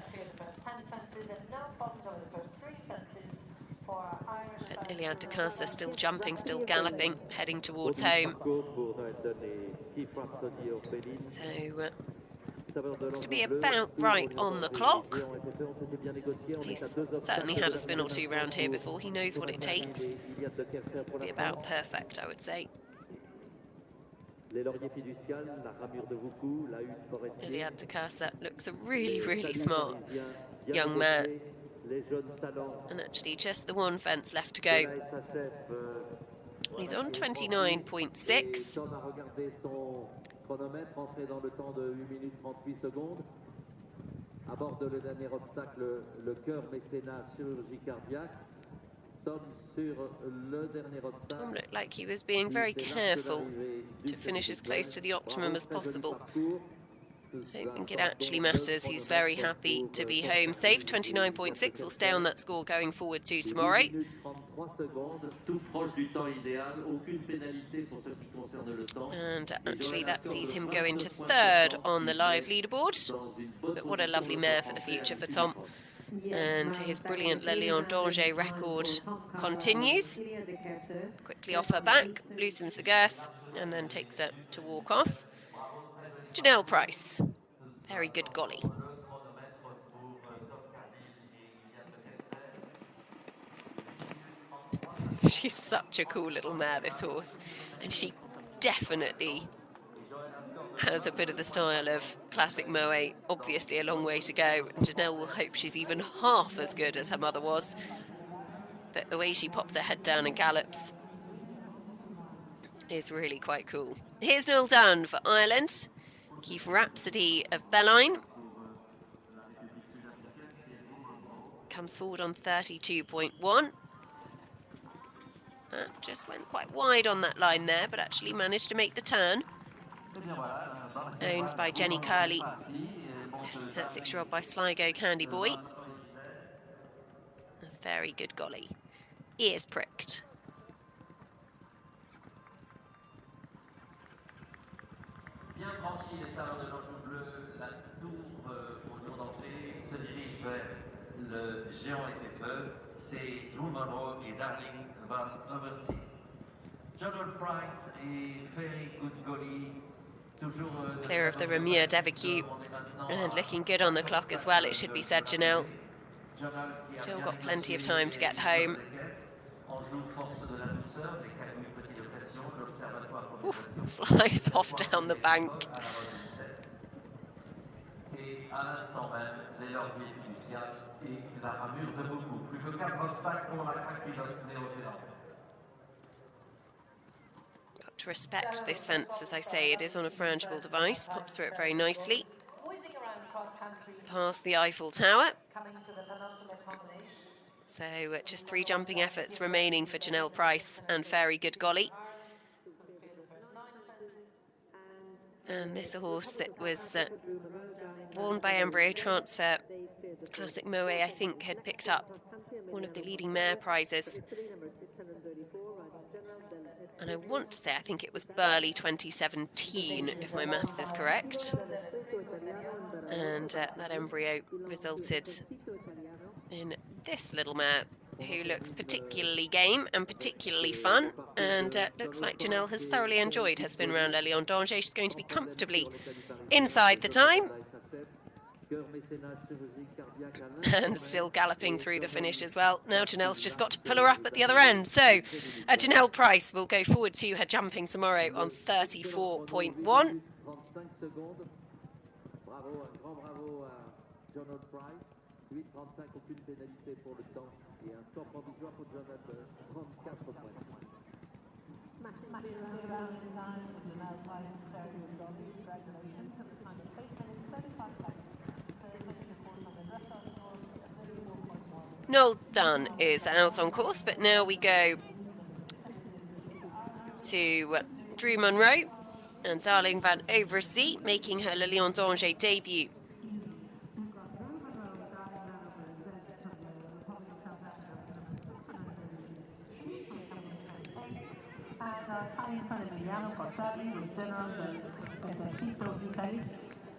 But Iliad de Casa still jumping, still galloping, heading towards home. So looks to be about right on the clock. He's certainly had a spin or two round here before. He knows what it takes. Be about perfect, I would say. Iliad de Casa looks a really, really smart young man. And actually just the one fence left to go. He's on 29.6. Chronomètre entré dans le temps de 8 minutes 38 secondes. Aborde le dernier obstacle, le cœur mécénat chirurgie cardiaque. Tom sur le dernier obstacle. Tom looked like he was being very careful to finish as close to the optimum as possible. I don't think it actually matters. He's very happy to be home safe. 29.6 will stay on that score going forward to tomorrow. And actually that sees him go into 3rd on the live leaderboard. But what a lovely mare for the future for Tom. And his brilliant Le Lion d'Angers record continues. Quickly off her back, loosens the girth, and then takes her to walk off. Janelle Price, very good golly. She's such a cool little mare, this horse, and she definitely has a bit of the style of classic Moe. Obviously a long way to go. And Janelle will hope she's even half as good as her mother was. But the way she pops her head down and gallops is really quite cool. Here's Noel Dunn for Ireland. Keith Rhapsody of Belgian comes forward on 32.1. Just went quite wide on that line there, but actually managed to make the turn. Owned by Jenny Curley. This is a 6-year-old by Sligo Candy Boy. That's very good golly. Ears pricked. Bien franchi les salons de l'Anjou bleu, la tour au Lion d'Angers se dirige vers le géant FFE, c'est Drew Monroe et Darling Van Oversea. Jonathan Price et Ferry Goodgolly, toujours clear of the Ramure Devacute, and looking good on the clock as well, it should be said, Janelle. Still got plenty of time to get home. Ooh, flies off down the bank. Got to respect this fence, as I say, it is on a frangible device, pops through it very nicely. Past the Eiffel Tower. So just 3 jumping efforts remaining for Janelle Price and Fairy Good Golly. And this a horse that was worn by Embryo Transfer. Classic Moe, I think, had picked up one of the leading mare prizes. And I want to say, I think it was Burley 2017, if my maths is correct. And that embryo resulted in this little mare, who looks particularly game and particularly fun, and looks like Janelle has thoroughly enjoyed her spin round Le Lion d'Angers. She's going to be comfortably inside the time. And still galloping through the finish as well. Now Janelle's just got to pull her up at the other end. So Janelle Price will go forward to her jumping tomorrow on 34.1. Noel Dunn is out on course, but now we go to Drew Monroe and Darling Van Oversea, making her Le Lion d'Angers debut.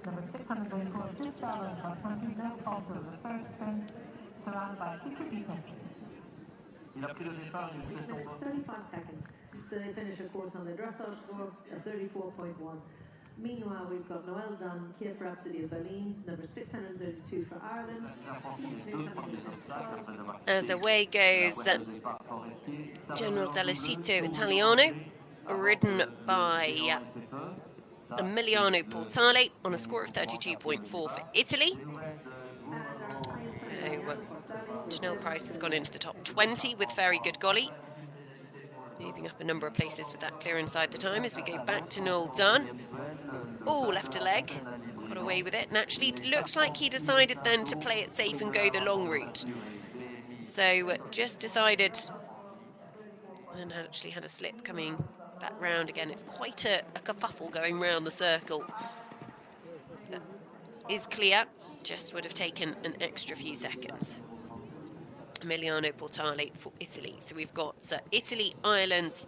Number 624, just following cross country, now also the first fence, surrounded by 50 fences. It's 35 seconds, so they finish, of course, on the dressage score at 34.1. Meanwhile, we've got Noel Dunn, Keith Rhapsody of Belgian, number 632 for Ireland. As away goes General Delicito Italiano, ridden by Emiliano Portale on a score of 32.4 for Italy. So Janelle Price has gone into the top 20 with Very Good Golly, moving up a number of places with that clear inside the time as we go back to Noel Dunn. Oh, left a leg, got away with it, and actually it looks like he decided then to play it safe and go the long route. So just decided, and actually had a slip coming back round again. It's quite a kerfuffle going round the circle. That is clear, just would have taken an extra few seconds. Emiliano Portale for Italy. So we've got Italy, Ireland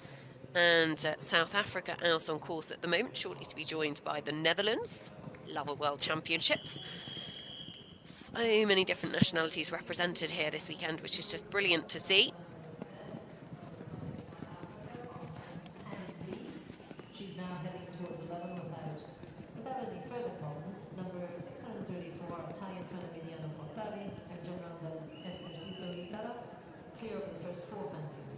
and South Africa out on course at the moment, shortly to be joined by the Netherlands. Love a World Championships. So many different nationalities represented here this weekend, which is just brilliant to see. She's now heading towards a level without any further problems. Number 634, Italian fan Emiliano Portale, and General Delicito Italiano, clear of the first 4 fences.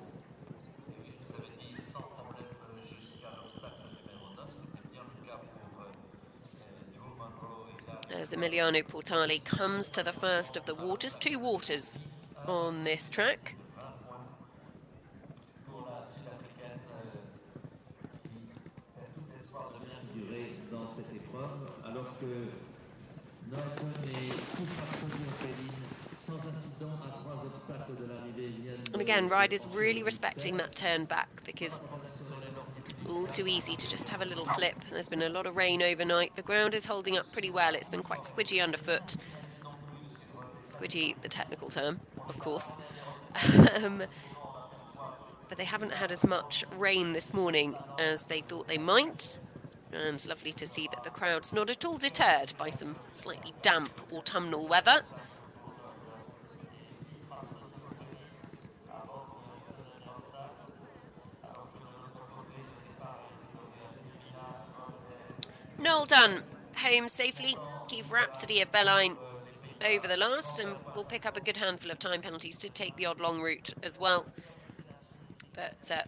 Emiliano Portali comes to the first of the waters, 2 waters on this track. And again, riders really respecting that turn back, because all too easy to just have a little slip. There's been a lot of rain overnight. The ground is holding up pretty well. It's been quite squidgy underfoot. Squidgy, the technical term, of course. But they haven't had as much rain this morning as they thought they might. And lovely to see that the crowd's not at all deterred by some slightly damp autumnal weather. Noel Dunn, home safely. Keith Rhapsody of Belline over the last, and will pick up a good handful of time penalties to take the odd long route as well. But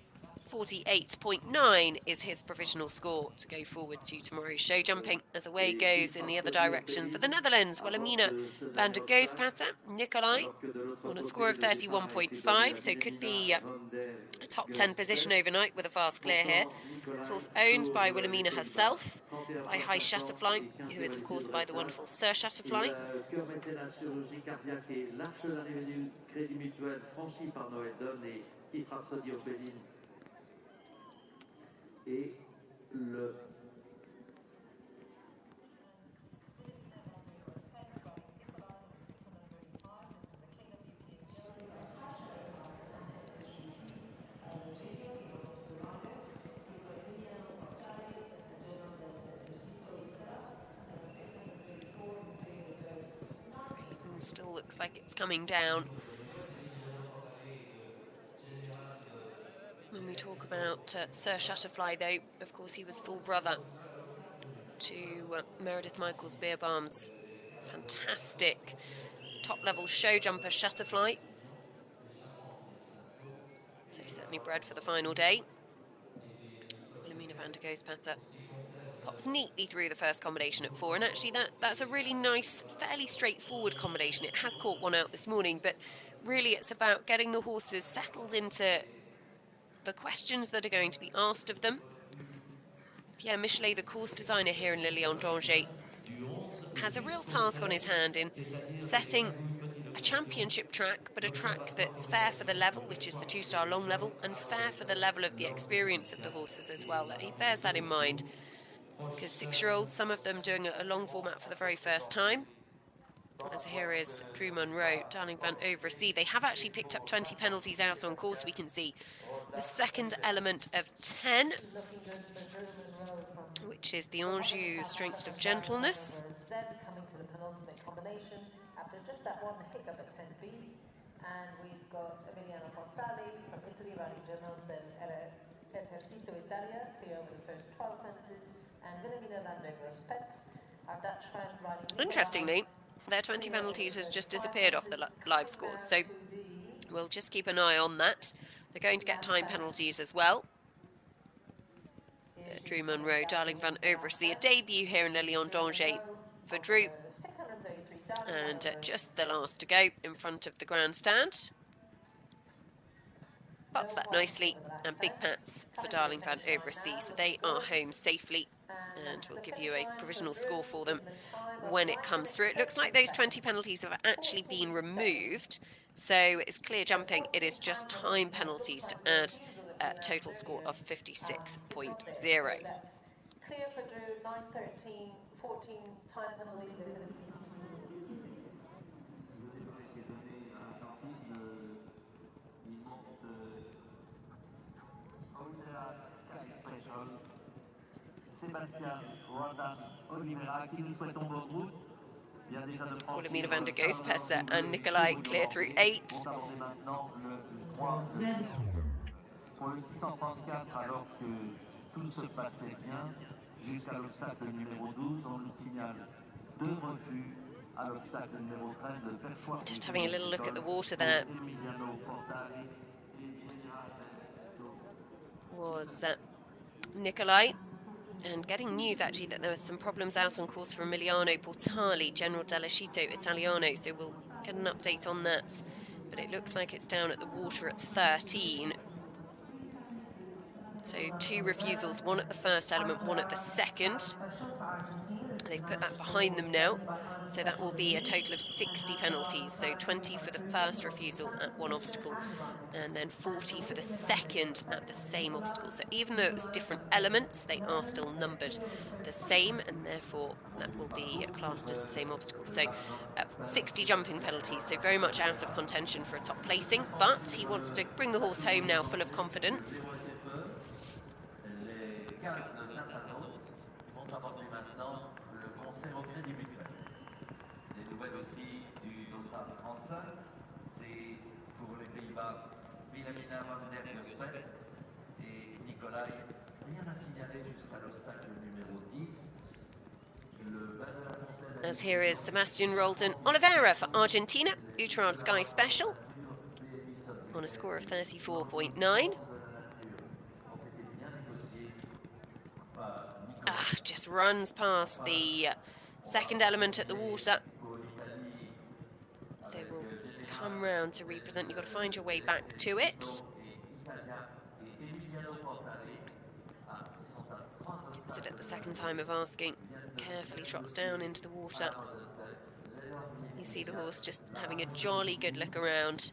48.9 is his provisional score to go forward to tomorrow's show jumping, as away goes in the other direction for the Netherlands. Wilhelmina van der Goospatter, Nicolai on a score of 31.5, so could be a top 10 position overnight with a fast clear here. It's also owned by Wilhelmina herself, by High Shutterfly, who is of course by the wonderful Sir Shutterfly. Et le Still looks like it's coming down. When we talk about Sir Shutterfly, though, of course, he was full brother to Meredith Michaels Beerbaum's fantastic top-level show jumper Shutterfly. So certainly bred for the final day. Wilhelmina van der Goospatter pops neatly through the first combination at 4, and actually that's a really nice, fairly straightforward combination. It has caught one out this morning, but really it's about getting the horses settled into the questions that are going to be asked of them. Pierre Michelet, the course designer here in Lilian d'Angers, has a real task on his hand in setting a championship track, but a track that's fair for the level, which is the 2-star long level, and fair for the level of the experience of the horses as well. That he bears that in mind, because 6-year-olds, some of them doing a long format for the very first time, as here is Drew Munro, Darling van Oversea. They have actually picked up 20 penalties out on course, we can see. The second element of 10, which is the Anjou strength of gentleness. Coming to the penultimate combination after just that one hiccup at 10B. And we've got Emiliano Portali from Italy riding General del Esercito Italia, clear over the first 12 fences. And Wilhelmina van der Goospatter, our Dutch friend riding. Interestingly, their 20 penalties has just disappeared off the live scores, so we'll just keep an eye on that. They're going to get time penalties as well. Drew Munro, Darling van Oversea, a debut here in Lilian d'Angers for Drew. And just the last to go in front of the grandstand. Pops that nicely, and big pats for Darling van Oversea. So they are home safely, and we'll give you a provisional score for them when it comes through. It looks like those 20 penalties have actually been removed. So it's clear jumping. It is just time penalties to add a total score of 56.0. Clear for Drew, 9:13, 14 time penalties. Wilhelmina van der Goospatter and Nicolai clear through 8. Pour le 634, alors que tout se passait bien, jusqu'à l'obstacle numéro 12, on nous signale 2 refus à l'obstacle numéro 13 de Perchoir. Just having a little look at the water there. Was Nicolai, And getting news actually that there were some problems out on course for Emiliano Portali, General Delascito Italiano, so we'll get an update on that. But it looks like it's down at the water at 13. So 2 refusals, one at the first element, one at the second. They've put that behind them now, so that will be a total of 60 penalties. So 20 for the first refusal at one obstacle, and then 40 for the second at the same obstacle. So even though it's different elements, they are still numbered the same, and therefore that will be classed as the same obstacle. So 60 jumping penalties, so very much out of contention for a top placing, but he wants to bring the horse home now full of confidence. As here is Sebastian Roldan Oliveira for Argentina, Utrad Sky Special, on a score of 34.9. Just runs past the second element at the water. So we'll come round to represent. You've got to find your way back to it. Is it at the second time of asking? Carefully trots down into the water. You see the horse just having a jolly good look around.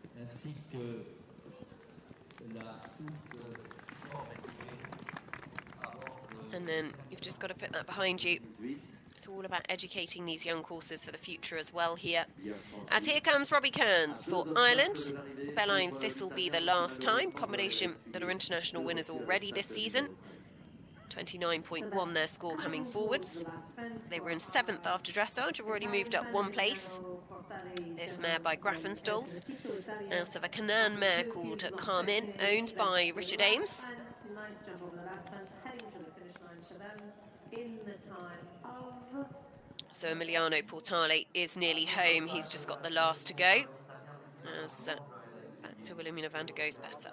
And then you've just got to put that behind you. It's all about educating these young horses for the future as well here. As here comes Robbie Kearns for Ireland. Belline Thistle be the last time. Combination that are international winners already this season. 29.1 their score coming forwards. They were in 7th after dressage, have already moved up 1 place. This mare by Grafenstolz, out of a Canaan mare called Carmen, owned by Richard Ames. So Emiliano Portali is nearly home. He's just got the last to go. As back to Wilhelmina van der goes better.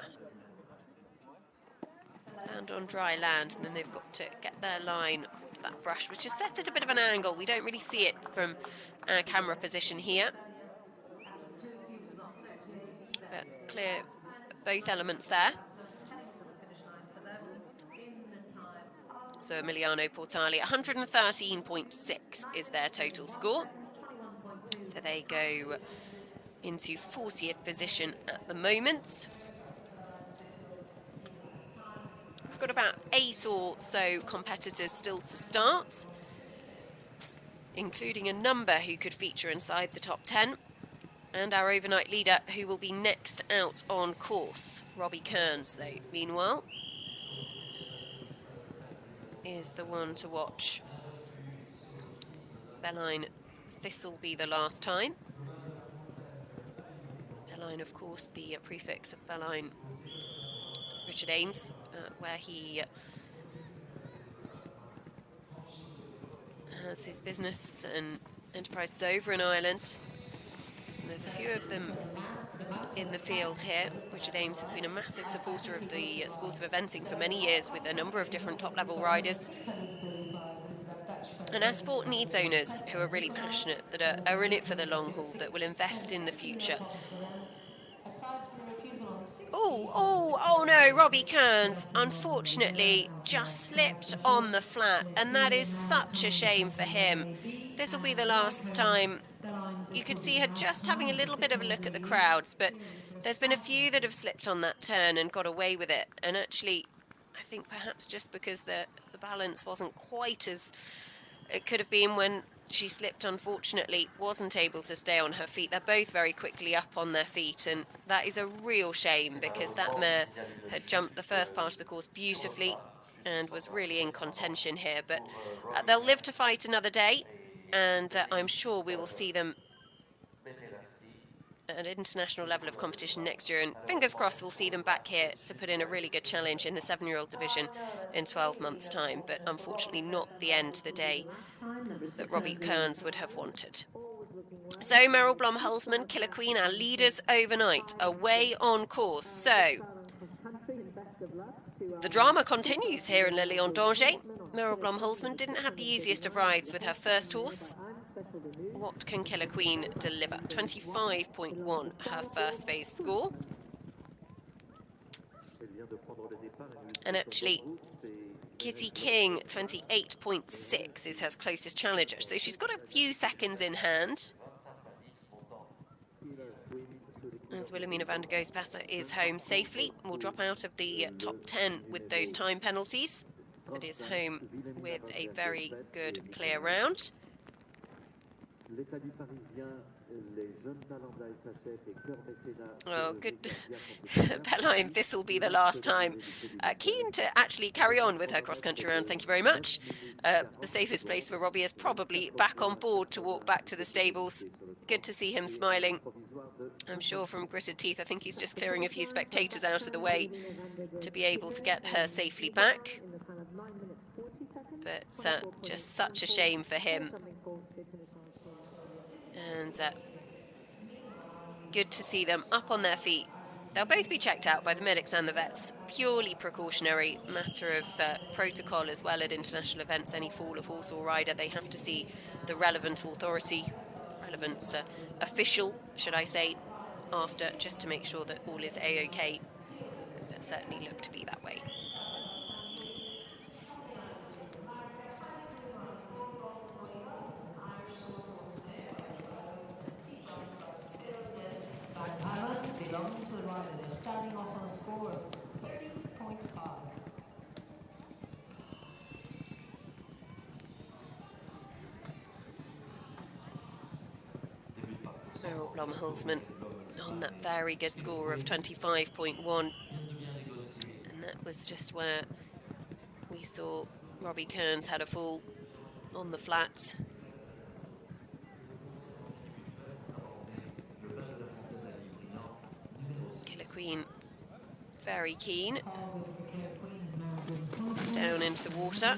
Land on dry land, and then they've got to get their line off that brush, which is set at a bit of an angle. We don't really see it from our camera position here. But clear both elements there. So Emiliano Portali, 113.6 is their total score. So they go into 40th position at the moment. We've got about 8 or so competitors still to start, including a number who could feature inside the top 10. And our overnight leader, who will be next out on course, Robbie Kearns, though, meanwhile, is the one to watch. Belline Thistle be the last time. Belline, of course, the prefix of Belline Richard Ames, where he has his business and enterprises over in Ireland. And there's a few of them in the field here. Richard Ames has been a massive supporter of the sport of eventing for many years with a number of different top-level riders. And our sport needs owners who are really passionate, that are in it for the long haul, that will invest in the future. Oh no, Robbie Kearns, unfortunately, just slipped on the flat, and that is such a shame for him. This will be the last time. You could see her just having a little bit of a look at the crowds, but there's been a few that have slipped on that turn and got away with it. And actually, I think perhaps just because the balance wasn't quite as it could have been when she slipped, unfortunately, wasn't able to stay on her feet. They're both very quickly up on their feet, and that is a real shame because that mare had jumped the first part of the course beautifully and was really in contention here. But they'll live to fight another day, and I'm sure we will see them at an international level of competition next year, and fingers crossed we'll see them back here to put in a really good challenge in the 7-year-old division in 12 months' time, but unfortunately not the end of the day that Robbie Kearns would have wanted. So Meryl Blom-Hulsman, Killer Queen, our leaders overnight, away on course. So The drama continues here in Le Lion d'Angers. Meryl Blom-Holzmann didn't have the easiest of rides with her first horse. What can Killer Queen deliver? 25.1, her first phase score. And actually, Kitty King, 28.6 is her closest challenger. So she's got a few seconds in hand. As Wilhelmina van der Goospatter is home safely, will drop out of the top 10 with those time penalties. It is home with a very good clear round. Oh, good. Belline, this will be the last time. Keen to actually carry on with her cross-country round, thank you very much. The safest place for Robbie is probably back on board to walk back to the stables. Good to see him smiling. I'm sure from gritted teeth, I think he's just clearing a few spectators out of the way to be able to get her safely back. But just such a shame for him. And good to see them up on their feet. They'll both be checked out by the medics and the vets. Purely precautionary, matter of protocol as well at international events. Any fall of horse or rider, they have to see the relevant authority, relevant official, should I say, after, just to make sure that all is A-OK. That certainly looked to be that way. Belonging to the rider, they're starting off on a score of 30.5. Meryl Blom-Holzmann on that very good score of 25.1. And that was just where we saw Robbie Kearns had a fall on the flat. Killer Queen, very keen. Down into the water.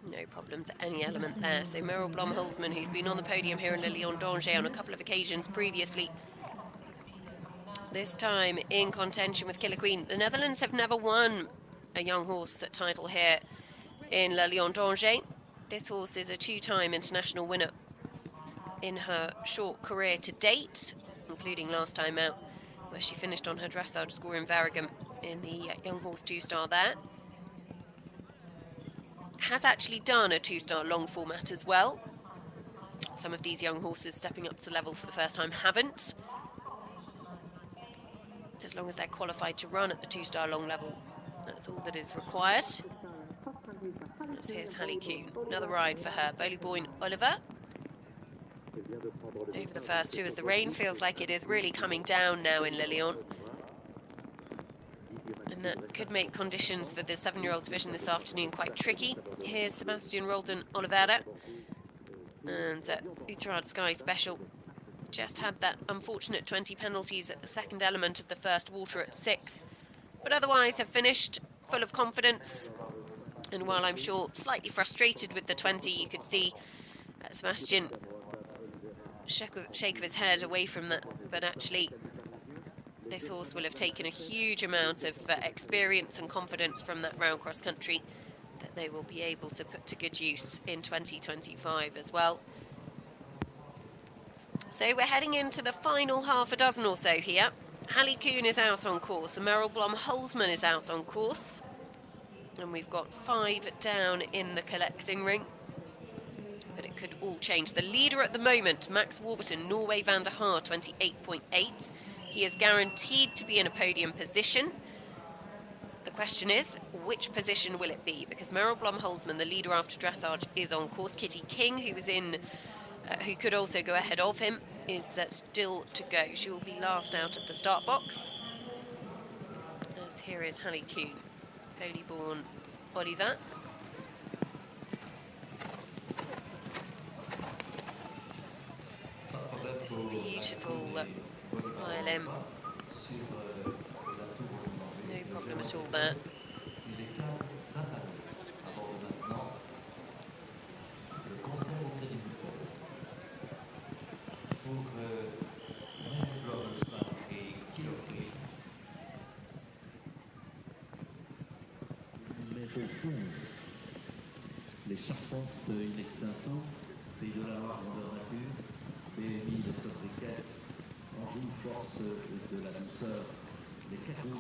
No problems at any element there. So Meryl Blom-Holzmann, who's been on the podium here in Le Lion d'Angers on a couple of occasions previously, this time in contention with Killer Queen. The Netherlands have never won a young horse title here in Le Lion d'Angers. This horse is a two-time international winner in her short career to date, including last time out, where she finished on her dressage score in Varigam in the young horse two-star there. Has actually done a two-star long format as well. Some of these young horses stepping up to level for the first time haven't. As long as they're qualified to run at the two-star long level, that's all that is required. Here's Hallie Kuhn, another ride for her. Bowley Boyne Oliver over the first two, as the rain feels like it is really coming down now in Le Lion. And that could make conditions for the 7-year-old division this afternoon quite tricky. Here's Sebastian Roldan Oliveira and Uterad Sky Special. Just had that unfortunate 20 penalties at the second element of the first water at 6, but otherwise have finished full of confidence. And while I'm sure slightly frustrated with the 20, you could see Sebastian shake of his head away from that, but actually this horse will have taken a huge amount of experience and confidence from that round cross country that they will be able to put to good use in 2025 as well. So we're heading into the final half a dozen or so here. Hallie Kuhn is out on course, and Meryl Blom-Holzmann is out on course. And we've got 5 down in the collecting ring. But it could all change. The leader at the moment, Max Warburton, Norway van der Haar, 28.8. He is guaranteed to be in a podium position. The question is, which position will it be? Because Meryl Blom-Holzmann, the leader after dressage, is on course. Kitty King, who was in, who could also go ahead of him, is still to go. She will be last out of the start box. As here is Hallie Kuhn, Holyborn Oliver. This beautiful violin. No problem at all there.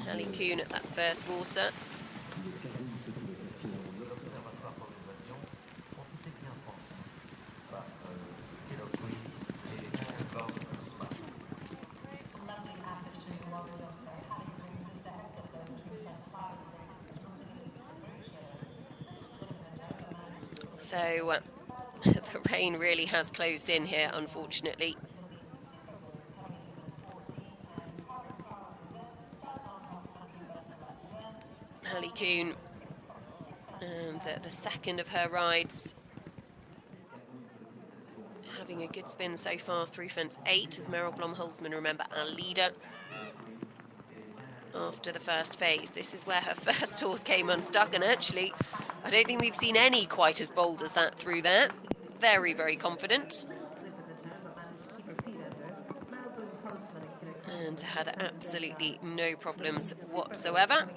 Hallie Kuhn at that first water. So the rain really has closed in here, unfortunately. Hallie Kuhn, and the second of her rides, having a good spin so far through fence 8, as Meryl Blom-Holzmann, remember, our leader after the first phase. This is where her first horse came unstuck, and actually I don't think we've seen any quite as bold as that through there. Very, very confident. And had absolutely no problems whatsoever.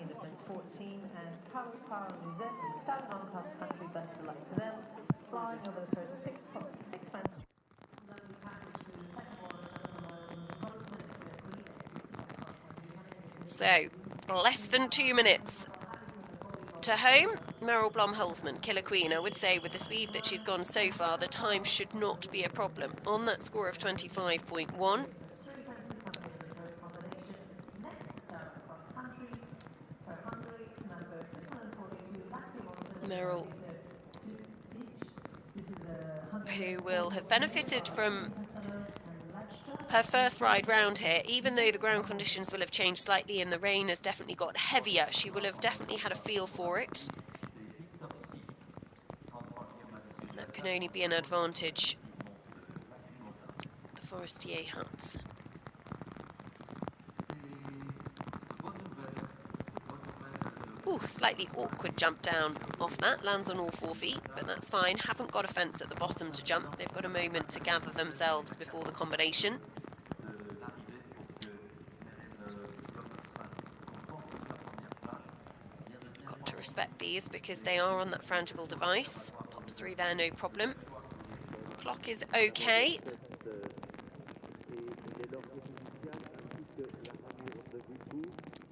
So, less than 2 minutes to home. Meryl Blom-Holzmann, Killer Queen. I would say with the speed that she's gone so far, the time should not be a problem. On that score of 25.1. Meryl, who will have benefited from her first ride round here, even though the ground conditions will have changed slightly and the rain has definitely got heavier, she will have definitely had a feel for it. That can only be an advantage. The Forestier huts. Ooh, slightly awkward jump down off that, lands on all 4 feet, but that's fine. Haven't got a fence at the bottom to jump. They've got a moment to gather themselves before the combination. Got to respect these because they are on that frangible device. Pops through there, no problem. Clock is okay.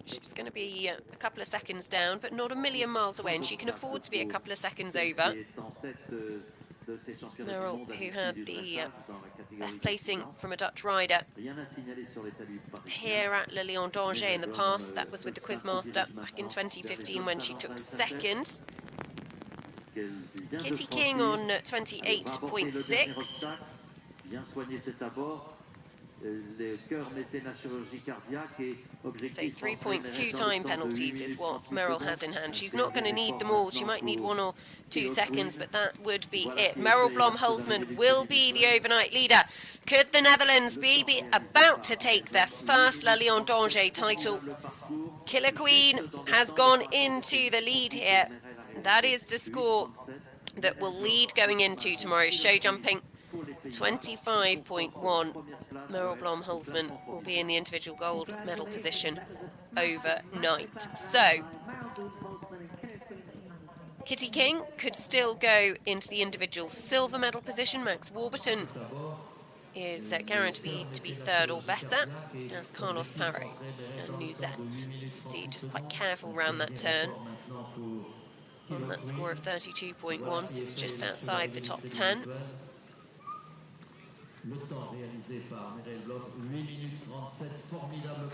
She's going to be a couple of seconds down, but not a million miles away, and she can afford to be a couple of seconds over. Meryl, who had the best placing from a Dutch rider here at Le Lion d'Angers in the past. That was with the Quizmaster back in 2015 when she took second. Kitty King on 28.6. So 3.2 time penalties is what Meryl has in hand. She's not going to need them all. She might need 1 or 2 seconds, but that would be it. Meryl Blom-Holzmann will be the overnight leader. Could the Netherlands be about to take their first La Lion d'Angers title? Killer Queen has gone into the lead here. That is the score that will lead going into tomorrow's show jumping. 25.1. Meryl Blom-Holzmann will be in the individual gold medal position overnight. So, Kitty King could still go into the individual silver medal position. Max Warburton is guaranteed to be third or better, as Carlos Parot and Nuzette. You can see just quite careful around that turn. On that score of 32.1, sits just outside the top 10.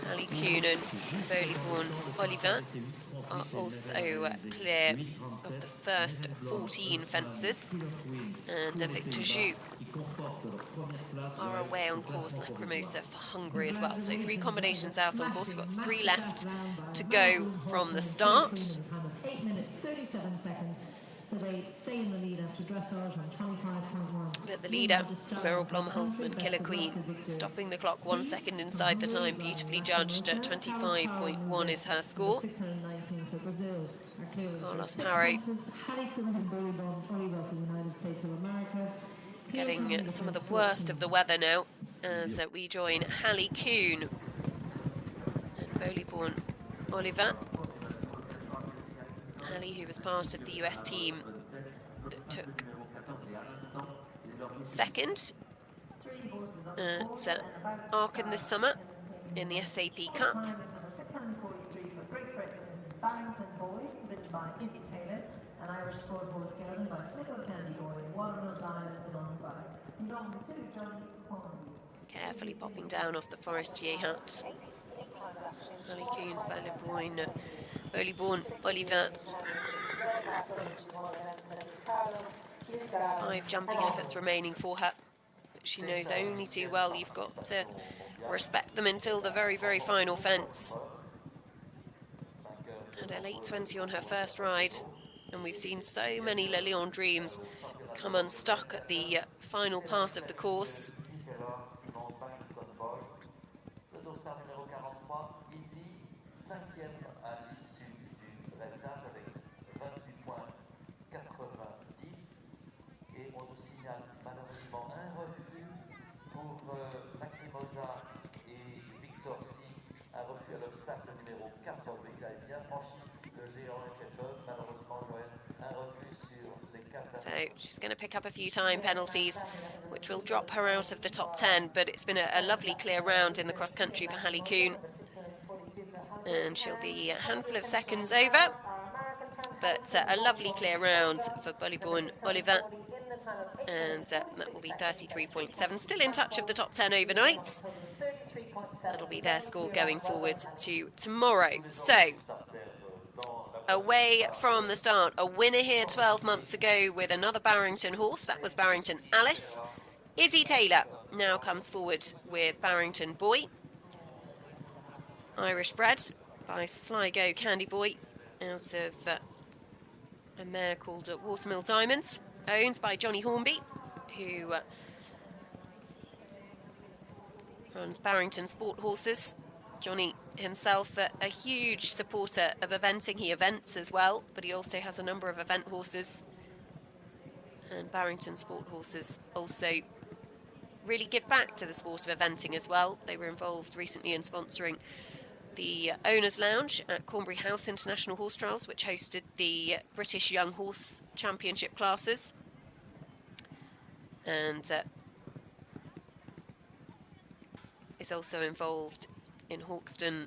Hallie Kuhn and Boliborn Oliver are also clear of the first 14 fences, and Victor Joux are away on course, Lacrimosa for Hungary as well. So 3 combinations out on course. We've got 3 left to go from the start. 8 minutes, 37 seconds. So they stay in the lead after dressage on 25.1. But the leader, Meryl Blom-Holzmann, Killer Queen, stopping the clock 1 second inside the time, beautifully judged at 25.1 is her score. 619 for Brazil. Carlos Parot getting some of the worst of the weather now as we join Hallie Kuhn and Boliborn Oliver. Hallie, who was part of the US team that took second at Aachen this summer in the SAP Cup. Time is number 643 for Great Britain. This is Barrington Boy, ridden by Izzy Taylor, and Irish scored horse gelding by Snickle Candy Boy, Watermill Diamond belonged to Johnny Hornby. Carefully popping down off the forestier hat. Ali Coons, Boliborn, Oliver. 5 jumping efforts remaining for her. But she knows only too well you've got to respect them until the very, very final fence. And a late 20 on her first ride. And we've seen so many Le Lion Dreams come unstuck at the final part of the course. So she's going to pick up a few time penalties, which will drop her out of the top 10, but it's been a lovely clear round in the cross country for Hallie Coon. And she'll be a handful of seconds over, but a lovely clear round for Boliborn Oliver. And that will be 33.7, still in touch of the top 10 overnight. That'll be their score going forward to tomorrow. So, away from the start, a winner here 12 months ago with another Barrington horse. That was Barrington Alice. Izzy Taylor now comes forward with Barrington Boy. Irish bred by Sligo Candy Boy out of a mare called Watermill Diamonds, owned by Johnny Hornby, who runs Barrington Sport Horses. Johnny himself a huge supporter of eventing. He events as well, but he also has a number of event horses. And Barrington Sport Horses also really give back to the sport of eventing as well. They were involved recently in sponsoring the Owners Lounge at Cornbury House International Horse Trials, which hosted the British Young Horse Championship classes. And is also involved in Hawkston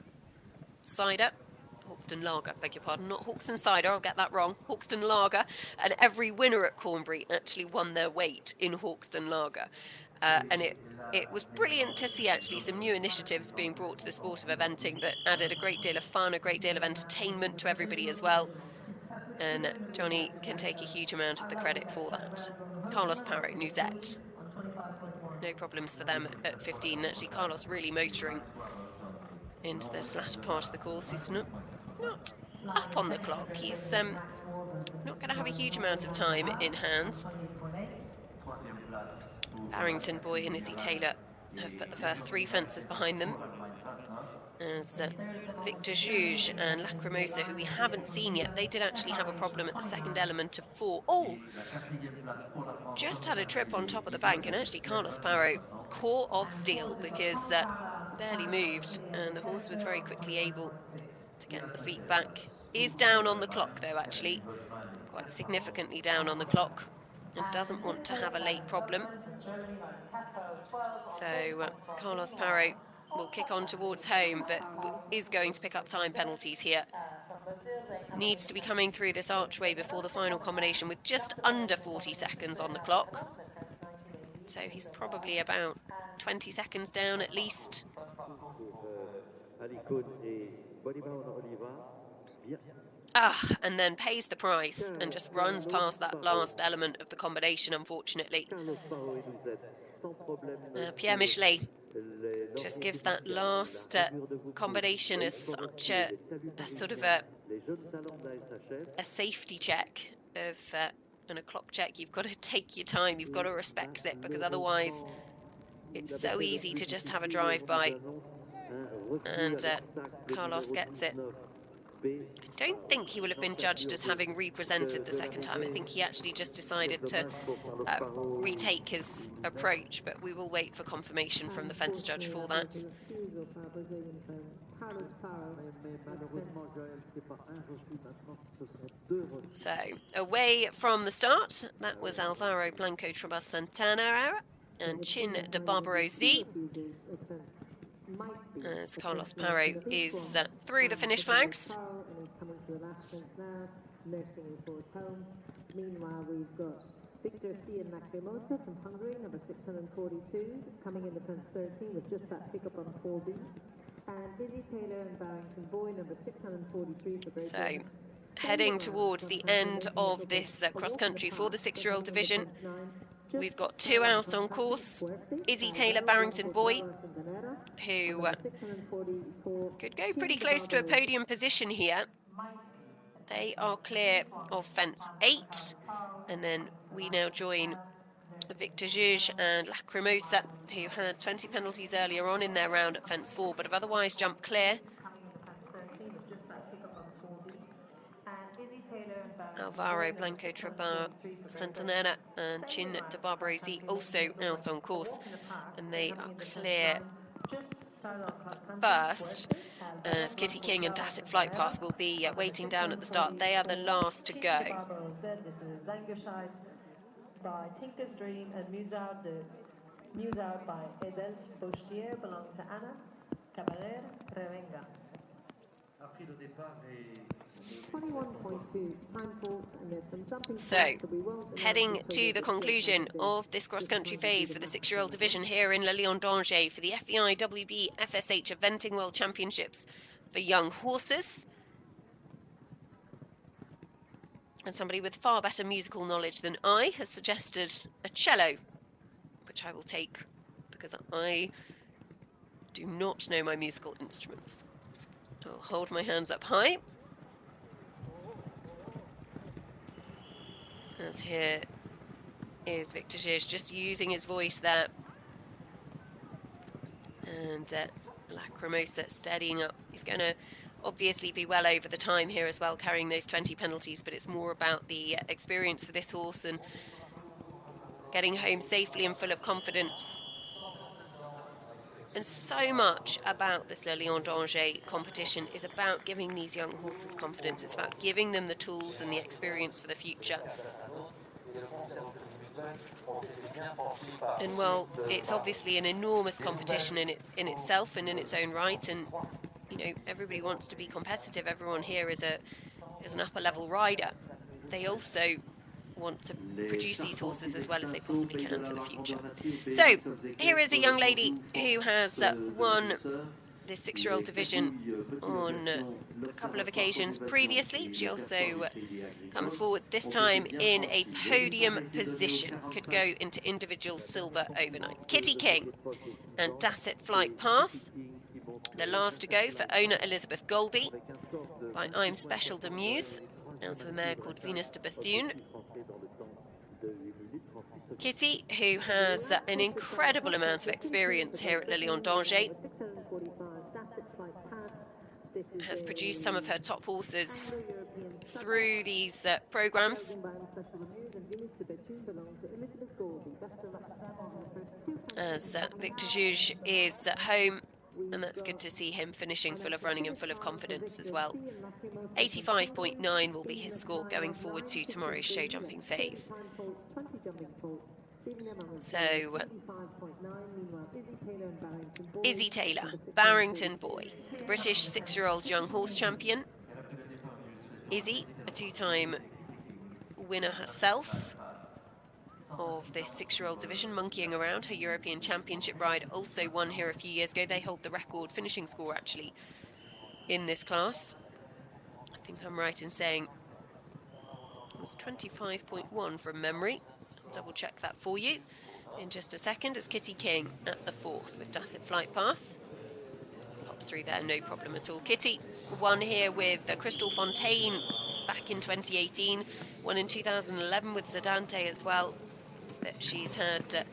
Cider, Hawkston Lager, beg your pardon, not Hawkston Cider, I'll get that wrong, Hawkston Lager, and every winner at Cornbury actually won their weight in Hawkston Lager. And it was brilliant to see actually some new initiatives being brought to the sport of eventing that added a great deal of fun, a great deal of entertainment to everybody as well. And Johnny can take a huge amount of the credit for that. Carlos Parro, Nuzette. No problems for them at 15. Actually, Carlos really motoring into the latter part of the course. He's not up on the clock. He's not going to have a huge amount of time in hand. Barrington Boy and Izzy Taylor have put the first 3 fences behind them, as Victor Juge and Lacrimosa, who we haven't seen yet, they did actually have a problem at the second element of 4. Oh! Just had a trip on top of the bank, and actually Carlos Parro, core of steel, because barely moved, and the horse was very quickly able to get the feet back. Is down on the clock though, actually, quite significantly down on the clock, and doesn't want to have a late problem. So Carlos Parro will kick on towards home, but is going to pick up time penalties here. Needs to be coming through this archway before the final combination with just under 40 seconds on the clock. So he's probably about 20 seconds down at least. And then pays the price and just runs past that last element of the combination, unfortunately. Pierre Michelet just gives that last combination as such a sort of a safety check of and a clock check. You've got to take your time, you've got to respect it, because otherwise it's so easy to just have a drive-by. And Carlos gets it. I don't think he will have been judged as having represented the second time. I think he actually just decided to retake his approach, but we will wait for confirmation from the fence judge for that. So, away from the start, that was Alvaro Blanco Trabas Santana and Chin de Barbaro Z. As Carlos Paro is through the finish flags. Meanwhile, we've got Victor C. and Lacrimosa from Hungary, number 642, coming in the fence 13 with just that pickup on 4B. And Izzy Taylor and Barrington Boy, number 643 for Great Britain. So, heading towards the end of this cross-country for the 6-year-old division. We've got 2 out on course. Izzy Taylor, Barrington Boy, who could go pretty close to a podium position here. They are clear of fence 8. And then we now join Victor Juge and Lacrimosa, who had 20 penalties earlier on in their round at fence 4, but have otherwise jumped clear. Alvaro Blanco Trabas Santanera and Chin de Barbaro Z also out on course, and they are clear first, as Kitty King and Dasset Flight Path will be waiting down at the start. They are the last to go. This is Zangerscheid by Tinker's Dream and Muse Out by Edelf Bostier belong to Anna Caballer Rerenga. 21.2 time faults, and there's some jumping. So, heading to the conclusion of this cross-country phase for the 6-year-old division here in Le Lion d'Angers for the FEI WBFSH Eventing World Championships for young horses. And somebody with far better musical knowledge than I has suggested a cello, which I will take because I do not know my musical instruments. I'll hold my hands up high. As here is Victor Juge just using his voice there. And Lacrimosa steadying up. He's going to obviously be well over the time here as well, carrying those 20 penalties, but it's more about the experience for this horse and getting home safely and full of confidence. And so much about this Le Lion d'Angers competition is about giving these young horses confidence. It's about giving them the tools and the experience for the future. And well, it's obviously an enormous competition in itself and in its own right. And you know, everybody wants to be competitive. Everyone here is an upper level rider. They also want to produce these horses as well as they possibly can for the future. So here is a young lady who has won the 6-year-old division on a couple of occasions previously. She also comes forward this time in a podium position, could go into individual silver overnight. Kitty King and Dasset Flight Path, the last to go for owner Elizabeth Golby by I'm Special de Muse, out of a mare called Venus de Bethune. Kitty, who has an incredible amount of experience here at Le Lion d'Angers, has produced some of her top horses through these programs. As Victor Juge is at home, and that's good to see him finishing full of running and full of confidence as well. 85.9 will be his score going forward to tomorrow's show jumping phase. So, Izzy Taylor, Barrington Boy, the British 6-year-old young horse champion. Izzy, a 2-time winner herself of this 6-year-old division, monkeying around. Her European Championship ride also won here a few years ago. They hold the record finishing score, actually, in this class. I think I'm right in saying it was 25.1 from memory. I'll double check that for you in just a second, as Kitty King at the 4th with Dasset Flight Path. Pops through there, no problem at all. Kitty won here with Crystal Fontaine back in 2018, won in 2011 with Zedante as well. But she's had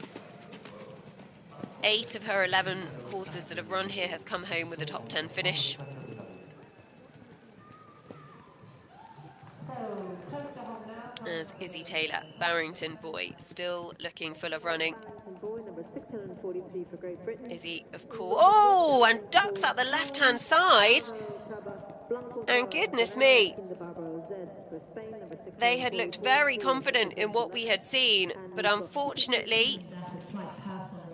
8 of her 11 horses that have run here have come home with a top 10 finish. As Izzy Taylor, Barrington Boy, still looking full of running. Number 643 for Great Britain. Izzy, of course. Oh, and ducks out the left-hand side. And goodness me, they had looked very confident in what we had seen, but unfortunately,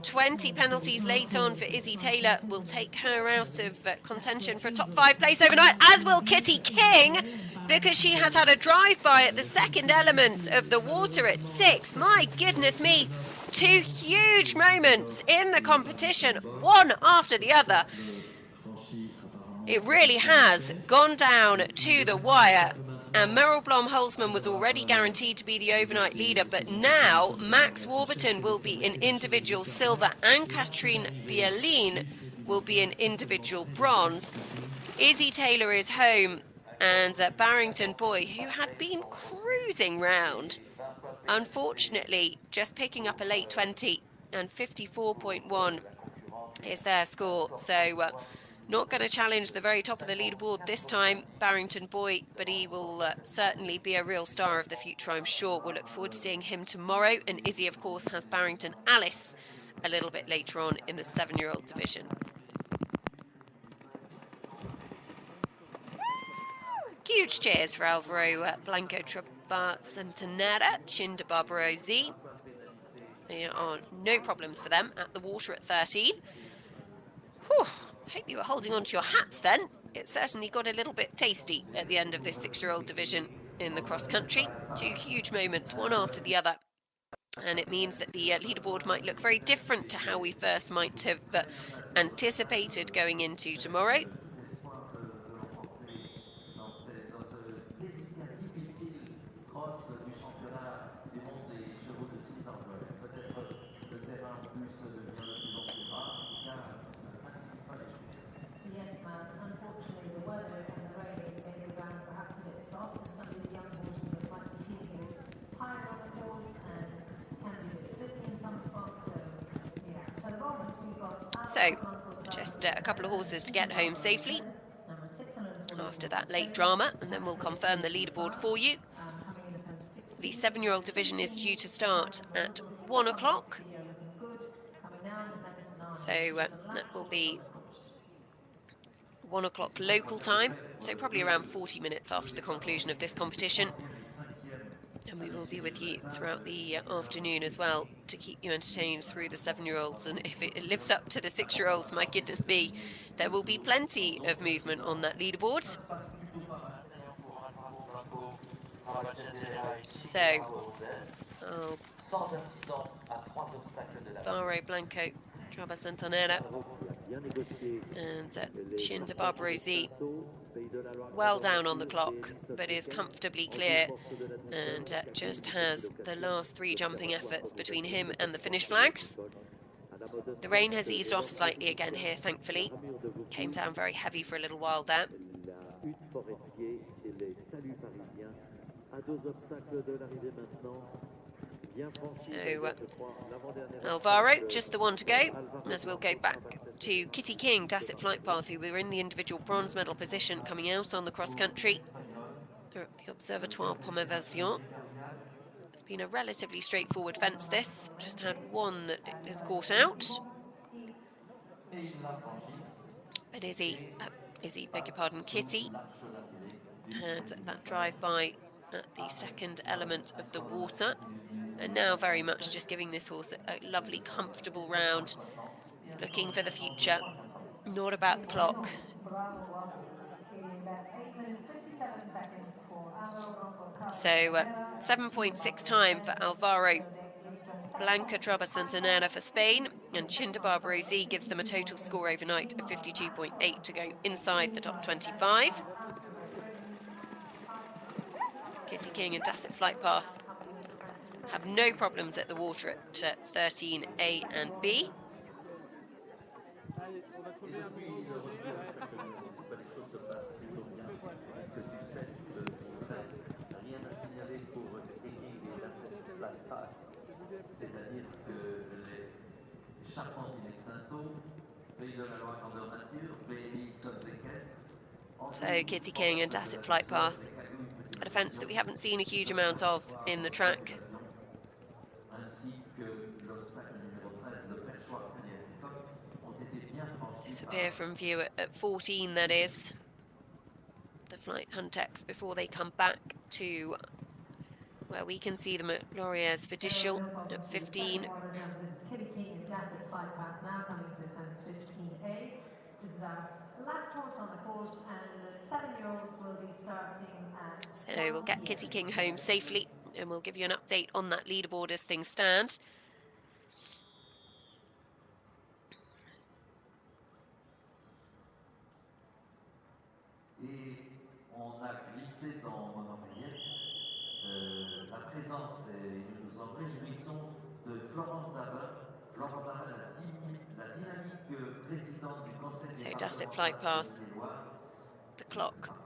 20 penalties late on for Izzy Taylor will take her out of contention for a top 5 place overnight, as will Kitty King, because she has had a drive-by at the second element of the water at 6. My goodness me, 2 huge moments in the competition, one after the other. It really has gone down to the wire. And Meryl Blom-Holzmann was already guaranteed to be the overnight leader, but now Max Warburton will be in individual silver and Katrine Bieline will be in individual bronze. Izzy Taylor is home, and Barrington Boy, who had been cruising round, unfortunately just picking up a late 20, and 54.1 is their score. So not going to challenge the very top of the leaderboard this time, Barrington Boy, but he will certainly be a real star of the future, I'm sure. We'll look forward to seeing him tomorrow. And Izzy, of course, has Barrington Alice a little bit later on in the 7-year-old division. Huge cheers for Alvaro Blanco Centenera, Chinda Barbaro Z. There are no problems for them at the water at 13. Whew. Hope you were holding on to your hats then. It certainly got a little bit tasty at the end of this 6-year-old division in the cross country. 2 huge moments, one after the other. And it means that the leaderboard might look very different to how we first might have anticipated going into tomorrow. So, just a couple of horses to get home safely after that late drama, and then we'll confirm the leaderboard for you. The 7-year-old division is due to start at 1 o'clock. So that will be 1 o'clock local time, so probably around 40 minutes after the conclusion of this competition. And we will be with you throughout the afternoon as well to keep you entertained through the 7-year-olds. And if it lives up to the 6-year-olds, my goodness me, there will be plenty of movement on that leaderboard. So, Alvaro Blanco Centenera and Chinda Barbaro Z, well down on the clock, but is comfortably clear, and just has the last 3 jumping efforts between him and the finish flags. The rain has eased off slightly again here, thankfully. Came down very heavy for a little while there. So Alvaro, just the one to go, as we'll go back to Kitty King, Dasset Flight Path, who were in the individual bronze medal position coming out on the cross country. They're at the Observatoire Pomme-Version. It's been a relatively straightforward fence, this. Just had one that is caught out. But Izzy, beg your pardon, Kitty had that drive-by at the second element of the water. And now very much just giving this horse a lovely, comfortable round, looking for the future, not about the clock. So 7.6 time for Alvaro Blanca Centenera for Spain, and Chinda Barbaro Z gives them a total score overnight of 52.8 to go inside the top 25. Kitty King and Dasset Flight Path have no problems at the water at 13A and B. So Kitty King and Dasset Flight Path had a fence that we haven't seen a huge amount of in the track. Disappear from view at 14, that is. The flight Huntex before they come back to where we can see them at Laurier's Vidicial at 15. This is Kitty King and Classic Flight Path now coming to fence 15A. This is our last horse on the course, and the 7-year-olds will be starting at. So we'll get Kitty King home safely, and we'll give you an update on that leaderboard as things stand. So Dasset Flight Path, the clock,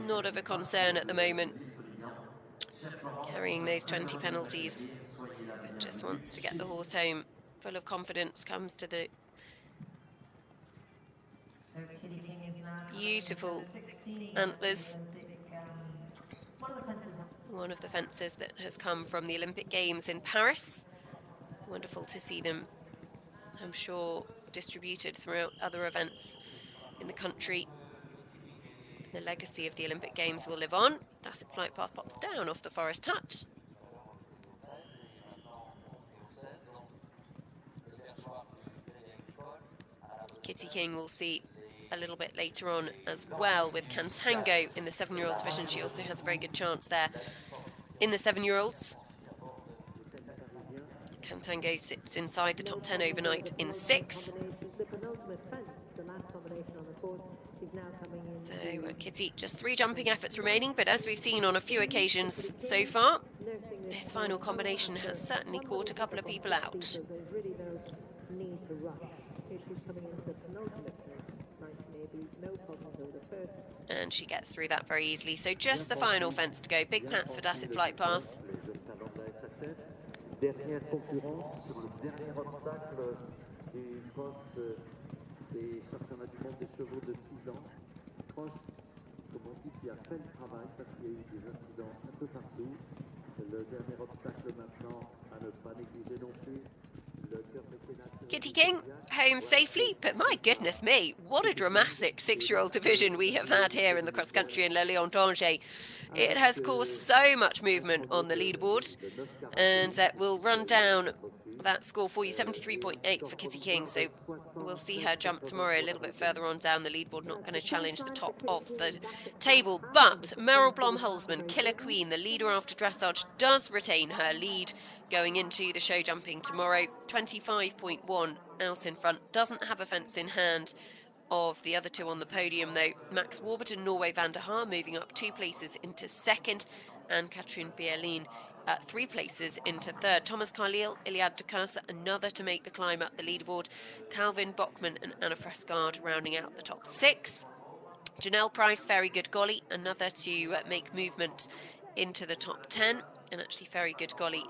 not of a concern at the moment. Carrying those 20 penalties, just wants to get the horse home. Full of confidence, comes to the beautiful antlers. One of the fences that has come from the Olympic Games in Paris. Wonderful to see them, I'm sure, distributed throughout other events in the country. The legacy of the Olympic Games will live on. Dasset Flight Path pops down off the Forest Touch. Kitty King will see a little bit later on as well with Cantango in the 7-year-old division. She also has a very good chance there in the 7-year-olds. Cantango sits inside the top 10 overnight in 6th. So Kitty, just 3 jumping efforts remaining, but as we've seen on a few occasions so far, this final combination has certainly caught a couple of people out. And she gets through that very easily. So just the final fence to go. Big pats for Dasset Flight Path. Dernière concurrence sur le dernier obstacle du cross des championnats du monde des chevaux de 6 ans. Cross, comme on dit, qui a fait le travail parce qu'il y a eu des incidents un peu partout. Le dernier obstacle maintenant à ne pas négliger non plus. Kitty King home safely, but my goodness me, what a dramatic 6-year-old division we have had here in the cross country in Le Lion d'Angers. It has caused so much movement on the leaderboard, and we'll run down that score for you, 73.8 for Kitty King. So we'll see her jump tomorrow a little bit further on down the leaderboard, not going to challenge the top of the table. But Meryl Blom-Holzmann, Killer Queen, the leader after dressage, does retain her lead going into the show jumping tomorrow. 25.1 out in front, doesn't have a fence in hand of the other two on the podium though. Max Warburton, Norway, Van der Haar moving up 2 places into 2nd, and Katrin Bierlin 3 places into 3rd. Thomas Carlile, Iliad de Casa, another to make the climb up the leaderboard. Calvin Bockman and Anna Frescard rounding out the top 6. Janelle Price, Very Good Golly, another to make movement into the top 10, and actually Very Good Golly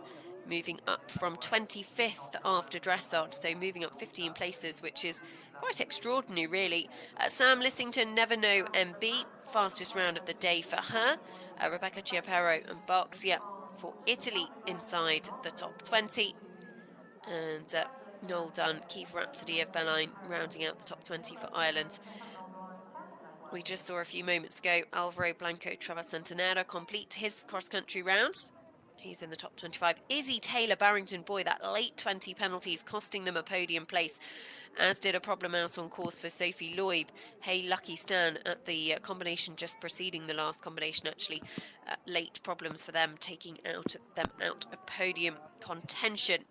moving up from 25th after dressage, so moving up 15 places, which is quite extraordinary really. Sam Lissington, Never Know MB, fastest round of the day for her. Rebecca Chiapero and Boxia for Italy inside the top 20, and Noel Dunn, Keith Rhapsody of Belline rounding out the top 20 for Ireland. We just saw a few moments ago Alvaro Blanco Travacentenera complete his cross-country round. He's in the top 25. Izzy Taylor Barrington, boy, that late 20 penalties costing them a podium place, as did a problem out on course for Sophie Loib. Hey, Lucky Stan at the combination just preceding the last combination, actually. Late problems for them, taking them out of podium contention.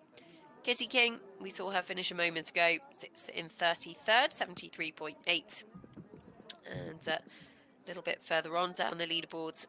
Kitty King, we saw her finish a moment ago, sits in 33rd, 73.8. And a little bit further on down the leaderboards,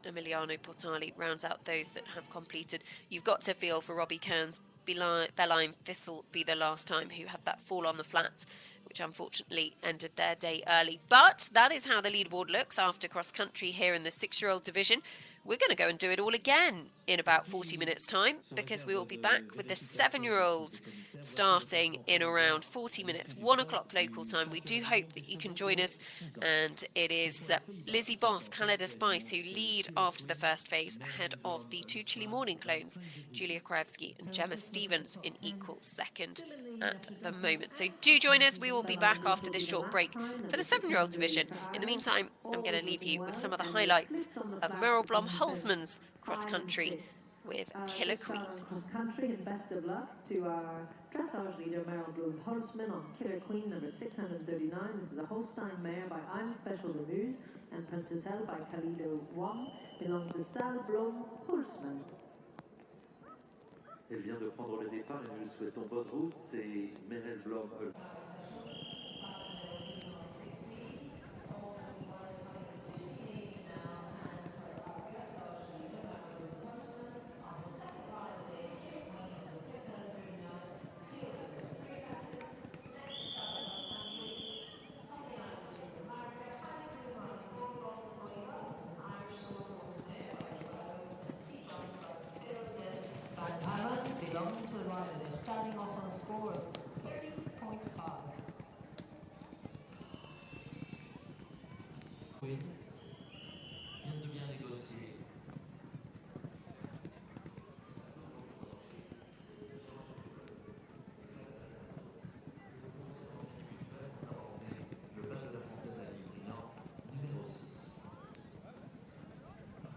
Emiliano Portali rounds out those that have completed. You've got to feel for Robbie Kearns. Belline Thistle be the last time who had that fall on the flats, which unfortunately ended their day early. But that is how the leaderboard looks after cross country here in the 6-year-old division. we're going to go and do it all again in about 40 minutes time, because we will be back with the 7-year-old starting in around 40 minutes, 1 o'clock local time. We do hope that you can join us, and it is Lizzie Both, Canada Spice, who lead after the first phase ahead of the 2 Chile morning clones, Julia Krajewski and Gemma Stevens in equal second at the moment. So do join us. We will be back after this short break for the 7-year-old division. In the meantime, I'm going to leave you with some of the highlights of Meryl Blom Holzman's cross country with Killer Queen. Cross country, and best of luck to our dressage leader Meryl Blom Holzman on Killer Queen number 639. This is a Holstein mare by Ein Special Reviews and Princess Hell by Kalido One, belong to Stahl Blom Holzman. Elle vient de prendre le départ et nous lui souhaitons bonne route. C'est Meryl Blom. Belonging to the rider, they're starting off on a score of 30.5. Oui. Vient de bien négocier. Le pas de la fontaine à Libriand, numéro 6.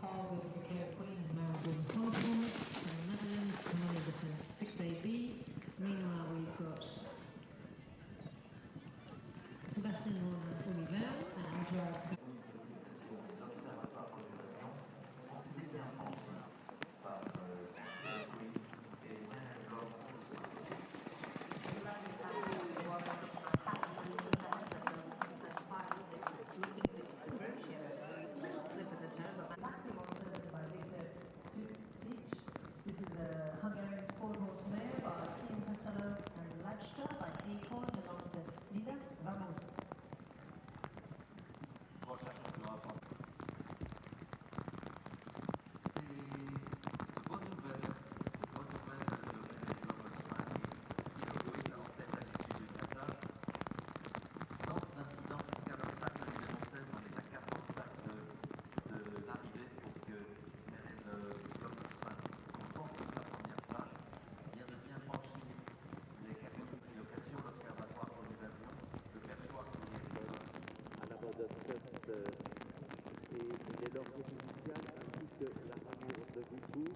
Call with the Killer Queen, Meryl Blom Holzman, from the Netherlands, Commander Defense 6AB. Meanwhile, we've got Sebastian Oliver and Gerard. This is a Hungarian sport horse mare by Kim Pasalo and Lajta by Acorn, belong to Lida Vamos. Bonne nouvelle de Meryl Blom Holzman qui le Queen en tête à l'issue du dressage. Sans incident jusqu'à l'obstacle numéro 16, on est à 4 obstacles de l'arrivée pour que Meryl Blom Holzman conforte sa première place. Vient de bien franchir les catégories de location, l'observatoire pour l'évasion, le perchoir pour les À la bande Cups et les normes initiales ainsi que la ramure de Boubou,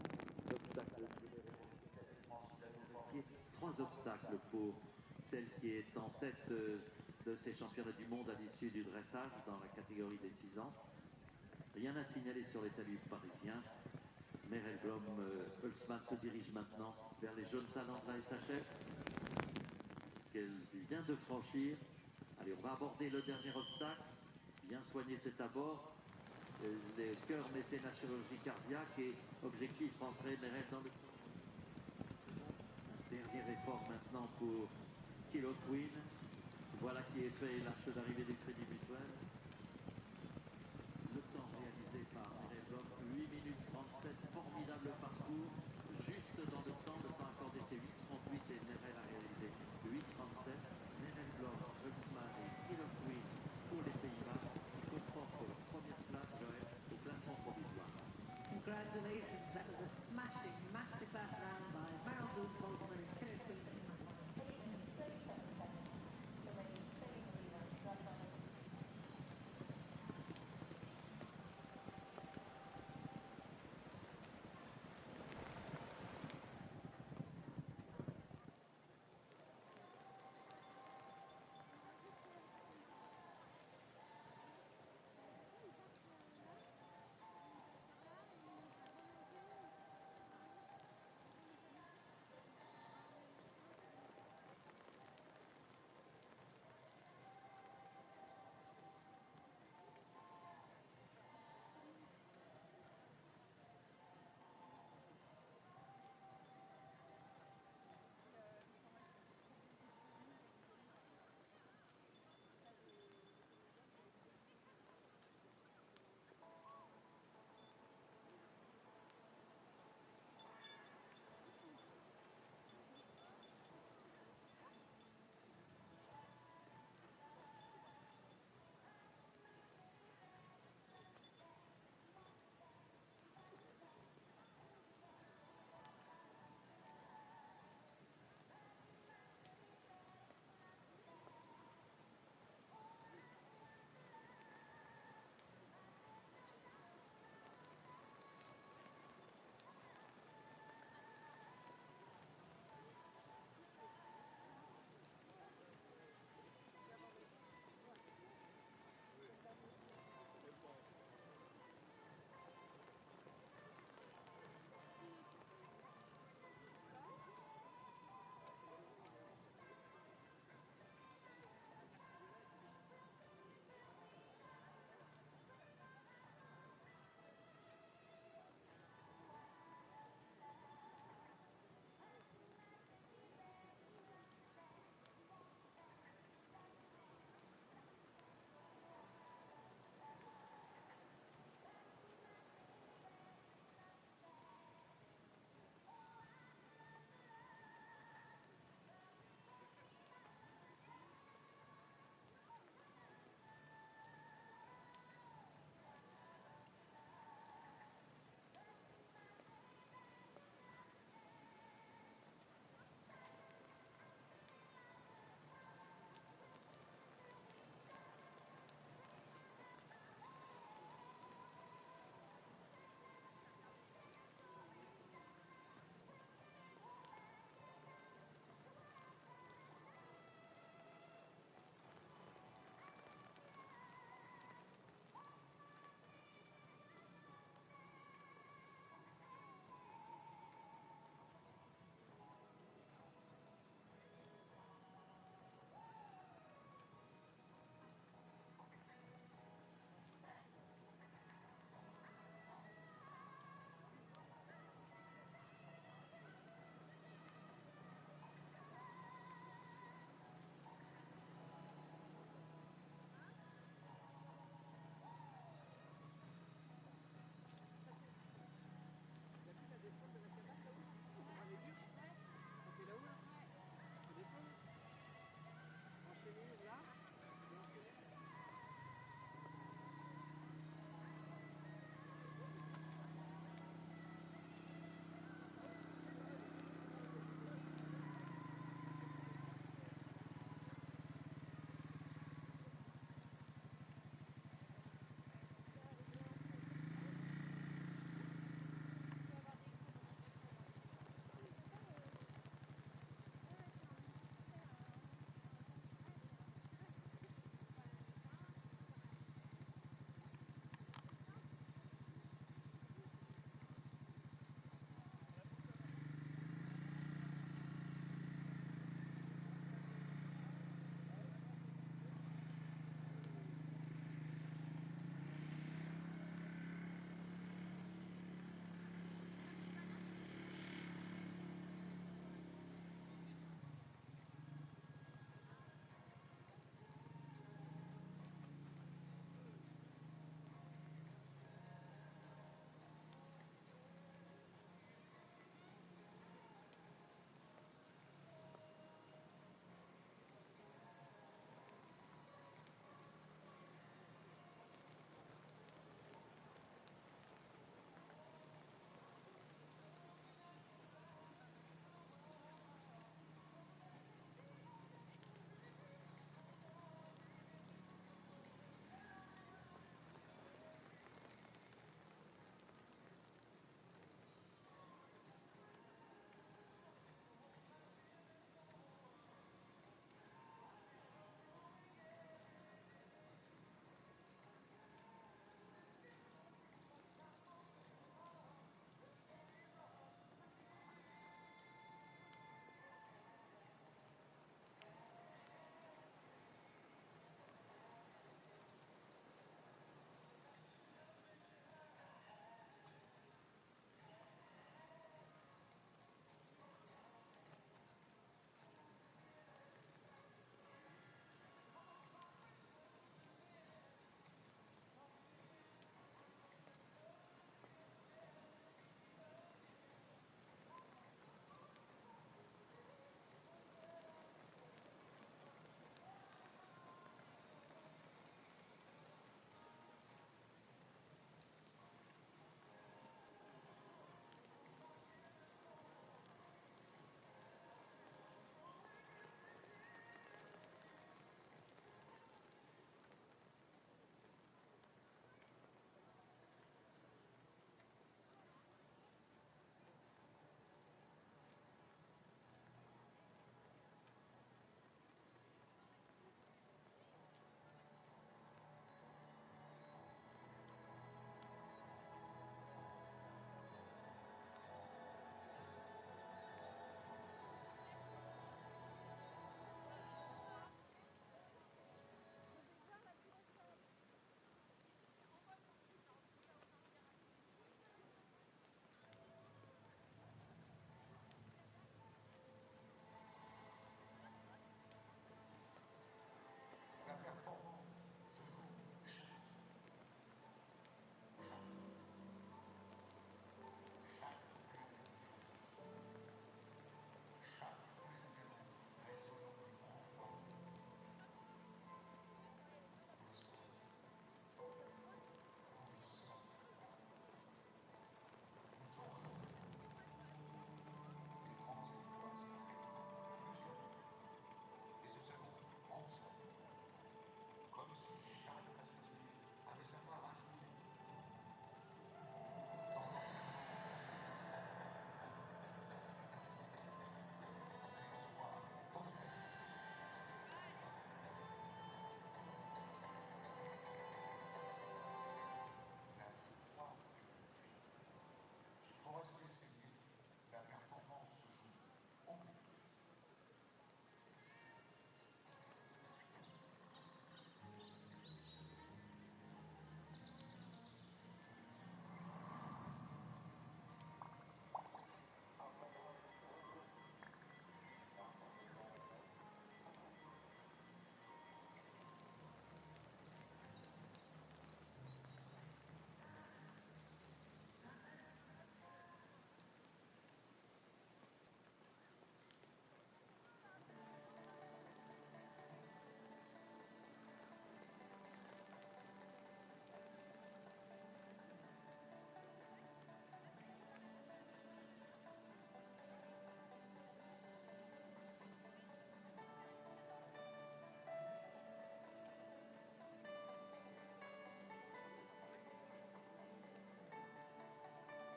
l'obstacle numéro 7. 3 obstacles pour celle qui est en tête de ces championnats du monde à l'issue du dressage dans la catégorie des 6 ans. Rien à signaler sur les talus parisiens. Meryl Blom Holzman se dirige maintenant vers les jeunes talents de la SHF qu'elle vient de franchir. Allez, on va aborder le dernier obstacle. Bien soigner cet abord. Les cœurs mécénat chirurgie cardiaque et objectif rentrer Meryl dans le dernier effort maintenant pour Killer Queen. Voilà qui est fait, l'arche d'arrivée du